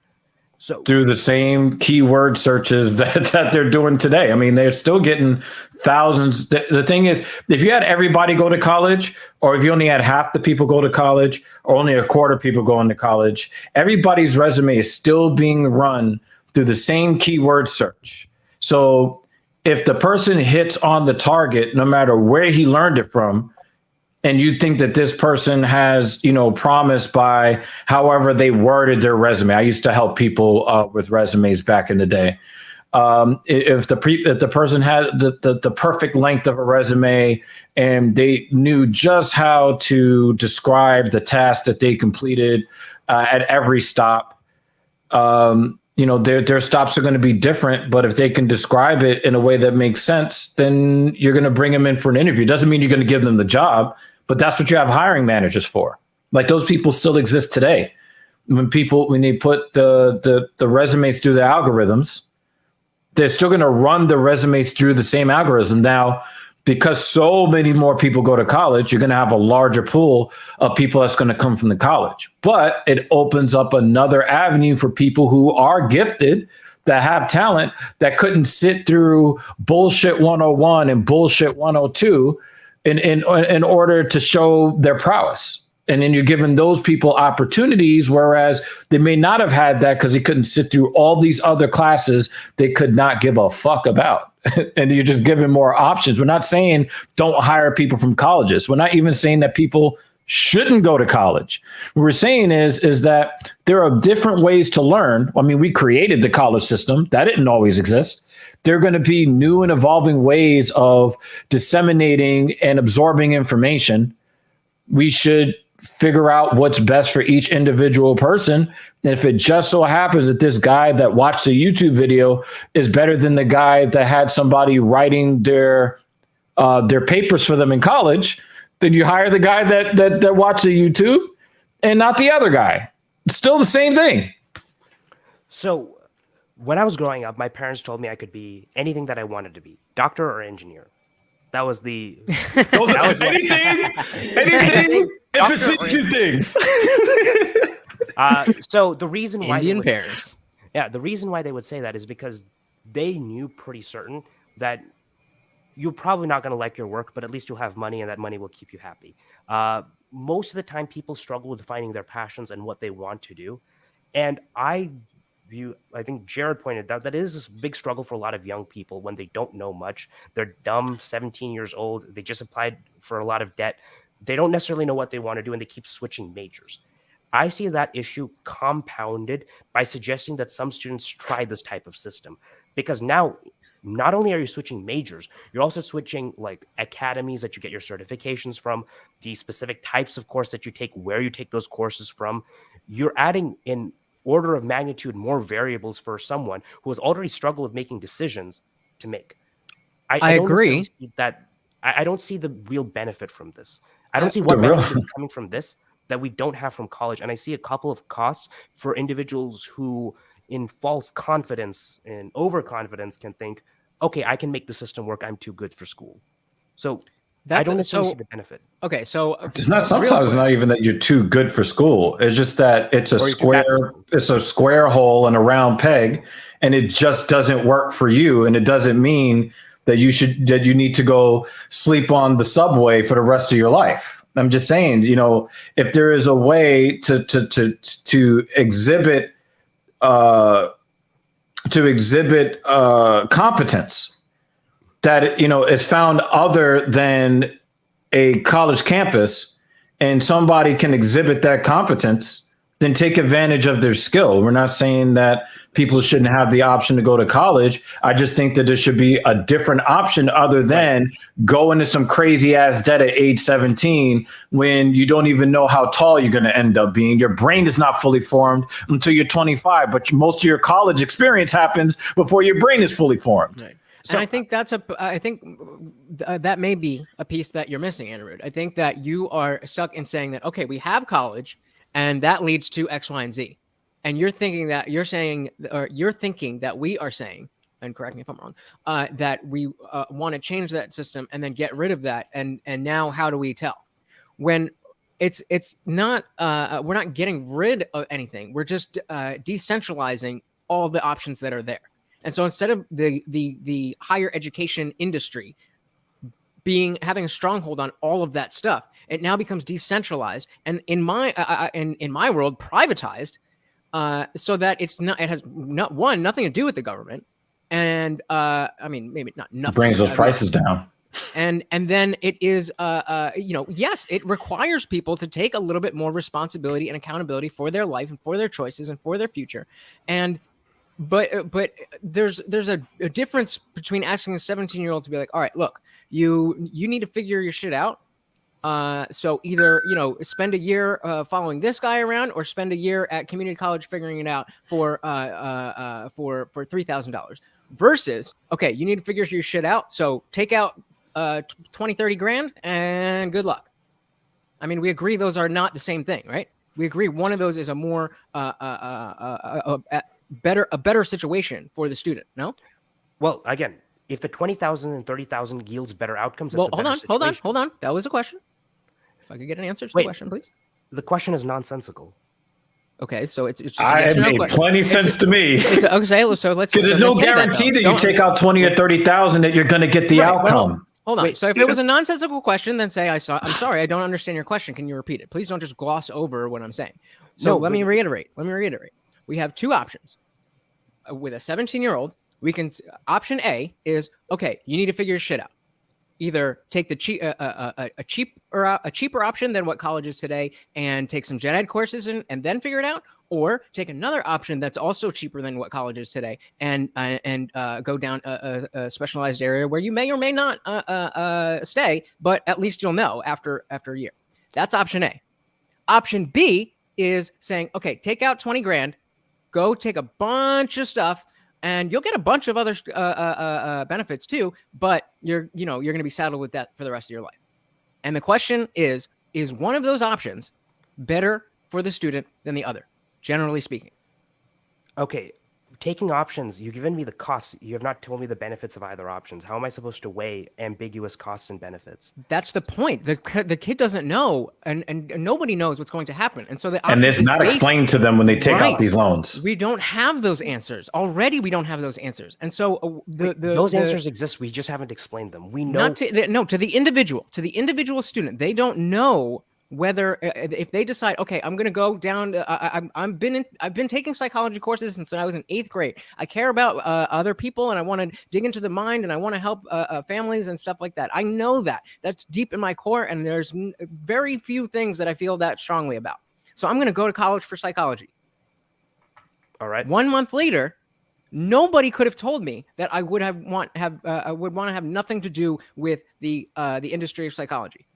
So
through the same keyword searches that they're doing today. I mean, they're still getting thousands. The thing is, if you had everybody go to college, or if you only had half the people go to college, or only a quarter of people going to college, everybody's resume is still being run through the same keyword search. So if the person hits on the target, no matter where he learned it from, and you think that this person has, promise by however they worded their resume. I used to help people with resumes back in the day. If the person had the perfect length of a resume and they knew just how to describe the task that they completed at every stop, their stops are going to be different. But if they can describe it in a way that makes sense, then you're going to bring them in for an interview. Doesn't mean you're going to give them the job, but that's what you have hiring managers for. Like, those people still exist today. When they put the resumes through the algorithms, they're still going to run the resumes through the same algorithm. Now, because so many more people go to college, you're going to have a larger pool of people that's going to come from the college. But it opens up another avenue for people who are gifted, that have talent, that couldn't sit through bullshit 101 and bullshit 102 in order to show their prowess. And then you're giving those people opportunities, whereas they may not have had that because they couldn't sit through all these other classes they could not give a fuck about. And you're just giving more options. We're not saying don't hire people from colleges. We're not even saying that people shouldn't go to college. What we're saying is that there are different ways to learn. I mean, we created the college system. That didn't always exist. There are going to be new and evolving ways of disseminating and absorbing information. We should figure out what's best for each individual person. And if it just so happens that this guy that watched the YouTube video is better than the guy that had somebody writing their papers for them in college, then you hire the guy that watched the YouTube and not the other guy. It's still the same thing.
So when I was growing up, my parents told me I could be anything that I wanted to be, doctor or engineer. That was the
anything if it's these two things.
So the reason why
Indian pears.
The reason why they would say that is because they knew pretty certain that you're probably not going to like your work, but at least you'll have money, and that money will keep you happy. Most of the time, people struggle with finding their passions and what they want to do, and I think Jared pointed out that is a big struggle for a lot of young people when they don't know much. They're dumb, 17 years old. They just applied for a lot of debt. They don't necessarily know what they want to do, and they keep switching majors. I see that issue compounded by suggesting that some students try this type of system, because now not only are you switching majors, you're also switching like academies that you get your certifications from, the specific types of course that you take, where you take those courses from. You're adding in order of magnitude more variables for someone who has already struggled with making decisions to make. I agree that I don't see the real benefit from this. I don't see what benefit is coming from this that we don't have from college. And I see a couple of costs for individuals who, in false confidence and overconfidence, can think, okay, I can make the system work. I'm too good for school. So I don't necessarily see the benefit.
Okay, so
it's not sometimes not even that you're too good for school. It's just that it's a square hole and a round peg, and it just doesn't work for you. And it doesn't mean that you need to go sleep on the subway for the rest of your life. I'm just saying, if there is a way to exhibit competence that is found other than a college campus, and somebody can exhibit that competence, then take advantage of their skill. We're not saying that people shouldn't have the option to go to college. I just think that there should be a different option other than go into some crazy ass debt at age 17 when you don't even know how tall you're going to end up being. Your brain is not fully formed until you're 25, but most of your college experience happens before your brain is fully formed.
Right. So I think that may be a piece that you're missing, Anirudh. I think that you are stuck in saying that, okay, we have college and that leads to X, Y, and Z. And you're thinking that we are saying, and correct me if I'm wrong, that we want to change that system and then get rid of that. And now how do we tell? When it's not, we're not getting rid of anything. We're just decentralizing all the options that are there. And so instead of the higher education industry having a stronghold on all of that stuff, it now becomes decentralized and in my world privatized, so that it has nothing to do with the government, and I mean maybe not nothing.
It brings those prices down.
And then it is, yes, it requires people to take a little bit more responsibility and accountability for their life and for their choices and for their future. But there's a difference between asking a 17-year-old to be like, all right, look, you need to figure your shit out. So either, spend a year following this guy around, or spend a year at community college figuring it out for $3,000, versus, okay, you need to figure your shit out. So take out 20, 30 grand and good luck. I mean, we agree those are not the same thing, right? We agree one of those is a more better situation for the student. No?
Well, again, if the 20,000 and 30,000 yields better outcomes,
well, hold on. That was a question. If I could get an answer to the question, please.
The question is nonsensical.
Okay, so it's just
it made plenty sense to me.
Okay, so let's.
Because there's no guarantee that you take out 20 or 30,000 that you're going to get the outcome.
Hold on. So if it was a nonsensical question, then say, I'm sorry, I don't understand your question. Can you repeat it? Please don't just gloss over what I'm saying. So let me reiterate. We have two options. With a 17-year-old, we can. Option A is, okay, you need to figure your shit out. Either take the cheaper option than what college is today, and take some gen ed courses and then figure it out, or take another option that's also cheaper than what college is today, and go down a specialized area where you may or may not stay, but at least you'll know after a year. That's option A. Option B is saying, okay, take out 20 grand, go take a bunch of stuff, and you'll get a bunch of other benefits too, but you're going to be saddled with that for the rest of your life. And the question is one of those options better for the student than the other, generally speaking?
Okay, taking options, you've given me the costs. You have not told me the benefits of either options. How am I supposed to weigh ambiguous costs and benefits?
That's the point. The kid doesn't know, and nobody knows what's going to happen. And so
it's not explained to them when they take out these loans.
We don't have those answers. Already we don't have those answers. And so
those answers exist. We just haven't explained them. We know.
To the individual student, they don't know whether if they decide, okay, I'm going to go down. I've been taking psychology courses since I was in 8th grade. I care about other people, and I want to dig into the mind, and I want to help families and stuff like that. I know that. That's deep in my core, and there's very few things that I feel that strongly about. So I'm going to go to college for psychology.
All right.
1 month later, nobody could have told me that I would want to have nothing to do with the industry of psychology.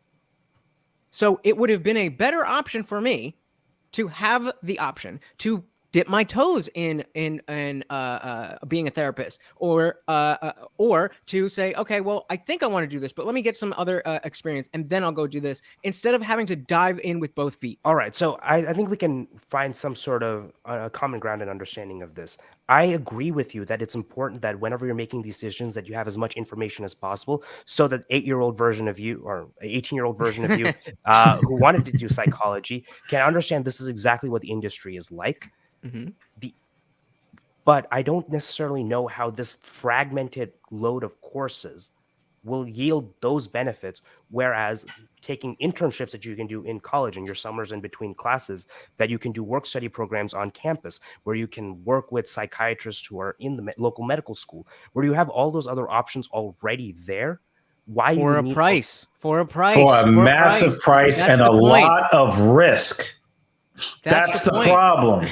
So it would have been a better option for me to have the option to dip my toes in being a therapist, or to say, okay, well, I think I want to do this, but let me get some other experience, and then I'll go do this, instead of having to dive in with both feet.
All right. So I think we can find some sort of common ground and understanding of this. I agree with you that it's important that whenever you're making these decisions, that you have as much information as possible, so that 8-year-old version of you, or 18-year-old version of you who wanted to do psychology can understand this is exactly what the industry is like.
Mm-hmm.
But I don't necessarily know how this fragmented load of courses will yield those benefits, whereas taking internships that you can do in college and your summers in between classes, that you can do work study programs on campus, where you can work with psychiatrists who are in the local medical school, where you have all those other options already there. Why
for a massive
price and a lot of risk. That's the problem.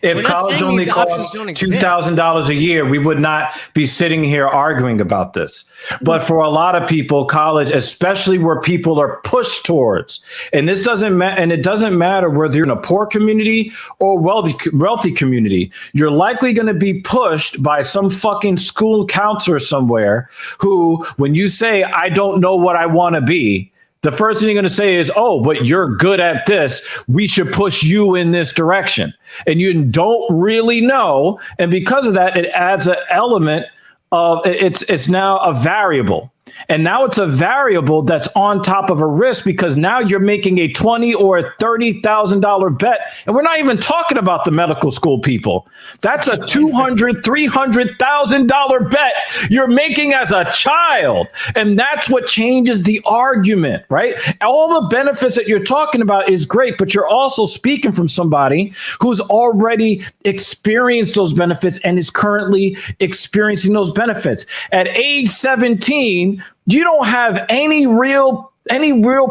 If college only costs $2,000 a year, we would not be sitting here arguing about this. But for a lot of people, college, especially where people are pushed towards, and it doesn't matter whether you're in a poor community or wealthy community, you're likely going to be pushed by some fucking school counselor somewhere who, when you say, I don't know what I want to be, the first thing you're going to say is, oh, but you're good at this. We should push you in this direction. And you don't really know. And because of that, it adds an element of it's now a variable. And now it's a variable that's on top of a risk, because now you're making a $20,000 or $30,000 bet. And we're not even talking about the medical school people. That's a $200,000, $300,000 bet you're making as a child. And that's what changes the argument, right? All the benefits that you're talking about is great, but you're also speaking from somebody who's already experienced those benefits and is currently experiencing those benefits. At age 17, mean, you don't have any real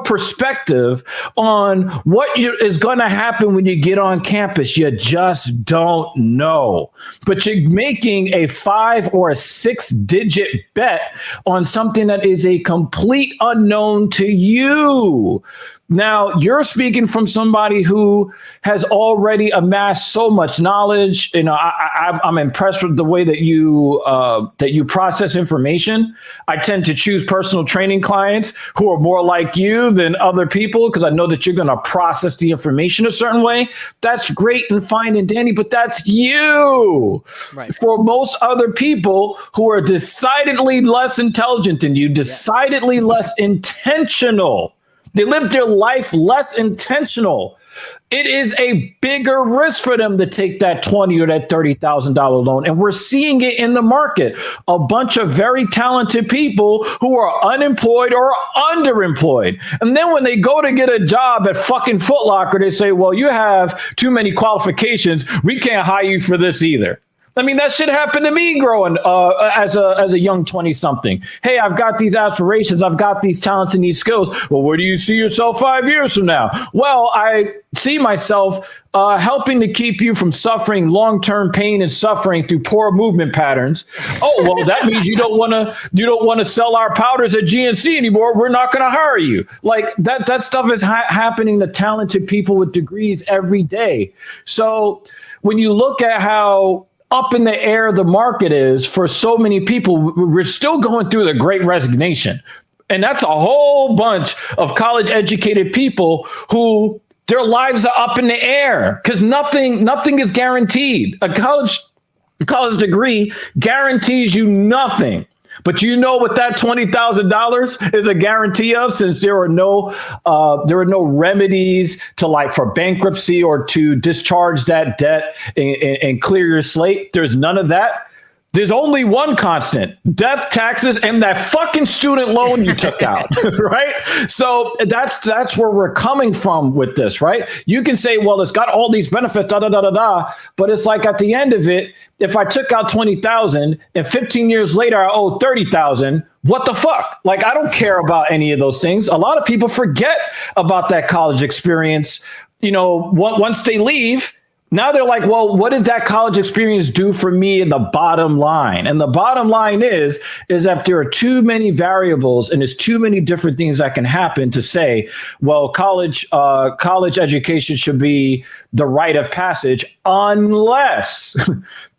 perspective on what is going to happen when you get on campus. You just don't know. But you're making a 5 or a 6 digit bet on something that is a complete unknown to you. Now, you're speaking from somebody who has already amassed so much knowledge. You know, I'm impressed with the way that you process information. I tend to choose personal training clients who are more like you than other people because I know that you're going to process the information a certain way. That's great and fine and dandy, but that's you. Right. For most other people who are decidedly less intelligent than you, decidedly less intentional. They live their life less intentional. It is a bigger risk for them to take that $20,000 or that $30,000 loan. And we're seeing it in the market. A bunch of very talented people who are unemployed or underemployed. And then when they go to get a job at fucking Foot Locker, they say, well, you have too many qualifications. We can't hire you for this either. I mean, that shit happened to me growing as a young 20-something. Hey, I've got these aspirations. I've got these talents and these skills. Well, where do you see yourself 5 years from now? Well, I see myself helping to keep you from suffering long-term pain and suffering through poor movement patterns. Oh, well, that means you don't want to sell our powders at GNC anymore. We're not going to hire you. Like that stuff is happening to talented people with degrees every day. So when you look at how up in the air the market is for so many people, we're still going through the Great Resignation. And that's a whole bunch of college educated people who their lives are up in the air because nothing is guaranteed. A college degree guarantees you nothing. But you know what that $20,000 is a guarantee of, since there are no remedies for bankruptcy or to discharge that debt and clear your slate. There's none of that. There's only one constant: death, taxes, and that fucking student loan you took out, right? So that's where we're coming from with this, right? You can say, well, it's got all these benefits, but it's like at the end of it, if I took out $20,000 and 15 years later I owe $30,000, what the fuck? Like, I don't care about any of those things. A lot of people forget about that college experience. You know, once they leave, now they're like, well, what did that college experience do for me in the bottom line? And the bottom line is that there are too many variables and there's too many different things that can happen to say, well, college education should be the rite of passage, unless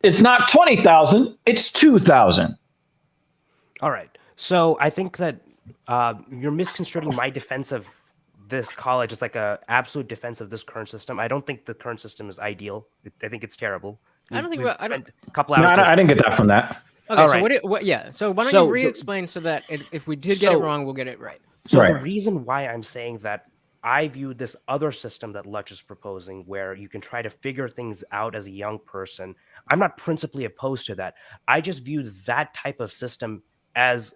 it's not 20,000, it's 2,000.
All right. So I think that you're misconstruing my defense of this college is like a absolute defense of this current system. I don't think the current system is ideal. I think it's terrible.
I don't think a
couple hours. No, I didn't get that from that.
Okay, so right. So why don't you re-explain so that if we did get it wrong, we'll get it right.
So the reason why I'm saying that I view this other system that Lutch is proposing, where you can try to figure things out as a young person, I'm not principally opposed to that. I just view that type of system as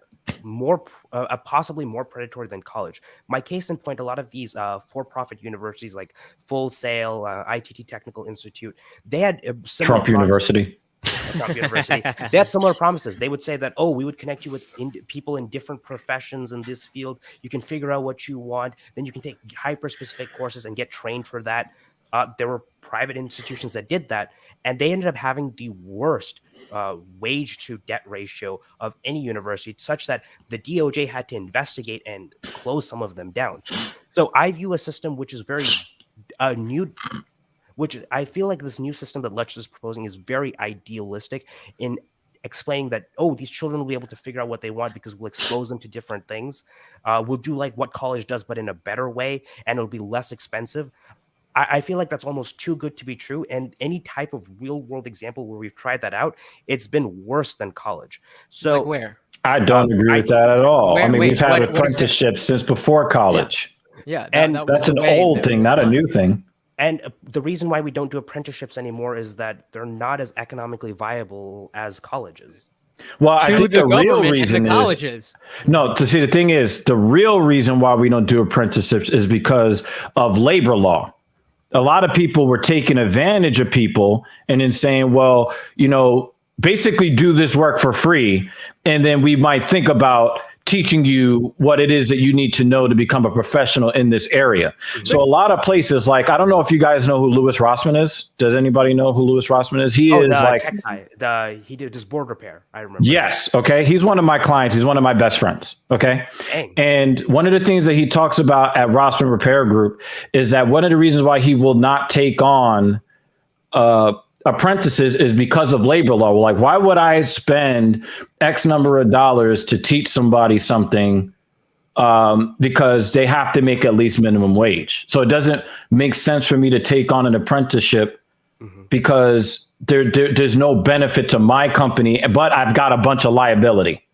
possibly more predatory than college. My case in point, a lot of these for-profit universities like Full Sail, ITT Technical Institute, they had
Trump University.
They had similar promises. They would say that, oh, we would connect you with people in different professions in this field. You can figure out what you want. Then you can take hyper-specific courses and get trained for that. There were private institutions that did that, and they ended up having the worst wage to debt ratio of any university, such that the DOJ had to investigate and close some of them down. So I view a system which is very new, which I feel like this new system that Lutch is proposing is very idealistic in explaining that, oh, these children will be able to figure out what they want because we'll expose them to different things. We'll do like what college does, but in a better way, and it'll be less expensive. I feel like that's almost too good to be true. And any type of real world example where we've tried that out, it's been worse than college. So
like where?
I don't agree with that at all. We've had apprenticeships since before college.
Yeah,
and that's an old thing, not a new thing.
And the reason why we don't do apprenticeships anymore is that they're not as economically viable as colleges.
Well, I think the real reason is the thing is, the real reason why we don't do apprenticeships is because of labor law. A lot of people were taking advantage of people and then saying, well, you know, basically do this work for free. And then we might think about teaching you what it is that you need to know to become a professional in this area. So a lot of places, like, I don't know if you guys know who Louis Rossman is. Does anybody know who Louis Rossman is? He is like,
tech guy. He did his board repair. I remember.
Yes. Okay. He's one of my clients. He's one of my best friends. Okay.
Dang.
And one of the things that he talks about at Rossman Repair Group is that one of the reasons why he will not take on apprentices is because of labor law. Like, why would I spend X number of dollars to teach somebody something because they have to make at least minimum wage? So it doesn't make sense for me to take on an apprenticeship because there's no benefit to my company, but I've got a bunch of liability.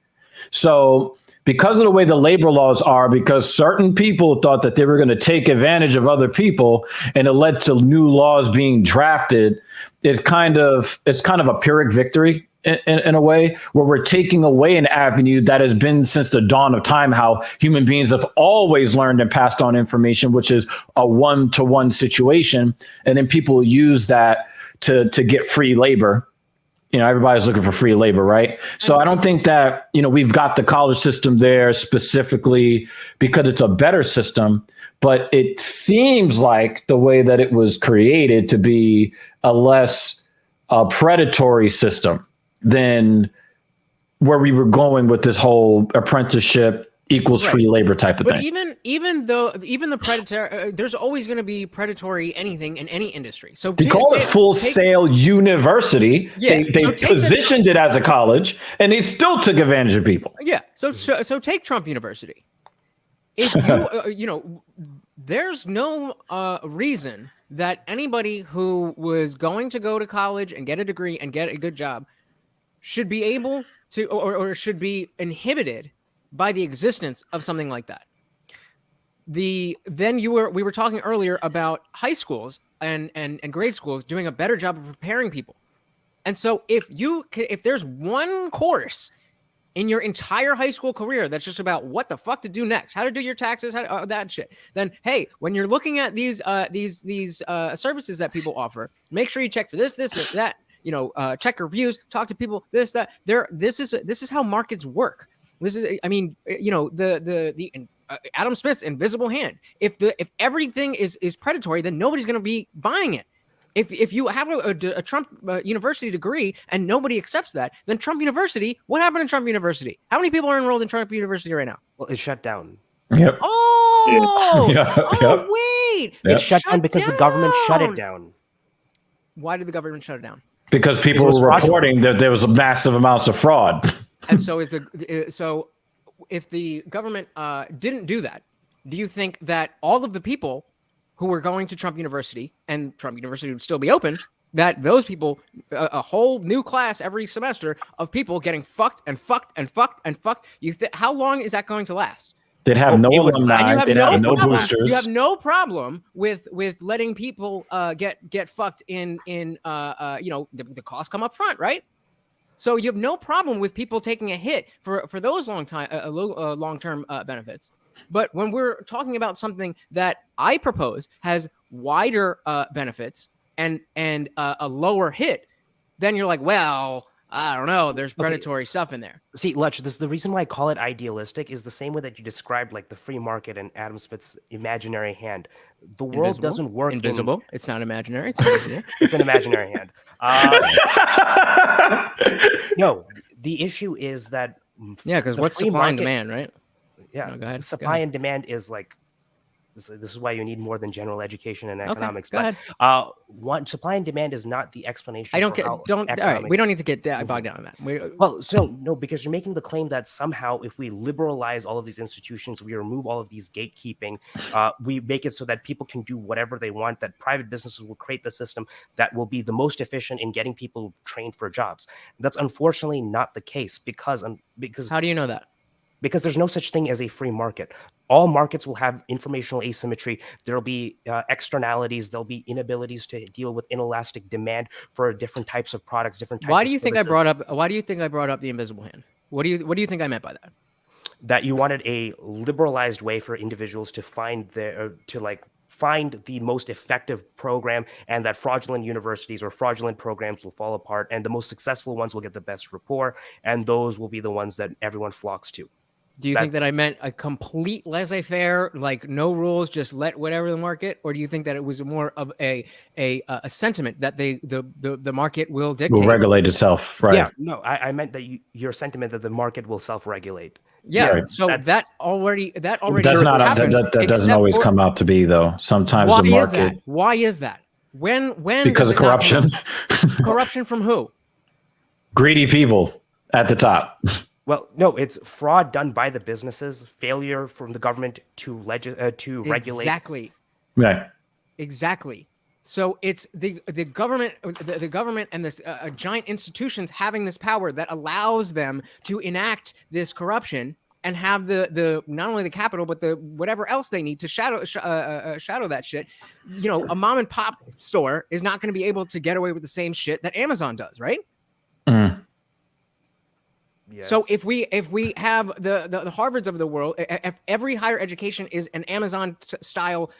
So because of the way the labor laws are, because certain people thought that they were going to take advantage of other people, and it led to new laws being drafted, it's kind of a Pyrrhic victory in a way, where we're taking away an avenue that has been since the dawn of time, how human beings have always learned and passed on information, which is a one-to-one situation. And then people use that to get free labor. Everybody's looking for free labor, right? So I don't think that, we've got the college system there specifically because it's a better system, but it seems like the way that it was created to be a less predatory system than where we were going with this whole apprenticeship equals free labor type of thing.
But even the predatory, there's always going to be predatory anything in any industry. So
they call it Full Sail University. Yeah, they positioned it as a college, and they still took advantage of people.
Yeah. So take Trump University. If you there's no reason that anybody who was going to go to college and get a degree and get a good job should be able to or should be inhibited by the existence of something like that. We were talking earlier about high schools and grade schools doing a better job of preparing people. And so if there's one course in your entire high school career that's just about what the fuck to do next, how to do your taxes, that shit, then hey, when you're looking at these services that people offer, make sure you check for this, that, check reviews, talk to people, this, that. This is how markets work. This is, the Adam Smith's invisible hand. If everything is predatory, then nobody's going to be buying it. If you have a Trump University degree and nobody accepts that, then Trump University, what happened in Trump University? How many people are enrolled in Trump University right now?
Well, it's shut down.
Yep.
Oh,
yep.
Wait.
Yep.
It's shut down because the government shut it down.
Why did the government shut it down?
Because people were reporting that there was massive amounts of fraud.
And so if the government didn't do that, do you think that all of the people who were going to Trump University, and Trump University would still be open, that those people, a whole new class every semester of people getting fucked and fucked and fucked and fucked, how long is that going to last?
They'd have no alumni. They'd have no boosters.
You have no problem with letting people get fucked in the costs come up front, right? So you have no problem with people taking a hit for those long-term benefits. But when we're talking about something that I propose has wider benefits and a lower hit, then you're like, well, I don't know. There's predatory stuff in there.
See, Lutch, the reason why I call it idealistic is the same way that you described like the free market and Adam Smith's imaginary hand. The world doesn't work
invisible. It's not imaginary. It's invisible.
It's an imaginary hand. No, the issue is that
because what's supply and demand, right?
Yeah,
no, go ahead.
Supply and demand is like this is why you need more than general education and economics.
Okay,
One supply and demand is not the explanation.
I don't get. All right, we don't need to get bogged down on that.
Because you're making the claim that somehow if we liberalize all of these institutions, we remove all of these gatekeeping, we make it so that people can do whatever they want, that private businesses will create the system that will be the most efficient in getting people trained for jobs. That's unfortunately not the case because
how do you know that?
Because there's no such thing as a free market. All markets will have informational asymmetry. There'll be externalities. There'll be inabilities to deal with inelastic demand for different types of products, different types.
Why do you think I brought up the invisible hand? What do you think I meant by that?
That you wanted a liberalized way for individuals to find the most effective program, and that fraudulent universities or fraudulent programs will fall apart, and the most successful ones will get the best rapport, and those will be the ones that everyone flocks to.
Do you think that I meant a complete laissez-faire, like no rules, just let whatever the market, or do you think that it was more of a sentiment that the market will dictate,
will regulate itself, right?
Yeah, no, I meant that your sentiment that the market will self-regulate.
Yeah, so that already
That's not
happens,
that doesn't always come out to be though. Sometimes the market.
Why is that? When
because of corruption.
Corruption from who?
Greedy people at the top.
Well, no, it's fraud done by the businesses, failure from the government to regulate.
Exactly.
Right.
Exactly. So it's the government, the government, and this giant institutions having this power that allows them to enact this corruption and have the not only the capital but the whatever else they need to shadow that shit. You know, a mom and pop store is not going to be able to get away with the same shit that Amazon does, right?
Mm.
Yes.
So if we have the Harvards of the world, if every higher education is an Amazon style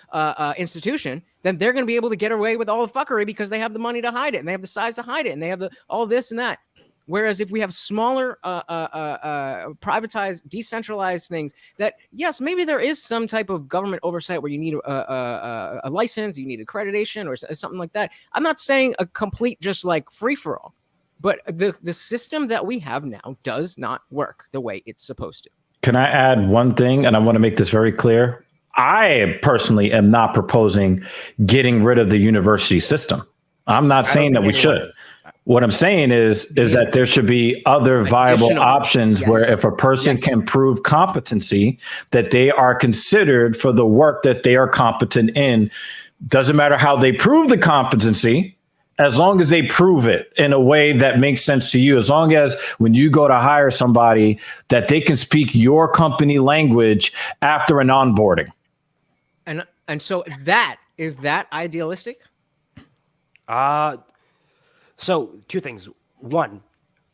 institution, then they're going to be able to get away with all the fuckery because they have the money to hide it and they have the size to hide it and they have all this and that. Whereas if we have smaller, privatized, decentralized things that, yes, maybe there is some type of government oversight where you need a license, you need accreditation or something like that. I'm not saying a complete just like free for all. But the system that we have now does not work the way it's supposed to.
Can I add one thing? And I want to make this very clear. I personally am not proposing getting rid of the university system. I'm not saying that we should. What I'm saying is that there should be other viable options where if a person can prove competency, that they are considered for the work that they are competent in. Doesn't matter how they prove the competency, as long as they prove it in a way that makes sense to you, as long as when you go to hire somebody that they can speak your company language after an onboarding.
And so is that idealistic?
So two things. One,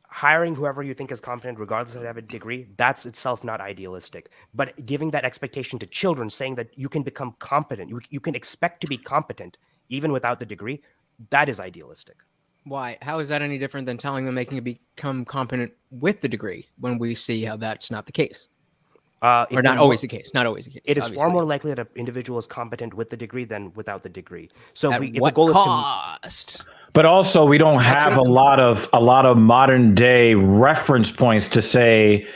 hiring whoever you think is competent, regardless of they have a degree, that's itself not idealistic. But giving that expectation to children, saying that you can become competent, you can expect to be competent even without the degree, that is idealistic.
Why? How is that any different than telling them they can become competent with the degree when we see how that's not the case? Or not always the case. Not always the case.
It is
obviously.
Far more likely that an individual is competent with the degree than without the degree. So
At
if the
what
goal
cost?
is to...
But also we don't have a lot of modern day reference points to say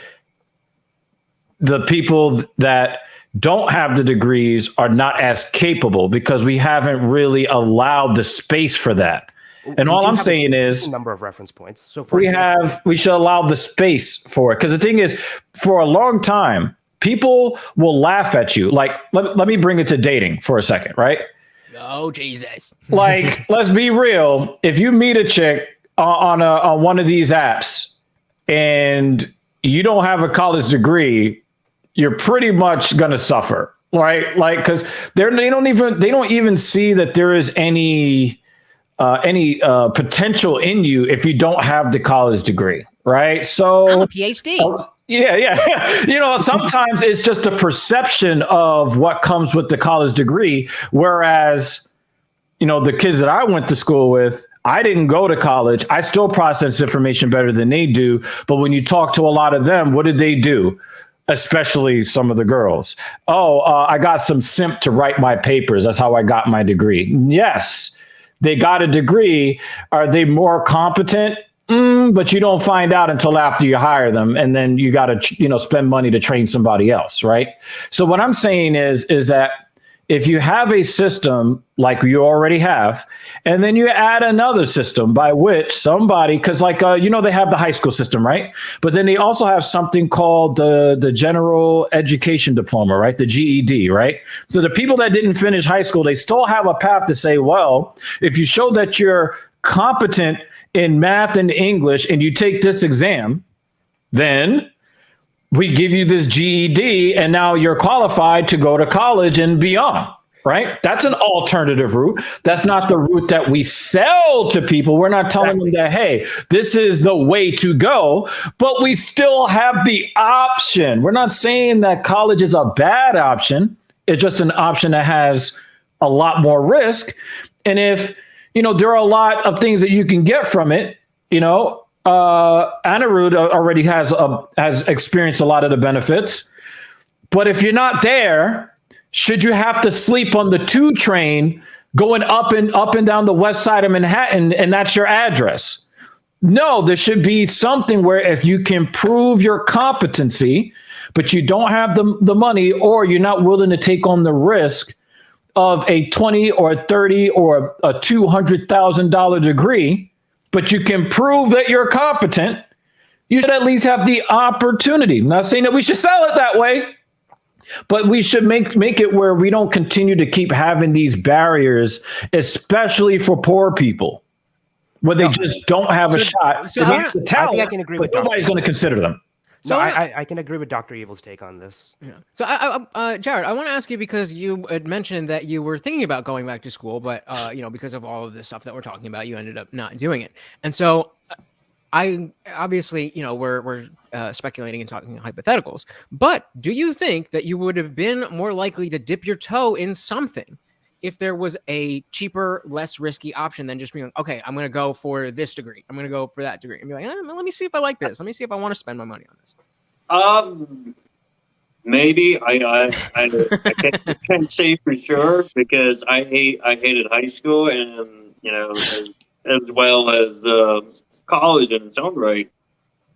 the people that don't have the degrees are not as capable because we haven't really allowed the space for that. And all I'm saying is
number of reference points. So
we should allow the space for it. Because the thing is, for a long time, people will laugh at you. Like, let me bring it to dating for a second, right?
Oh, Jesus.
Like, let's be real. If you meet a chick on one of these apps and you don't have a college degree, you're pretty much going to suffer, right? Like, because they don't even see that there is any potential in you if you don't have the college degree, right? So
I'm a PhD.
Yeah. You know, sometimes it's just a perception of what comes with the college degree. Whereas, you know, the kids that I went to school with, I didn't go to college. I still process information better than they do. But when you talk to a lot of them, what did they do? Especially some of the girls. I got some simp to write my papers. That's how I got my degree. Yes, they got a degree. Are they more competent? But you don't find out until after you hire them. And then you got to, spend money to train somebody else. Right. So what I'm saying is that if you have a system like you already have, and then you add another system by which somebody, because they have the high school system, right? But then they also have something called the general education diploma, right? The GED, right? So the people that didn't finish high school, they still have a path to say, well, if you show that you're competent in math and English and you take this exam, then we give you this GED and now you're qualified to go to college and beyond, right? That's an alternative route. That's not the route that we sell to people. We're not telling them that, hey, this is the way to go, but we still have the option. We're not saying that college is a bad option. It's just an option that has a lot more risk. And if, there are a lot of things that you can get from it, Anirudh already has experienced a lot of the benefits. But if you're not there, should you have to sleep on the 2 train going up and down the west side of Manhattan, and that's your address? No, there should be something where if you can prove your competency, but you don't have the money, or you're not willing to take on the risk of a 20 or a 30 or a $200,000 degree, but you can prove that you're competent, you should at least have the opportunity. I'm not saying that we should sell it that way, but we should make it where we don't continue to keep having these barriers, especially for poor people, where they just don't have a shot.
So
I think I can agree with
nobody's going to consider them.
So I can agree with Dr. Evil's take on this.
Yeah. So, Jared, I want to ask you, because you had mentioned that you were thinking about going back to school, but because of all of this stuff that we're talking about, you ended up not doing it. And so, I obviously, we're speculating and talking hypotheticals. But do you think that you would have been more likely to dip your toe in something if there was a cheaper, less risky option than just being like, okay, I'm going to go for this degree, I'm going to go for that degree, and be like, let me see if I like this. Let me see if I want to spend my money on this.
Maybe I can't say for sure, because I hated high school, and as well as college in its own right.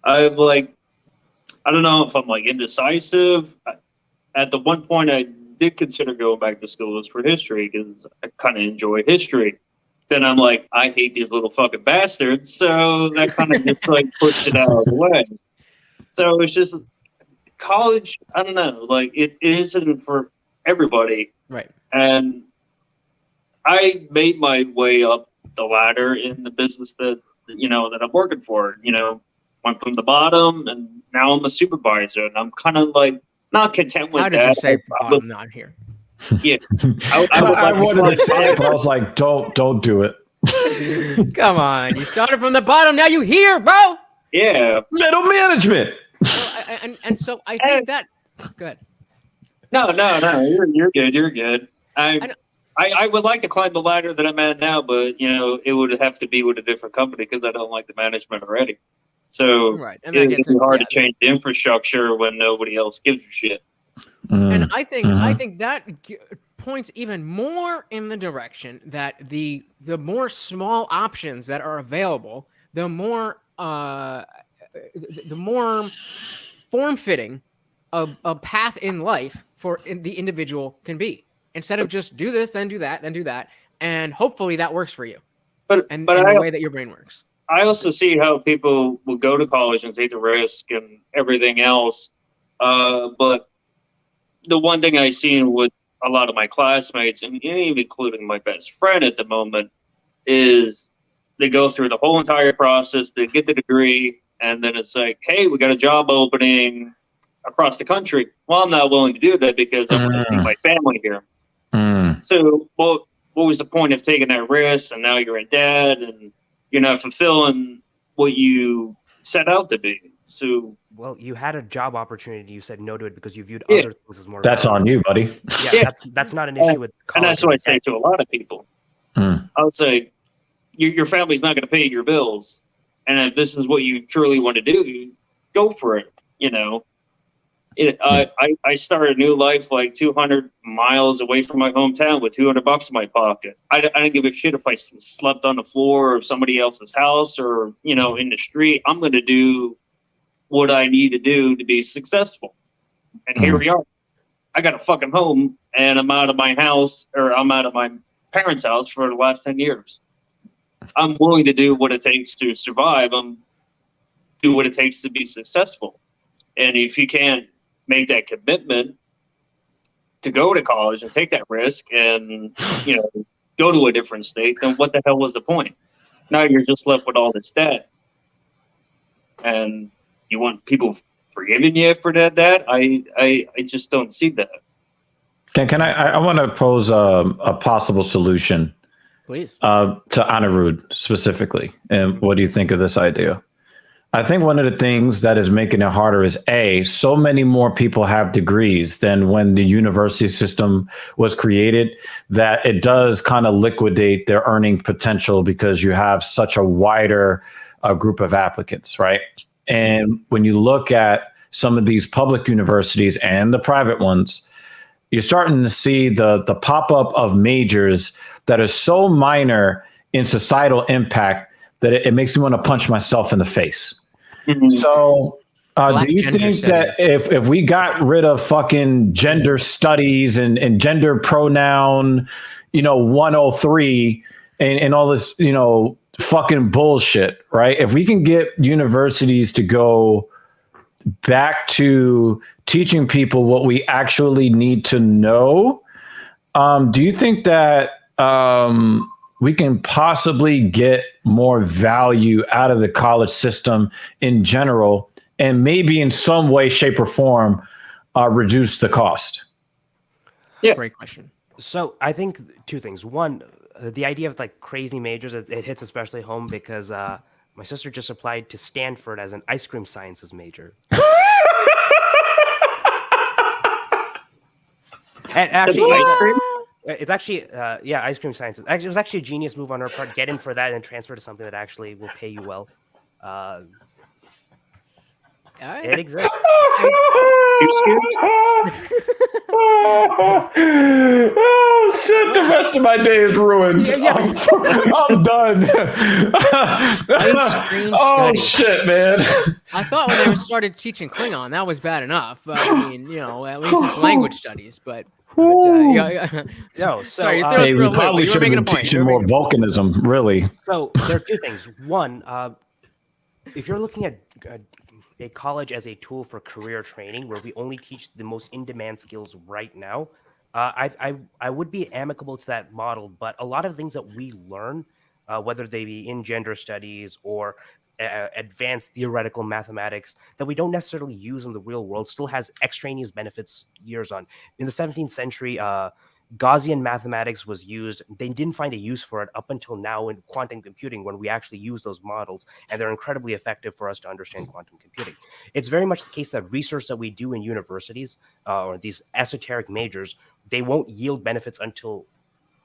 I don't know if I'm indecisive. At the one point I did consider going back to school was for history, because I kind of enjoy history. Then I'm like, I hate these little fucking bastards. So that kind of just pushed it out of the way. So it's just college. I don't know. It isn't for everybody.
Right.
And I made my way up the ladder in the business that I'm working for. Went from the bottom, and now I'm a supervisor, and I'm kind of not content with that.
How did you say bottom not here?
Yeah,
I wanted to say it, but I was like, don't do it.
Come on, you started from the bottom, now you here, bro.
Yeah,
middle management.
And so I think that good.
No, you're good. You're good. I would like to climb the ladder that I'm at now, but it would have to be with a different company, because I don't like the management already. So
right, and
it's hard to change the infrastructure when nobody else gives a shit.
And I think that points even more in the direction that the more small options that are available, the more form-fitting a path in life for the individual can be. Instead of just do this, then do that, then do that, and hopefully that works for you. But the way that your brain works.
I also see how people will go to college and take the risk and everything else. But the one thing I see with a lot of my classmates, and even including my best friend at the moment, is they go through the whole entire process, they get the degree, and then it's like, hey, we got a job opening across the country. Well, I'm not willing to do that because I want to see my family here. So, what was the point of taking that risk? And now you're in debt, and you're not fulfilling what you set out to be. So,
well, you had a job opportunity. You said no to it because you viewed other things as more.
That's on you, buddy.
Yeah, that's not an issue with college.
And that's what I say to a lot of people. I'll say, your family's not going to pay your bills, and if this is what you truly want to do, you go for it. I started a new life 200 miles away from my hometown with $200 in my pocket. I didn't give a shit if I slept on the floor of somebody else's house or, in the street. I'm going to do what I need to do to be successful. And here we are. I got a fucking home, and I'm out of my house, or I'm out of my parents' house for the last 10 years. I'm willing to do what it takes to survive. Do what it takes to be successful. And if you can't make that commitment to go to college and take that risk and, go to a different state, then what the hell was the point? Now you're just left with all this debt. And you want people forgiving you for that debt? I just don't see that.
Can I want to pose a possible solution,
please,
to Anirudh specifically. And what do you think of this idea? I think one of the things that is making it harder is so many more people have degrees than when the university system was created, that it does kind of liquidate their earning potential, because you have such a wider group of applicants, right? And when you look at some of these public universities and the private ones, you're starting to see the pop-up of majors that are so minor in societal impact that it makes me want to punch myself in the face.
Mhm.
So do you
gender
think that
studies.
if we got rid of fucking gender studies and gender pronoun, 103 and all this, fucking bullshit, right? If we can get universities to go back to teaching people what we actually need to know, do you think that we can possibly get more value out of the college system in general, and maybe in some way, shape, or form reduce the cost?
Yeah.
Great question.
So I think two things. One, the idea of like crazy majors, it hits especially home because my sister just applied to Stanford as an ice cream sciences major. And actually,
Ice cream?
it's actually, ice cream sciences. Actually, it was actually a genius move on her part. Get in for that and transfer to something that actually will pay you well. It exists.
Two scoops?
Oh shit! The rest of my day is ruined. I'm done.
Ice cream
Oh
studies.
shit, man!
I thought when they started teaching Klingon, that was bad enough. I mean, at least it's language studies. But yeah.
No, so,
Sorry, you threw us
Hey,
for
we
a loop.
probably
You were
should have
making a
been
point.
teaching more volcanism, really.
So there are two things. One, if you're looking at a college as a tool for career training, where we only teach the most in-demand skills right now, I would be amicable to that model. But a lot of things that we learn, whether they be in gender studies or advanced theoretical mathematics, that we don't necessarily use in the real world, still has extraneous benefits years on. In the 17th century, Gaussian mathematics was used. They didn't find a use for it up until now in quantum computing, when we actually use those models, and they're incredibly effective for us to understand quantum computing. It's very much the case that research that we do in universities or these esoteric majors, they won't yield benefits until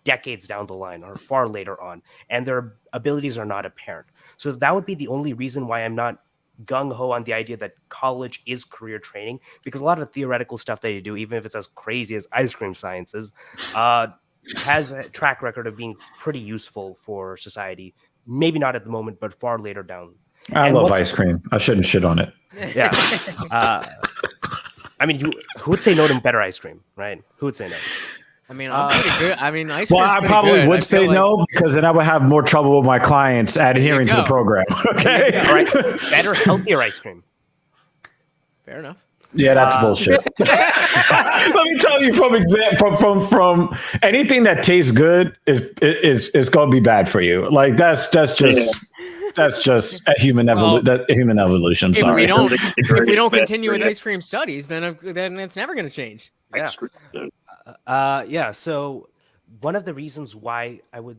decades down the line or far later on, and their abilities are not apparent. So that would be the only reason why I'm not gung-ho on the idea that college is career training, because a lot of the theoretical stuff that you do, even if it's as crazy as ice cream sciences, has a track record of being pretty useful for society. Maybe not at the moment, but far later down.
I love ice cream. I shouldn't shit on it.
Yeah. I mean, who would say no to better ice cream, right? Who would say no?
I mean, I'm pretty good. I mean, ice
Well,
cream's
I
pretty
probably
good.
would say no, because then I would have more trouble with my clients adhering to the
go.
program. Okay.
All right. Better, healthier ice cream.
Fair enough.
Yeah, that's bullshit. Let me tell you from anything that tastes good is going to be bad for you. Like that's just a human evolution.
If
Sorry.
we don't
Bad
continue
for
with
you.
ice cream studies, then it's never going to change.
Yeah.
Ice cream.
So one of the reasons why I would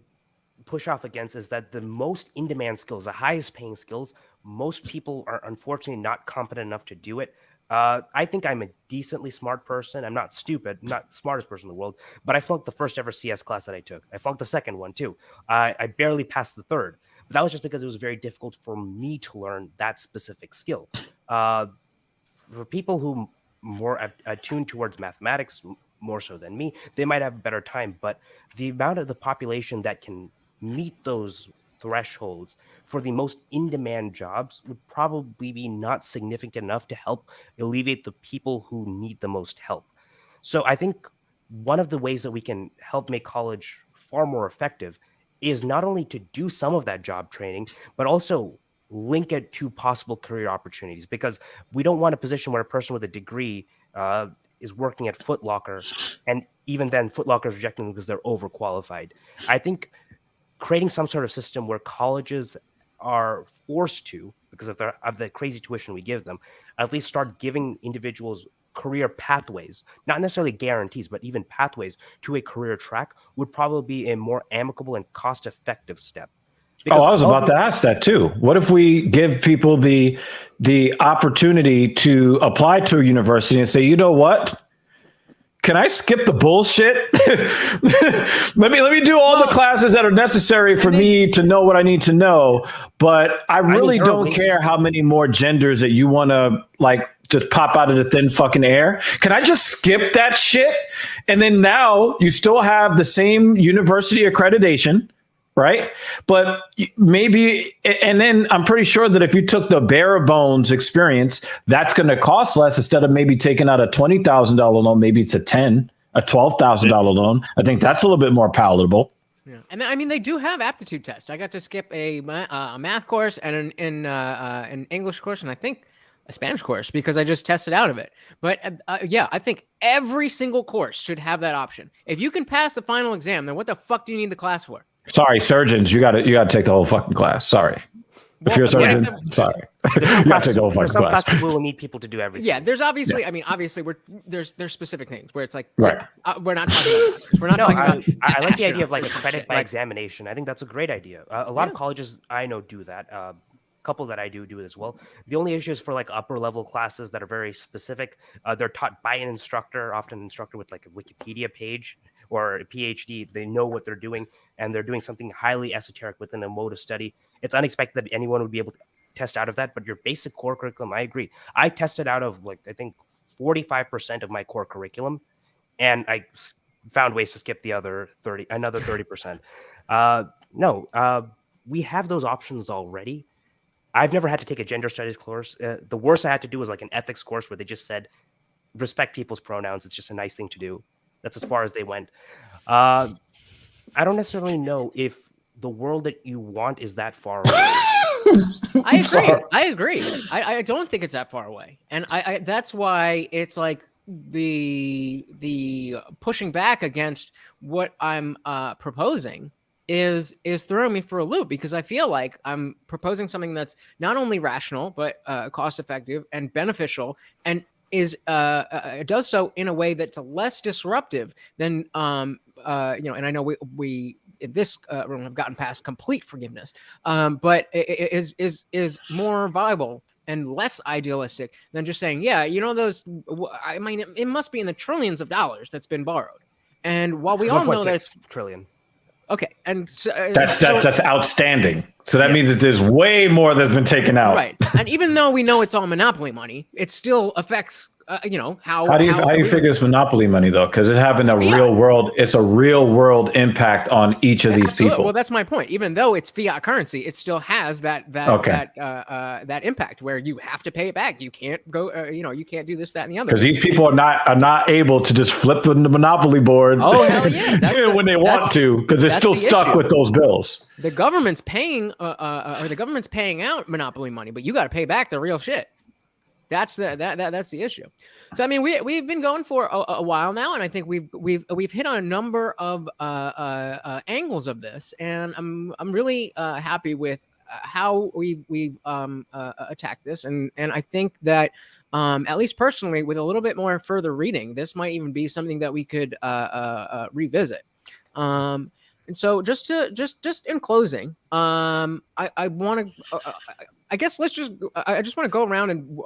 push off against is that the most in-demand skills, the highest paying skills, most people are unfortunately not competent enough to do it. I think I'm a decently smart person. I'm not stupid, I'm not the smartest person in the world, but I flunked the first ever CS class that I took. I flunked the second one too. I barely passed the third, but that was just because it was very difficult for me to learn that specific skill. For people who more attuned towards mathematics, more so than me, they might have a better time, but the amount of the population that can meet those thresholds for the most in-demand jobs would probably be not significant enough to help alleviate the people who need the most help. So I think one of the ways that we can help make college far more effective is not only to do some of that job training, but also link it to possible career opportunities, because we don't want a position where a person with a degree is working at Foot Locker, and even then Foot Locker is rejecting them because they're overqualified. I think creating some sort of system where colleges are forced to, because of the crazy tuition we give them, at least start giving individuals career pathways, not necessarily guarantees, but even pathways to a career track, would probably be a more amicable and cost-effective step. Because
I was about to ask that too. What if we give people the opportunity to apply to a university and say, you know what? can I skip the bullshit? let me do all the classes that are necessary for me to know what I need to know. But I really don't care how many more genders that you want to like just pop out of the thin fucking air. Can I just skip that shit? And then now you still have the same university accreditation, right? But maybe, and then I'm pretty sure that if you took the bare bones experience, that's going to cost less. Instead of maybe taking out a $20,000 loan, maybe it's a $12,000 loan. I think that's a little bit more palatable.
Yeah. And I mean, they do have aptitude tests. I got to skip a math course and an English course, and I think a Spanish course because I just tested out of it. But yeah, I think every single course should have that option. If you can pass the final exam, then what the fuck do you need the class for?
Sorry, surgeons, you got to take the whole fucking class. Sorry. If you're a surgeon, sorry. You got to take the whole fucking class.
Some classes we will need people to do everything.
Yeah, there's obviously, I mean, obviously, there's specific things where it's like,
right.
We're not talking about that. We're not talking about.
I like the idea of like a credit by examination. I think that's a great idea. A lot of colleges I know do that. A couple that I do it as well. The only issue is for like upper level classes that are very specific. They're taught by an instructor, often an instructor with like a Wikipedia page or a PhD. They know what they're doing, and they're doing something highly esoteric within a mode of study. It's unexpected that anyone would be able to test out of that, but your basic core curriculum, I agree. I tested out of like, I think 45% of my core curriculum, and I found ways to skip the other 30%. We have those options already. I've never had to take a gender studies course. The worst I had to do was like an ethics course where they just said, respect people's pronouns. It's just a nice thing to do. That's as far as they went. I don't necessarily know if the world that you want is that far away.
I agree. I don't think it's that far away. And I that's why it's like the pushing back against what I'm proposing is throwing me for a loop, because I feel like I'm proposing something that's not only rational, but cost effective and beneficial, and is does so in a way that's less disruptive than and I know we in this room have gotten past complete forgiveness, but it is more viable and less idealistic than just saying, yeah, those. I mean, it must be in the trillions of dollars that's been borrowed, and while we all know that's
trillion.
Okay, and
that's outstandanding. So that means that there's way more that's been taken out,
right? And even though we know it's all monopoly money, it still affects. How
do you figure it's monopoly money though? Because it's having a real world. It's a real world impact on each of these people.
Well, that's my point. Even though it's fiat currency, it still has that impact where you have to pay it back. You can't go. You can't do this, that, and the other.
Because these people are not able to just flip the monopoly board.
Oh hell yeah!
When they want to, because they're still stuck with those bills.
The government's paying, or the government's paying out monopoly money, but you got to pay back the real shit. That's the issue. So I mean, we've been going for a while now, and I think we've hit on a number of angles of this, and I'm really happy with how we've attacked this, and I think that at least personally, with a little bit more further reading, this might even be something that we could revisit. And so just in closing, I want to. I guess I just want to go around and,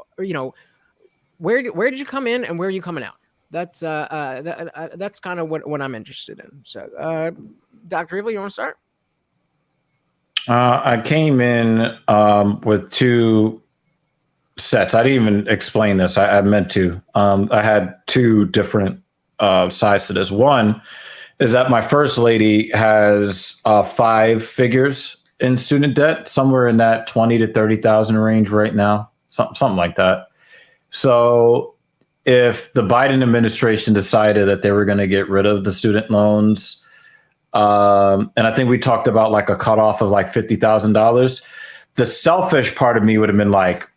where did you come in and where are you coming out? That's kind of what I'm interested in. So, Dr. Evil, you want to start?
I came in with two sets. I didn't even explain this. I meant to. I had two different sides to this. One is that my first lady has 5 figures in student debt, somewhere in that 20 to 30,000 range right now, something like that. So if the Biden administration decided that they were going to get rid of the student loans, and I think we talked about like a cutoff of like $50,000, the selfish part of me would have been like,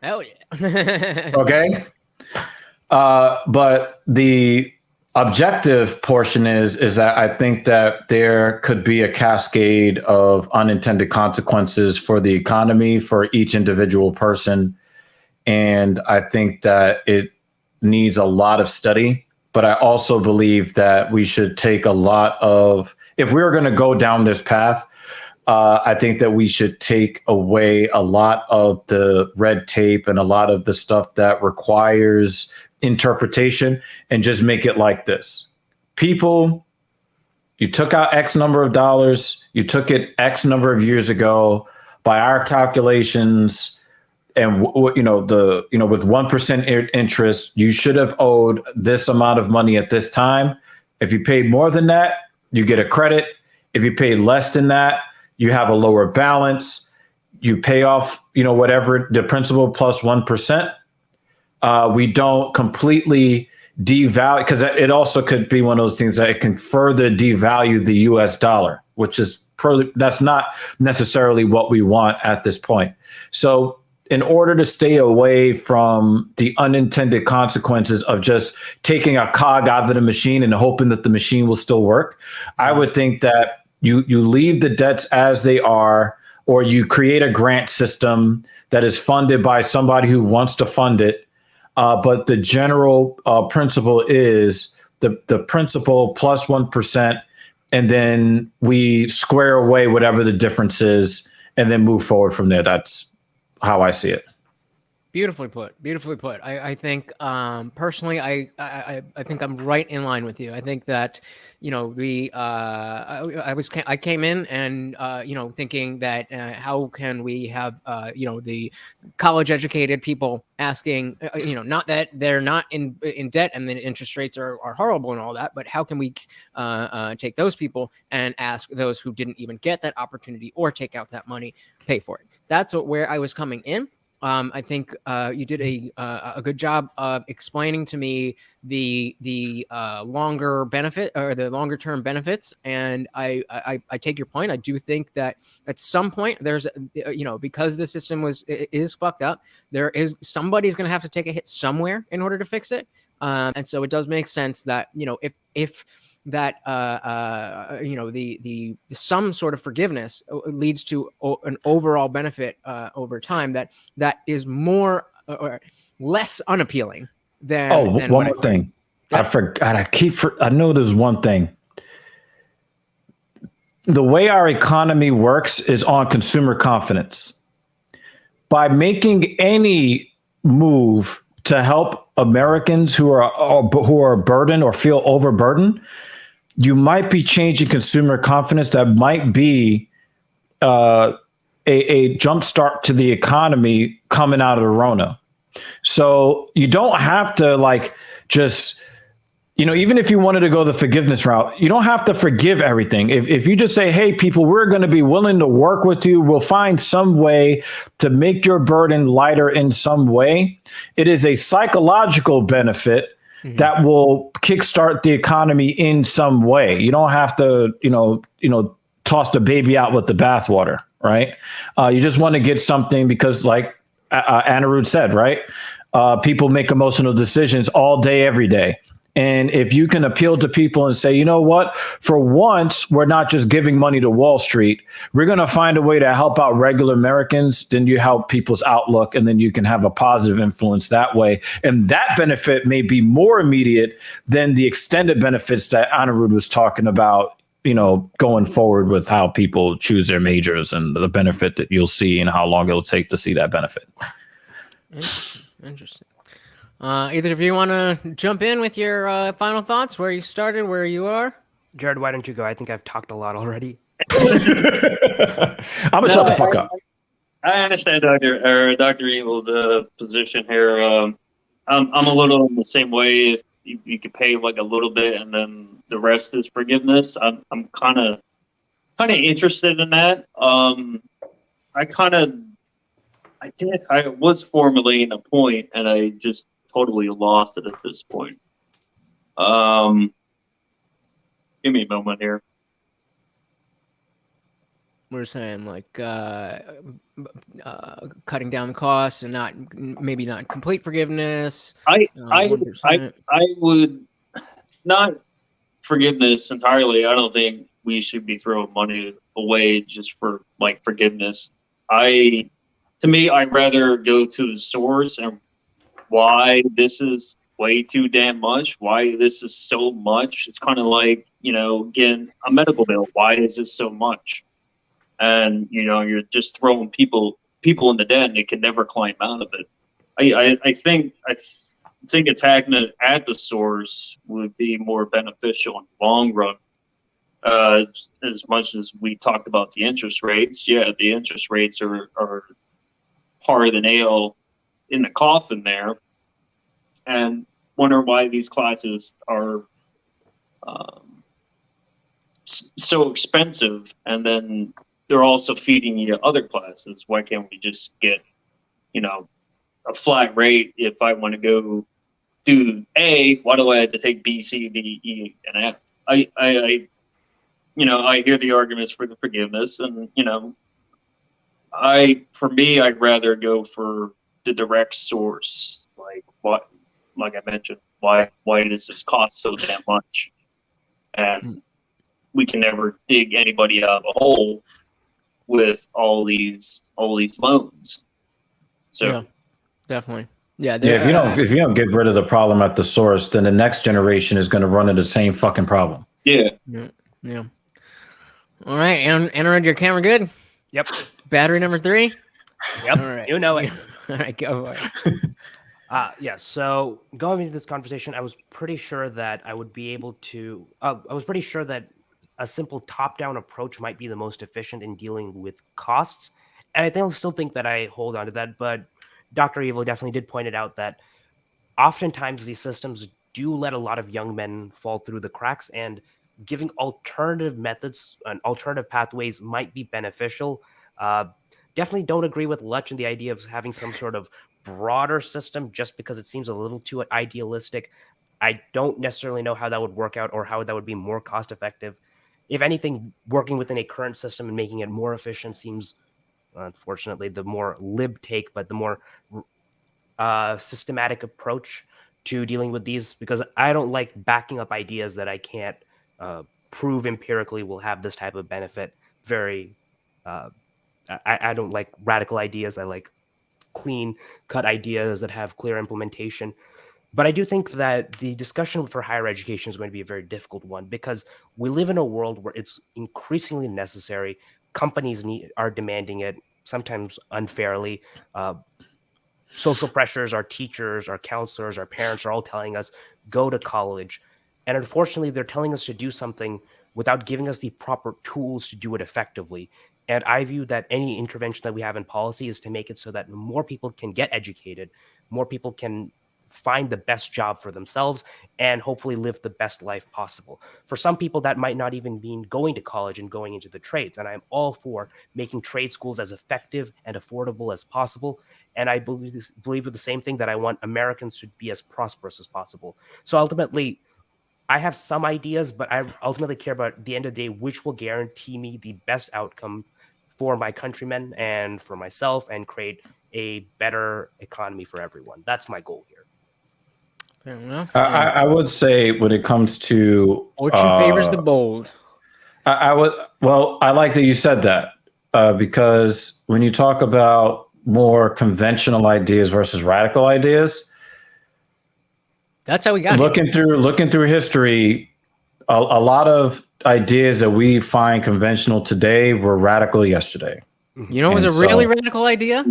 hell yeah.
Okay. But the objective portion is that I think that there could be a cascade of unintended consequences for the economy, for each individual person. And I think that it needs a lot of study. But I also believe that we should take a lot of, if we're going to go down this path, I think that we should take away a lot of the red tape and a lot of the stuff that requires interpretation and just make it like this. People, you took out X number of dollars, you took it X number of years ago. By our calculations, and with 1% interest, you should have owed this amount of money at this time. If you paid more than that, you get a credit. If you paid less than that, you have a lower balance. You pay off, whatever the principal plus 1%. We don't completely devalue, because it also could be one of those things that it can further devalue the US dollar, which is that's not necessarily what we want at this point. So in order to stay away from the unintended consequences of just taking a cog out of the machine and hoping that the machine will still work, I would think that you leave the debts as they are, or you create a grant system that is funded by somebody who wants to fund it. But the general principle is the principal plus 1%, and then we square away whatever the difference is and then move forward from there. That's how I see it.
Beautifully put. Beautifully put. I think personally, I think I'm right in line with you. I think that I came in and thinking that how can we have the college educated people asking not that they're not in debt and the interest rates are horrible and all that, but how can we take those people and ask those who didn't even get that opportunity or take out that money, pay for it. That's where I was coming in. I think you did a good job of explaining to me the longer benefit or the longer term benefits, and I take your point. I do think that at some point there's because the system is fucked up, somebody's going to have to take a hit somewhere in order to fix it, and so it does make sense that if that the some sort of forgiveness leads to an overall benefit over time that is more or less unappealing than
one more thing. Yeah. I forgot. I know there's one thing. The way our economy works is on consumer confidence. By making any move to help Americans who are burdened or feel overburdened, you might be changing consumer confidence. That might be a jump start to the economy coming out of the Rona. So you don't have to just, even if you wanted to go the forgiveness route, you don't have to forgive everything. If you just say, hey, people, we're going to be willing to work with you. We'll find some way to make your burden lighter in some way. It is a psychological benefit that will kickstart the economy in some way. You don't have to, toss the baby out with the bathwater, right? You just want to get something because, like Anirudh said, right? People make emotional decisions all day, every day. And if you can appeal to people and say, you know what, for once, we're not just giving money to Wall Street. We're going to find a way to help out regular Americans. Then you help people's outlook, and then you can have a positive influence that way. And that benefit may be more immediate than the extended benefits that Anirudh was talking about, going forward with how people choose their majors and the benefit that you'll see and how long it'll take to see that benefit.
Interesting. Either of you want to jump in with your final thoughts, where you started, where you are?
Jared, why don't you go? I think I've talked a lot already.
I'm gonna shut the fuck up.
I understand Dr. Evil's position here. I'm a little in the same way. If you could pay like a little bit and then the rest is forgiveness. I'm kind of interested in that. I was formulating a point and I just totally lost it at this point. Give me a moment here.
We're saying cutting down the costs and maybe not complete forgiveness.
I would not forgiveness entirely. I don't think we should be throwing money away just for forgiveness. To me, I'd rather go to the source and why this is way too damn much, why this is so much. It's kind of like, getting a medical bill. Why is this so much? And, you're just throwing people in the den and they can never climb out of it. I think think attacking it at the source would be more beneficial in the long run. As much as we talked about the interest rates, the interest rates are part of the nail in the coffin there, and wonder why these classes are so expensive, and then they're also feeding you other classes. Why can't we just get, a flat rate? If I want to go do A, why do I have to take B, C, D, E, and F? I hear the arguments for the forgiveness, and I'd rather go for the direct source. Like I mentioned, why does this cost so damn much? And we can never dig anybody out of a hole with all these loans. So
yeah, definitely. Yeah,
if you don't get rid of the problem at the source, then the next generation is going to run into the same fucking problem.
Yeah.
All right, Anirudh, your camera good?
Yep.
Battery number 3?
Yep.
All right.
You know it.
All right, go for it.
So going into this conversation, I was pretty sure that I would be able to. I was pretty sure that a simple top-down approach might be the most efficient in dealing with costs, and I still think that I hold on to that. But Dr. Evil definitely did point it out that oftentimes these systems do let a lot of young men fall through the cracks, and giving alternative methods and alternative pathways might be beneficial. Definitely don't agree with Lutch and the idea of having some sort of broader system just because it seems a little too idealistic. I don't necessarily know how that would work out or how that would be more cost effective. If anything, working within a current system and making it more efficient seems, unfortunately, the more lib take, but the more systematic approach to dealing with these, because I don't like backing up ideas that I can't prove empirically will have this type of benefit. I don't like radical ideas. I like clean cut ideas that have clear implementation. But I do think that the discussion for higher education is going to be a very difficult one, because we live in a world where it's increasingly necessary. Companies are demanding it, sometimes unfairly. Social pressures, our teachers, our counselors, our parents are all telling us, go to college. And unfortunately, they're telling us to do something without giving us the proper tools to do it effectively. And I view that any intervention that we have in policy is to make it so that more people can get educated, more people can find the best job for themselves, and hopefully live the best life possible. For some people, that might not even mean going to college and going into the trades. And I'm all for making trade schools as effective and affordable as possible. And I believe with the same thing, that I want Americans to be as prosperous as possible. So ultimately, I have some ideas, but I ultimately care about, at the end of the day, which will guarantee me the best outcome for my countrymen and for myself, and create a better economy for everyone. That's my goal here.
Fair enough.
I would say when it comes to
fortune favors the bold.
I like that you said that, because when you talk about more conventional ideas versus radical ideas,
that's how we got
looking through history. A lot of ideas that we find conventional today were radical yesterday.
You know, it was a really radical idea.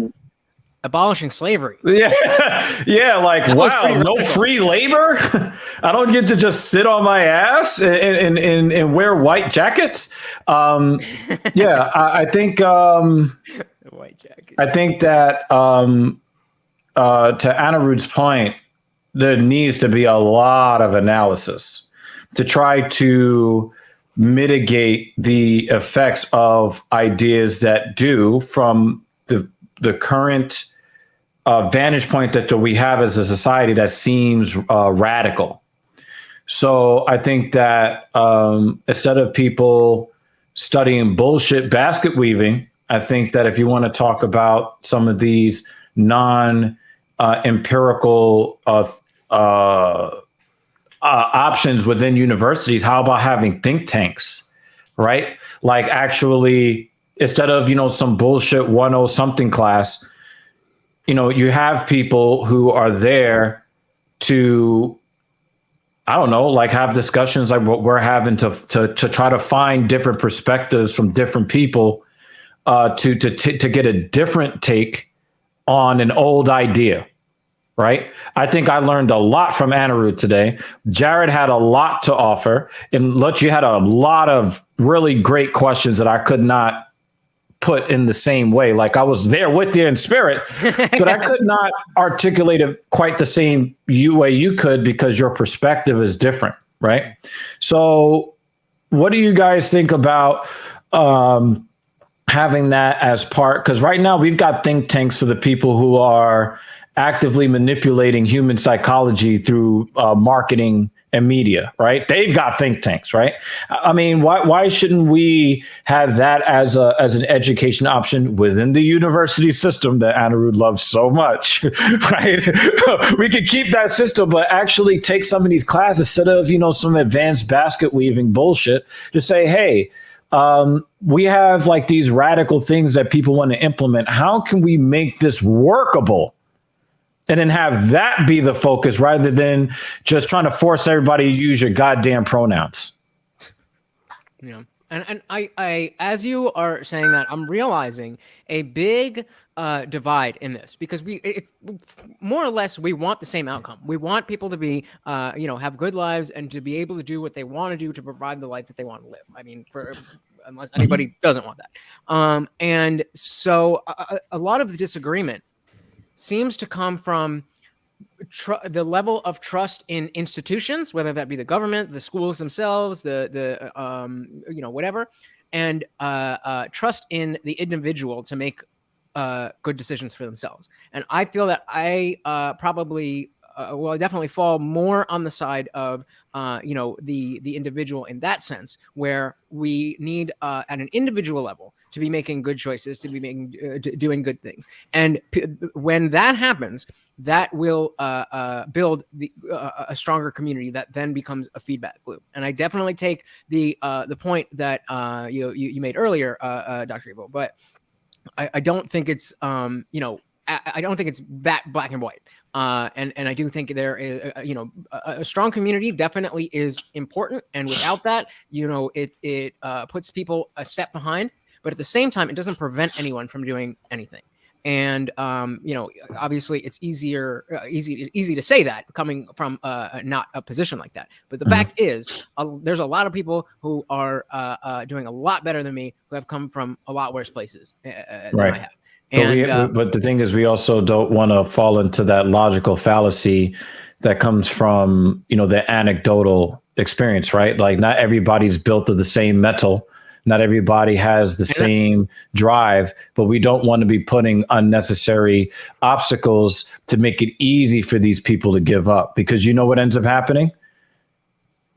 Abolishing slavery.
Yeah, like, wow, no free labor. I don't get to just sit on my ass and wear white jackets. I think
white jacket.
I think that to Anirudh's point, there needs to be a lot of analysis to try to mitigate the effects of ideas that do, from the current vantage point that we have as a society, that seems radical. So I think that instead of people studying bullshit basket weaving, I think that if you want to talk about some of these non-empirical options within universities, how about having think tanks, right? Like, actually, instead of, some bullshit 1.0 something class, you have people who are there to, I don't know, like, have discussions like what we're having to try to find different perspectives from different people to get a different take on an old idea. right? I think I learned a lot from Anirudh today. Jared had a lot to offer, and Lutch, you had a lot of really great questions that I could not put in the same way. Like I was there with you in spirit, but I could not articulate it quite the same way you could because your perspective is different, right? So what do you guys think about having that as part? Because right now we've got think tanks for the people who are actively manipulating human psychology through marketing and media, right? They've got think tanks, right? I mean, why shouldn't we have that as an education option within the university system that Anirudh loves so much, right? We could keep that system, but actually take some of these classes instead of, some advanced basket weaving bullshit. Just say, hey, we have like these radical things that people want to implement. How can we make this workable? And then have that be the focus rather than just trying to force everybody to use your goddamn pronouns.
Yeah. And I as you are saying that, I'm realizing a big divide in this because it's more or less we want the same outcome. We want people to be, have good lives and to be able to do what they want to do to provide the life that they want to live. I mean, unless anybody doesn't want that. And so a lot of the disagreement seems to come from the level of trust in institutions, whether that be the government, the schools themselves, the whatever, and trust in the individual to make good decisions for themselves. And I feel that I probably I definitely fall more on the side of the individual in that sense, where we need at an individual level to be making good choices, to be making doing good things. And when that happens, that will build a stronger community that then becomes a feedback loop. And I definitely take the point that you made earlier, Dr. Evil, but I don't think it's I don't think it's that black and white. And I do think there is, a strong community definitely is important. And without that, it puts people a step behind. But at the same time, it doesn't prevent anyone from doing anything. And obviously, it's easy to say that coming from not a position like that. But the fact is, there's a lot of people who are doing a lot better than me, who have come from a lot worse places than I have.
But the thing is, we also don't want to fall into that logical fallacy that comes from, the anecdotal experience, right? Like not everybody's built of the same metal. Not everybody has the same drive, but we don't want to be putting unnecessary obstacles to make it easy for these people to give up. Because you know what ends up happening?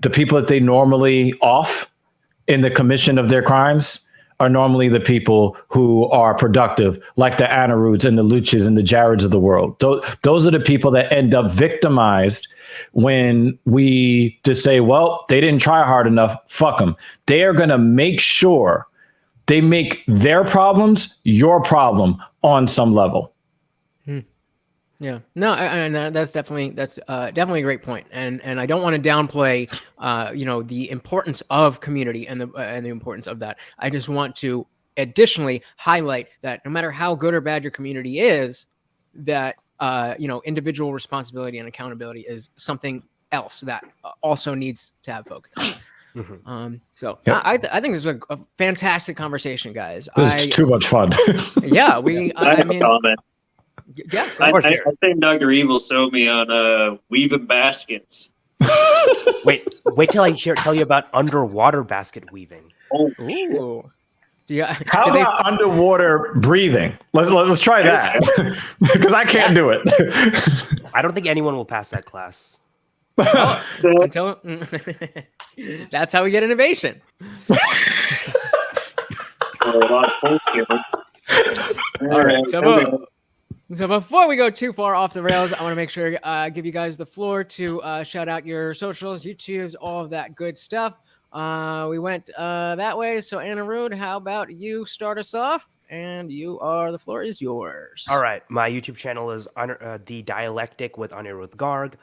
The people that they normally off in the commission of their crimes are normally the people who are productive, like the Anirudhs and the Lutches and the Jareds of the world. Those are the people that end up victimized when we just say, well, they didn't try hard enough, fuck them. They are going to make sure they make their problems your problem on some level.
Yeah, no, and that's definitely a great point, and I don't want to downplay, the importance of community and the importance of that. I just want to additionally highlight that no matter how good or bad your community is, that individual responsibility and accountability is something else that also needs to have focus. I think this is a fantastic conversation, guys.
This is too much fun.
Yeah,
I mean. Comment.
Yeah,
I think Dr. Evil sold me on weaving baskets.
Wait till I tell you about underwater basket weaving.
Oh,
ooh.
How about underwater breathing? Let's try that because I can't do it.
I don't think anyone will pass that class.
Until that's how we get innovation.
a lot of full skillets.
All right, so before we go too far off the rails, I want to make sure give you guys the floor to shout out your socials, YouTubes, all of that good stuff. We went that way. So Anirudh, how about you start us off? And the floor is yours.
All right. My YouTube channel is The Dialectic with Anirudh Garg.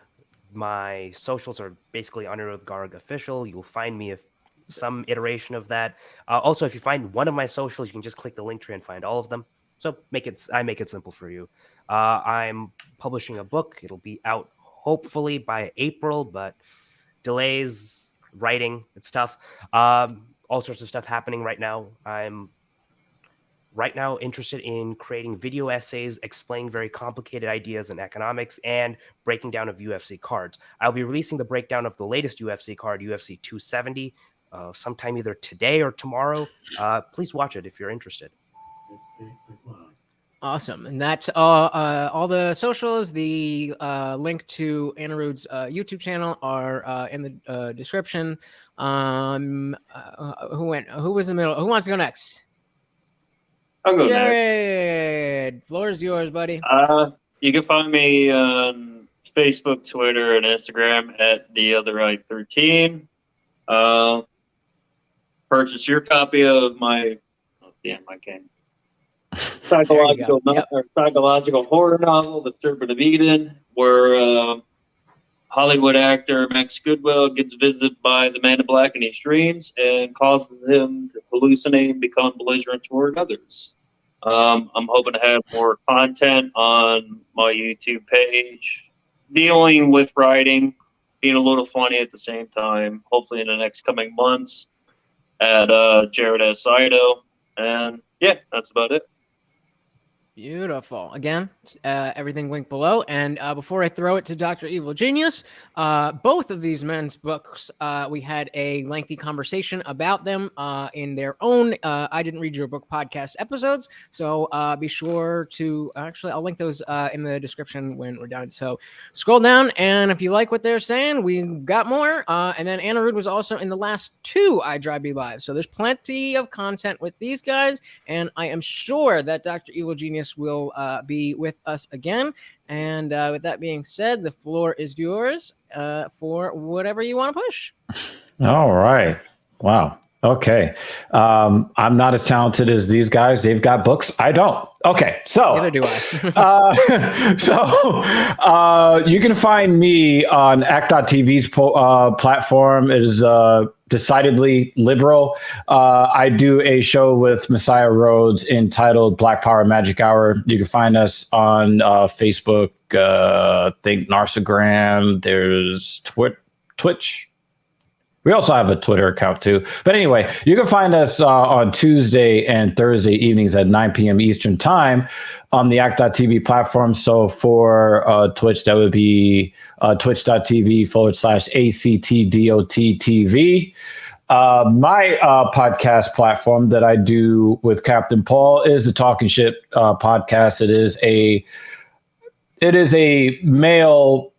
My socials are basically Anirudh Garg Official. You'll find me some iteration of that. Also, if you find one of my socials, you can just click the link tree and find all of them. So I make it simple for you. I'm publishing a book. It'll be out hopefully by April, but delays, writing, it's tough. All sorts of stuff happening right now. I'm right now interested in creating video essays explaining very complicated ideas in economics and breaking down of UFC cards. I'll be releasing the breakdown of the latest UFC card, UFC 270, sometime either today or tomorrow. Please watch it if you're interested.
Awesome. And that all the socials, the link to Anirudh's YouTube channel are in the description. Who was in the middle? Who wants to go next?
I'll go next.
Jared, floor is yours, buddy.
You can find me on Facebook, Twitter, and Instagram at IDRYB. Purchase your copy of my psychological horror novel, The Serpent of Eden, where Hollywood actor Max Goodwill gets visited by the Man in Black in his dreams and causes him to hallucinate and become belligerent toward others. I'm hoping to have more content on my YouTube page, dealing with writing, being a little funny at the same time, hopefully in the next coming months at Jared S. Ido. And yeah, that's about it.
Beautiful. Again, everything linked below. And before I throw it to Dr. Evil Genius, both of these men's books, we had a lengthy conversation about them in their own I Didn't Read Your Book podcast episodes. So be sure to, actually, I'll link those in the description when we're done. So scroll down, and if you like what they're saying, we've got more. And then Anirudh was also in the last 2 IDRYB lives. So there's plenty of content with these guys. And I am sure that Dr. Evil Genius will be with us again. And with that being said, the floor is yours for whatever you want to push.
All right. Wow. Okay. I'm not as talented as these guys. They've got books. I don't. Okay. So,
Neither do I.
You can find me on Act.tv's platform. It is decidedly liberal. I do a show with Messiah Rhodes entitled Black Power Magic Hour. You can find us on Facebook, think Narsagram. There's Twitch. We also have a Twitter account too. But anyway, you can find us on Tuesday and Thursday evenings at 9 p.m. Eastern time on the Act.tv platform. So for Twitch, that would be twitch.tv/ACTDOTTV. My podcast platform that I do with Captain Paul is the Talking Shit podcast. It is a male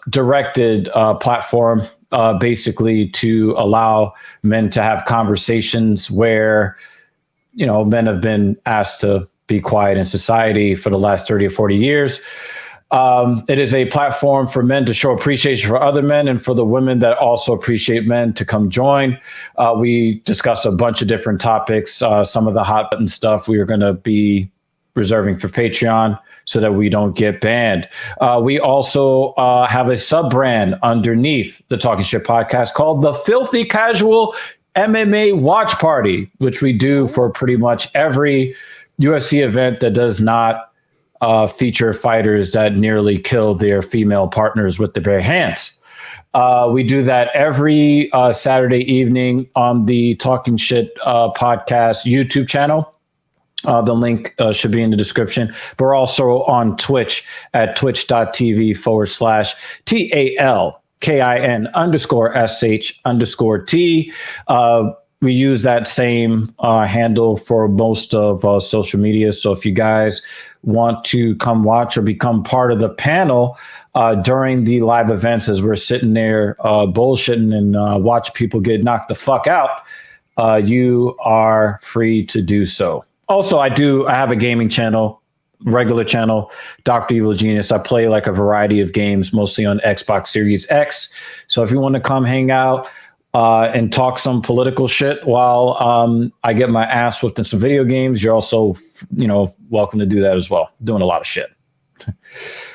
directed platform. Basically to allow men to have conversations where, men have been asked to be quiet in society for the last 30 or 40 years. It is a platform for men to show appreciation for other men and for the women that also appreciate men to come join. We discuss a bunch of different topics. Some of the hot button stuff we are going to be reserving for Patreon so that we don't get banned. We also have a sub-brand underneath the Talking Shit podcast called the Filthy Casual MMA Watch Party, which we do for pretty much every UFC event that does not feature fighters that nearly kill their female partners with their bare hands. We do that every Saturday evening on the Talking Shit podcast YouTube channel. The link should be in the description. But we're also on Twitch at twitch.tv/TALKIN_SH_T. We use that same handle for most of social media. So if you guys want to come watch or become part of the panel during the live events as we're sitting there bullshitting and watch people get knocked the fuck out, you are free to do so. Also, I have a gaming channel, regular channel, Dr. Evil Genius. I play like a variety of games, mostly on Xbox Series X. So if you want to come hang out and talk some political shit while I get my ass whipped in some video games, you're also, welcome to do that as well. Doing a lot of shit.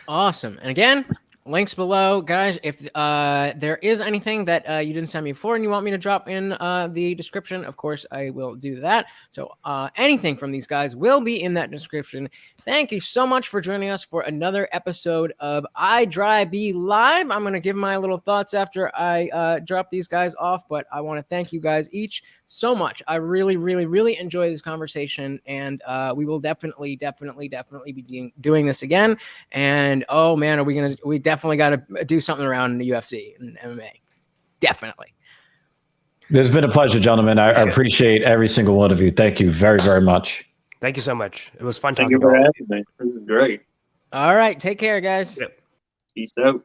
Awesome. And again, Links below, guys. If there is anything that you didn't send me before and you want me to drop in the description, of course, I will do that. So anything from these guys will be in that description. Thank you so much for joining us for another episode of IDRYB Live. I'm going to give my little thoughts after I drop these guys off, but I want to thank you guys each so much. I really, really, really enjoy this conversation, and we will definitely be doing this again. And oh man, we definitely got to do something around the UFC and MMA. Definitely.
It's been a pleasure, gentlemen. I appreciate every single one of you. Thank you very, very much.
Thank you so much. It was fun
Thank
talking
you for
about
having me. This is great.
All right. Take care, guys.
Yep.
Peace out.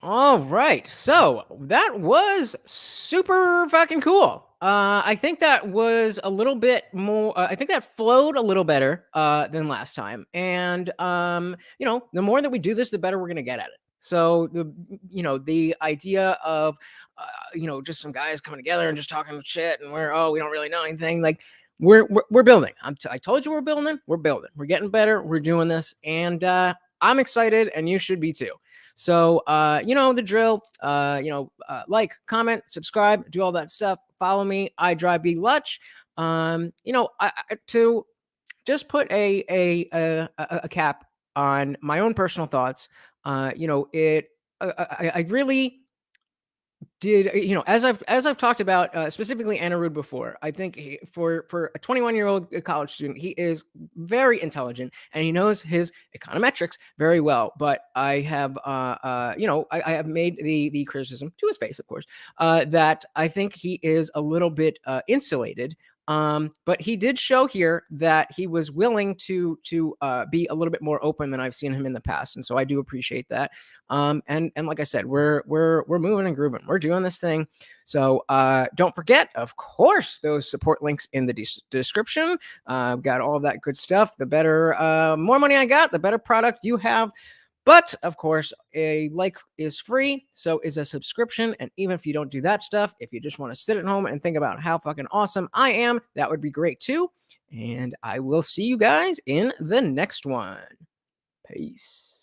All right. So that was super fucking cool. I think that was a little bit more, I think that flowed a little better than last time. And, you know, the more that we do this, the better we're going to get at it. So the idea of, just some guys coming together and just talking shit and we don't really know anything. Like we're building. I told you we're building. We're building. We're getting better. We're doing this. And I'm excited and you should be too. So, the drill, like, comment, subscribe, do all that stuff. Follow me, IDRYB Lutch. To just put a cap on my own personal thoughts, I really did, as I've talked about specifically Anirudh before. I think for a 21-year-old college student, he is very intelligent and he knows his econometrics very well. But I have I have made the criticism to his face, of course, that I think he is a little bit insulated. But he did show here that he was willing to be a little bit more open than I've seen him in the past, and so I do appreciate that. And like I said, we're moving and grooving. We're doing this thing. So don't forget, of course, those support links in the description. I've got all of that good stuff. The better, more money I got, the better product you have. But of course, a like is free, so is a subscription. And even if you don't do that stuff, if you just want to sit at home and think about how fucking awesome I am, that would be great too. And I will see you guys in the next one. Peace.